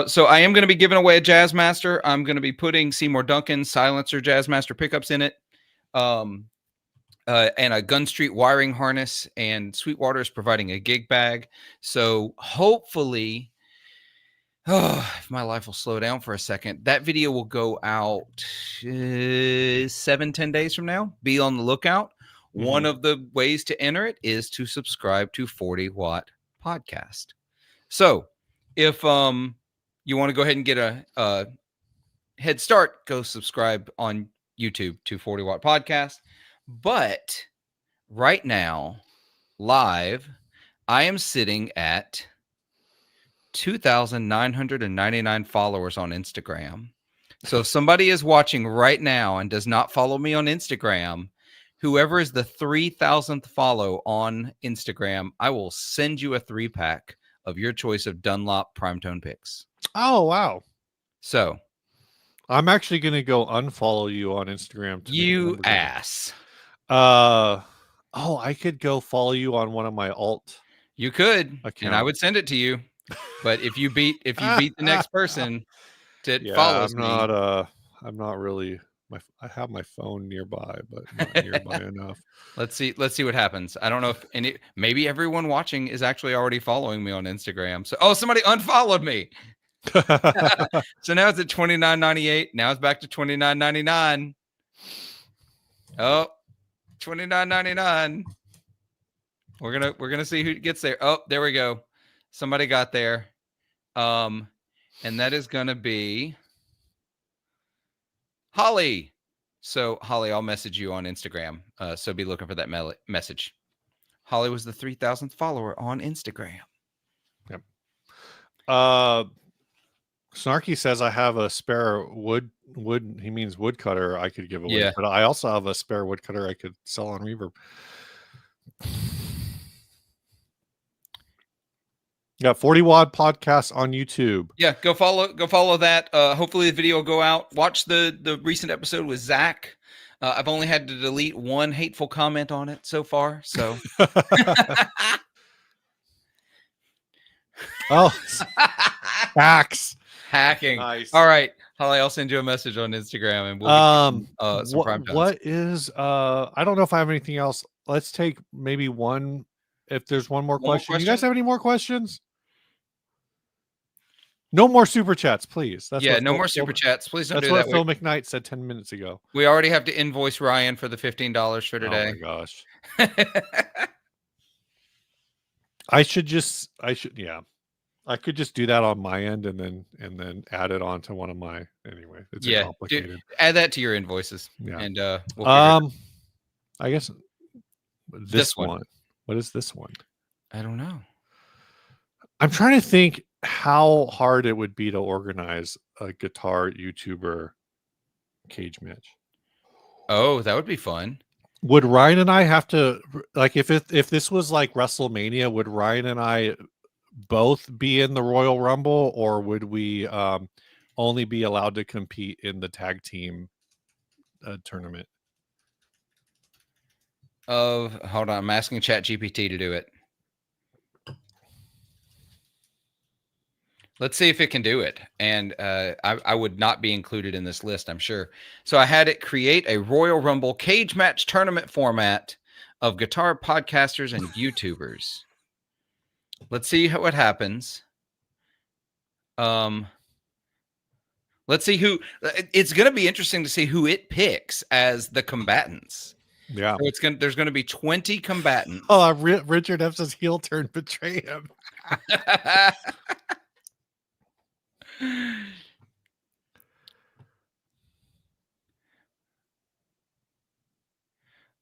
So I am going to be giving away a Jazzmaster. I'm going to be putting Seymour Duncan's silencer Jazzmaster pickups in it, and a Gun Street wiring harness, and Sweetwater is providing a gig bag. So hopefully, if my life will slow down for a second, that video will go out 7-10 days from now. Be on the lookout. One of the ways to enter it is to subscribe to 40 Watt Podcast. So if you want to go ahead and get a head start, go subscribe on YouTube to 40 Watt Podcast. But right now, live, I am sitting at 2,999 followers on Instagram. So if somebody is watching right now and does not follow me on Instagram, Whoever is the 3,000th follow on Instagram, I will send you a 3-pack of your choice of Dunlop Primetone picks. Oh, wow. So I'm actually going to go unfollow you on Instagram. You ass. Oh, I could go follow you on one of my alt. You could, accounts. And I would send it to you. But if you beat the next person that follows me, I'm not really. I have my phone nearby, but not nearby enough. Let's see what happens. I don't know if maybe everyone watching is actually already following me on Instagram. So somebody unfollowed me. So now it's at $29.98. Now it's back to $29.99. Oh, $29.99. We're gonna see who gets there. Oh, there we go. Somebody got there. And that is gonna be Holly. So Holly, I'll message you on Instagram. So be looking for that message. Holly was the 3,000th follower on Instagram. Yep. Snarky says I have a spare wood. He means woodcutter I could give away. Yeah. But I also have a spare woodcutter I could sell on Reverb. Got 40 Watt podcast on YouTube. Yeah, go follow that. Hopefully the video will go out. Watch the recent episode with Zach. I've only had to delete one hateful comment on it so far. So oh, hacking. Nice. All right, Holly, I'll send you a message on Instagram and we'll get some prime times. What is I don't know if I have anything else. Let's take maybe one. If there's one more question. You guys have any more questions? No more super chats, please. No more super chats. Please don't do that. That's what Phil McKnight said 10 minutes ago. We already have to invoice Ryan for the $15 for today. Oh my gosh. I could just do that on my end and then add it on to one of my it's complicated. Dude, add that to your invoices. Yeah. And I guess this one. What is this one? I don't know. I'm trying to think how hard it would be to organize a guitar YouTuber cage match. Oh, that would be fun. Would Ryan and I have to, like, if this was like WrestleMania, would Ryan and I both be in the Royal Rumble, or would we only be allowed to compete in the tag team tournament? Hold on, I'm asking ChatGPT to do it. Let's see if it can do it. And I would not be included in this list, I'm sure. So I had it create a Royal Rumble cage match tournament format of guitar podcasters and YouTubers. Let's see what happens. Let's see who. It's going to be interesting to see who it picks as the combatants. Yeah. So there's going to be 20 combatants. Oh, Richard F. says heel turn betray him.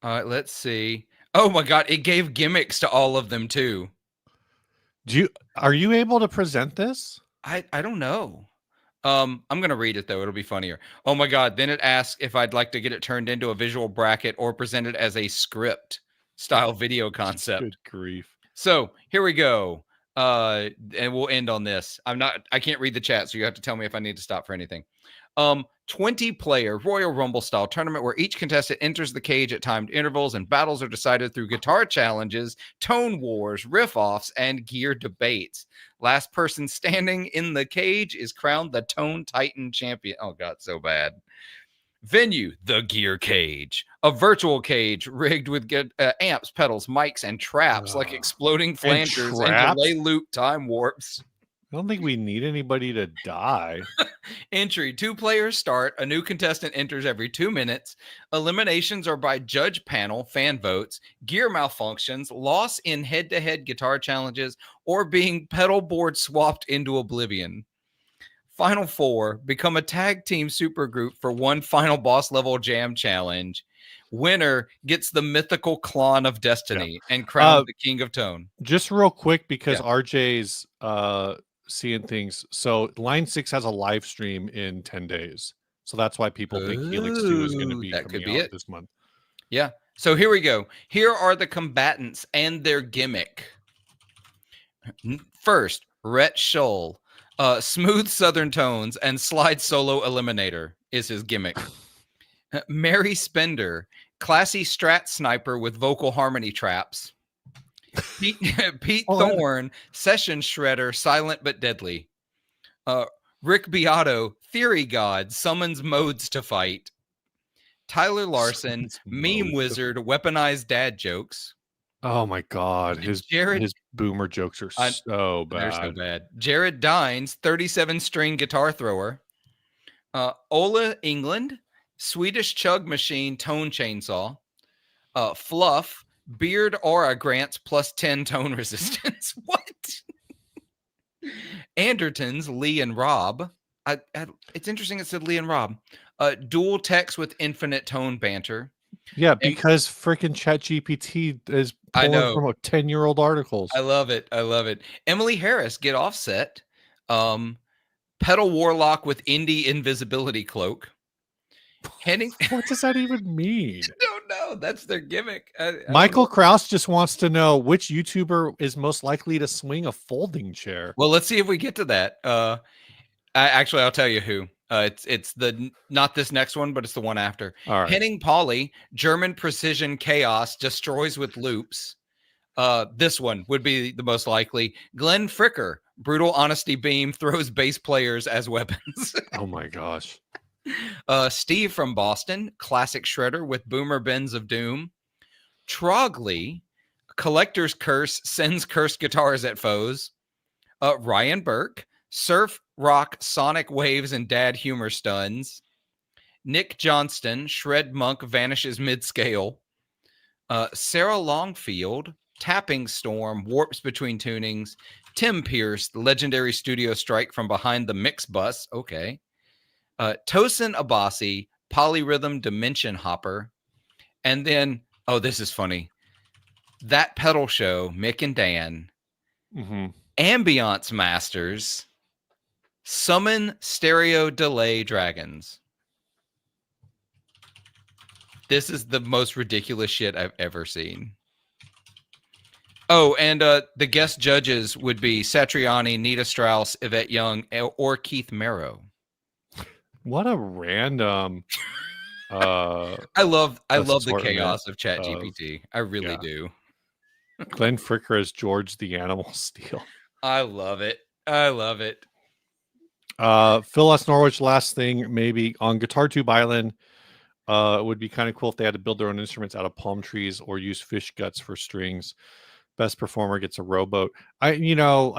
All right, let's see. Oh my God, it gave gimmicks to all of them too. Are you able to present this? I don't know. I'm gonna read it though. It'll be funnier. Oh my God. Then it asks if I'd like to get it turned into a visual bracket or presented as a script style video concept. Good grief. So here we go. And we'll end on this. I can't read the chat, so you have to tell me if I need to stop for anything. 20-player Royal Rumble style tournament where each contestant enters the cage at timed intervals and battles are decided through guitar challenges, tone wars, riff-offs, and gear debates. Last person standing in the cage is crowned the Tone Titan champion. Oh God, so bad. Venue, the Gear Cage, a virtual cage rigged with amps, pedals, mics, and traps like exploding flangers and delay loop time warps. I don't think we need anybody to die. Entry, 2 players start. A new contestant enters every 2 minutes. Eliminations are by judge panel, fan votes, gear malfunctions, loss in head-to-head guitar challenges, or being pedal board swapped into oblivion. Final 4, become a tag team supergroup for one final boss level jam challenge. Winner gets the mythical Klon of Destiny and crowned the King of Tone. Just real quick, because RJ's seeing things. So Line 6 has a live stream in 10 days. So that's why people think Helix 2 is going to be coming out this month. Yeah. So here we go. Here are the combatants and their gimmick. First, Rhett Shull. Smooth southern tones and slide solo eliminator is his gimmick. Mary Spender. Classy strat sniper with vocal harmony traps. Pete Thorne. Session shredder, silent but deadly. Rick Beato. Theory god. Summons modes to fight. Tyler Larson. Meme wizard. Weaponized dad jokes. Oh my god, his boomer jokes are so bad. They're so bad. Jared Dines, 37-string guitar thrower. Ola England, Swedish chug machine tone chainsaw. Fluff, beard aura grants plus 10 tone resistance. What? Andertons, Lee and Rob. It's interesting it said Lee and Rob. Dual text with infinite tone banter. Yeah, because freaking ChatGPT is pulling from 10-year-old articles. I love it. I love it. Emily Harris, get offset. Pedal Warlock with indie invisibility cloak. What does that even mean? I don't know. That's their gimmick. Michael Krause just wants to know which YouTuber is most likely to swing a folding chair. Well, let's see if we get to that. Actually, I'll tell you who. It's not this next one, but it's the one after. All right. Henning Pauly, German precision chaos, destroys with loops. This one would be the most likely. Glenn Fricker, brutal honesty beam, throws bass players as weapons. Oh my gosh. Steve from Boston, classic shredder with boomer bends of doom. Trogley, collector's curse, sends cursed guitars at foes. Ryan Burke, surf, rock, sonic waves, and dad humor stuns. Nick Johnston, shred monk, vanishes mid-scale. Sarah Longfield, tapping storm, warps between tunings. Tim Pierce, the legendary studio strike from behind the mix bus. Okay. Tosin Abasi, polyrhythm dimension hopper. And then, oh, this is funny. That pedal show, Mick and Dan. Mm-hmm. Ambiance masters. Summon stereo delay dragons. This is the most ridiculous shit I've ever seen. Oh, and the guest judges would be Satriani, Nita Strauss, Yvette Young, or Keith Merrow. What a random I love the chaos of ChatGPT. I really do. Glenn Fricker as George the Animal Steel. I love it. I love it. Phil S. Norwich, last thing, maybe on Guitar Tube Island, it would be kind of cool if they had to build their own instruments out of palm trees or use fish guts for strings. Best performer gets a rowboat. I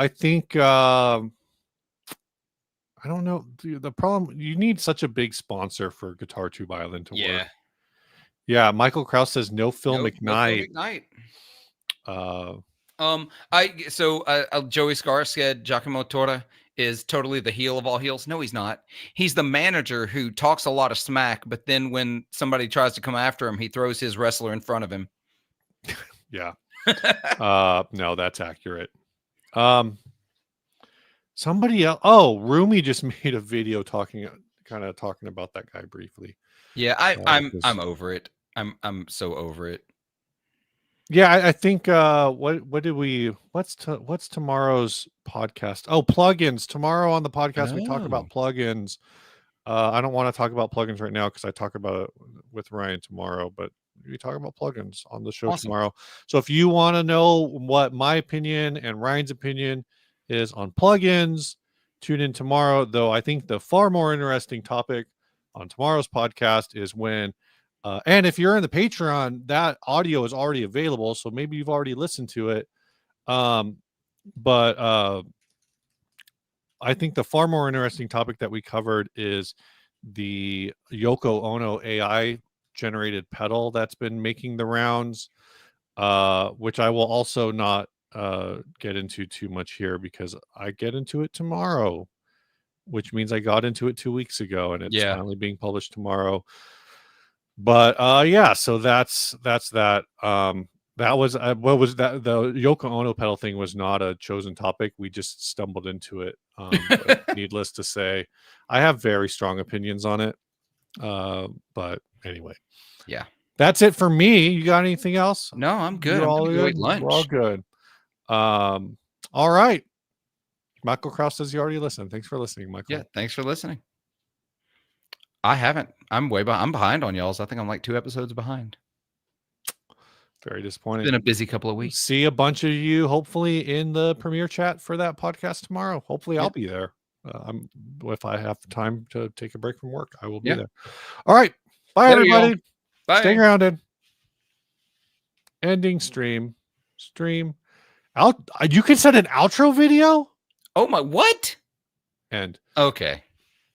think I don't know. The problem, you need such a big sponsor for Guitar Tube Island to work. Yeah, Michael Krause says no Phil McKnight. Joey Scar said Giacomo Torra is totally the heel of all heels. No, he's not. He's the manager who talks a lot of smack, but then when somebody tries to come after him, he throws his wrestler in front of him. Yeah. No, that's accurate. Somebody else. Oh, Rumi just made a video talking about that guy briefly. Yeah, I'm over it. I'm so over it. Yeah, I think what's tomorrow's podcast? Oh, plugins. Tomorrow on the podcast we talk about plugins. I don't want to talk about plugins right now because I talk about it with Ryan tomorrow, but we talk about plugins on the show tomorrow. So if you want to know what my opinion and Ryan's opinion is on plugins, tune in tomorrow. Though I think the far more interesting topic on tomorrow's podcast is when and if you're in the Patreon, that audio is already available, so maybe you've already listened to it. But I think the far more interesting topic that we covered is the Yoko Ono AI generated pedal that's been making the rounds, which I will also not get into too much here because I get into it tomorrow, which means I got into it 2 weeks ago and it's finally being published tomorrow. But so that's that. That was what was that? The Yoko Ono pedal thing was not a chosen topic. We just stumbled into it. But needless to say, I have very strong opinions on it. But anyway, yeah. That's it for me. You got anything else? No, I'm good. You're I'm all gonna go eat good. We're all lunch. good. All right. Michael Kraus says you already listened. Thanks for listening, Michael. Yeah, thanks for listening. I haven't. I'm way behind. I'm behind on y'all's. I think I'm like 2 episodes behind. Very It's disappointing. been a busy couple of weeks. See a bunch of you hopefully in the premiere chat for that podcast tomorrow. Hopefully I'll Yeah. be there. If I have time to take a break from work, I will be Yeah. there. All right. Bye, Later, y'all. everybody. Stay Bye. grounded. Ending stream. Out. You can send an outro video? Oh my, what? End. Okay.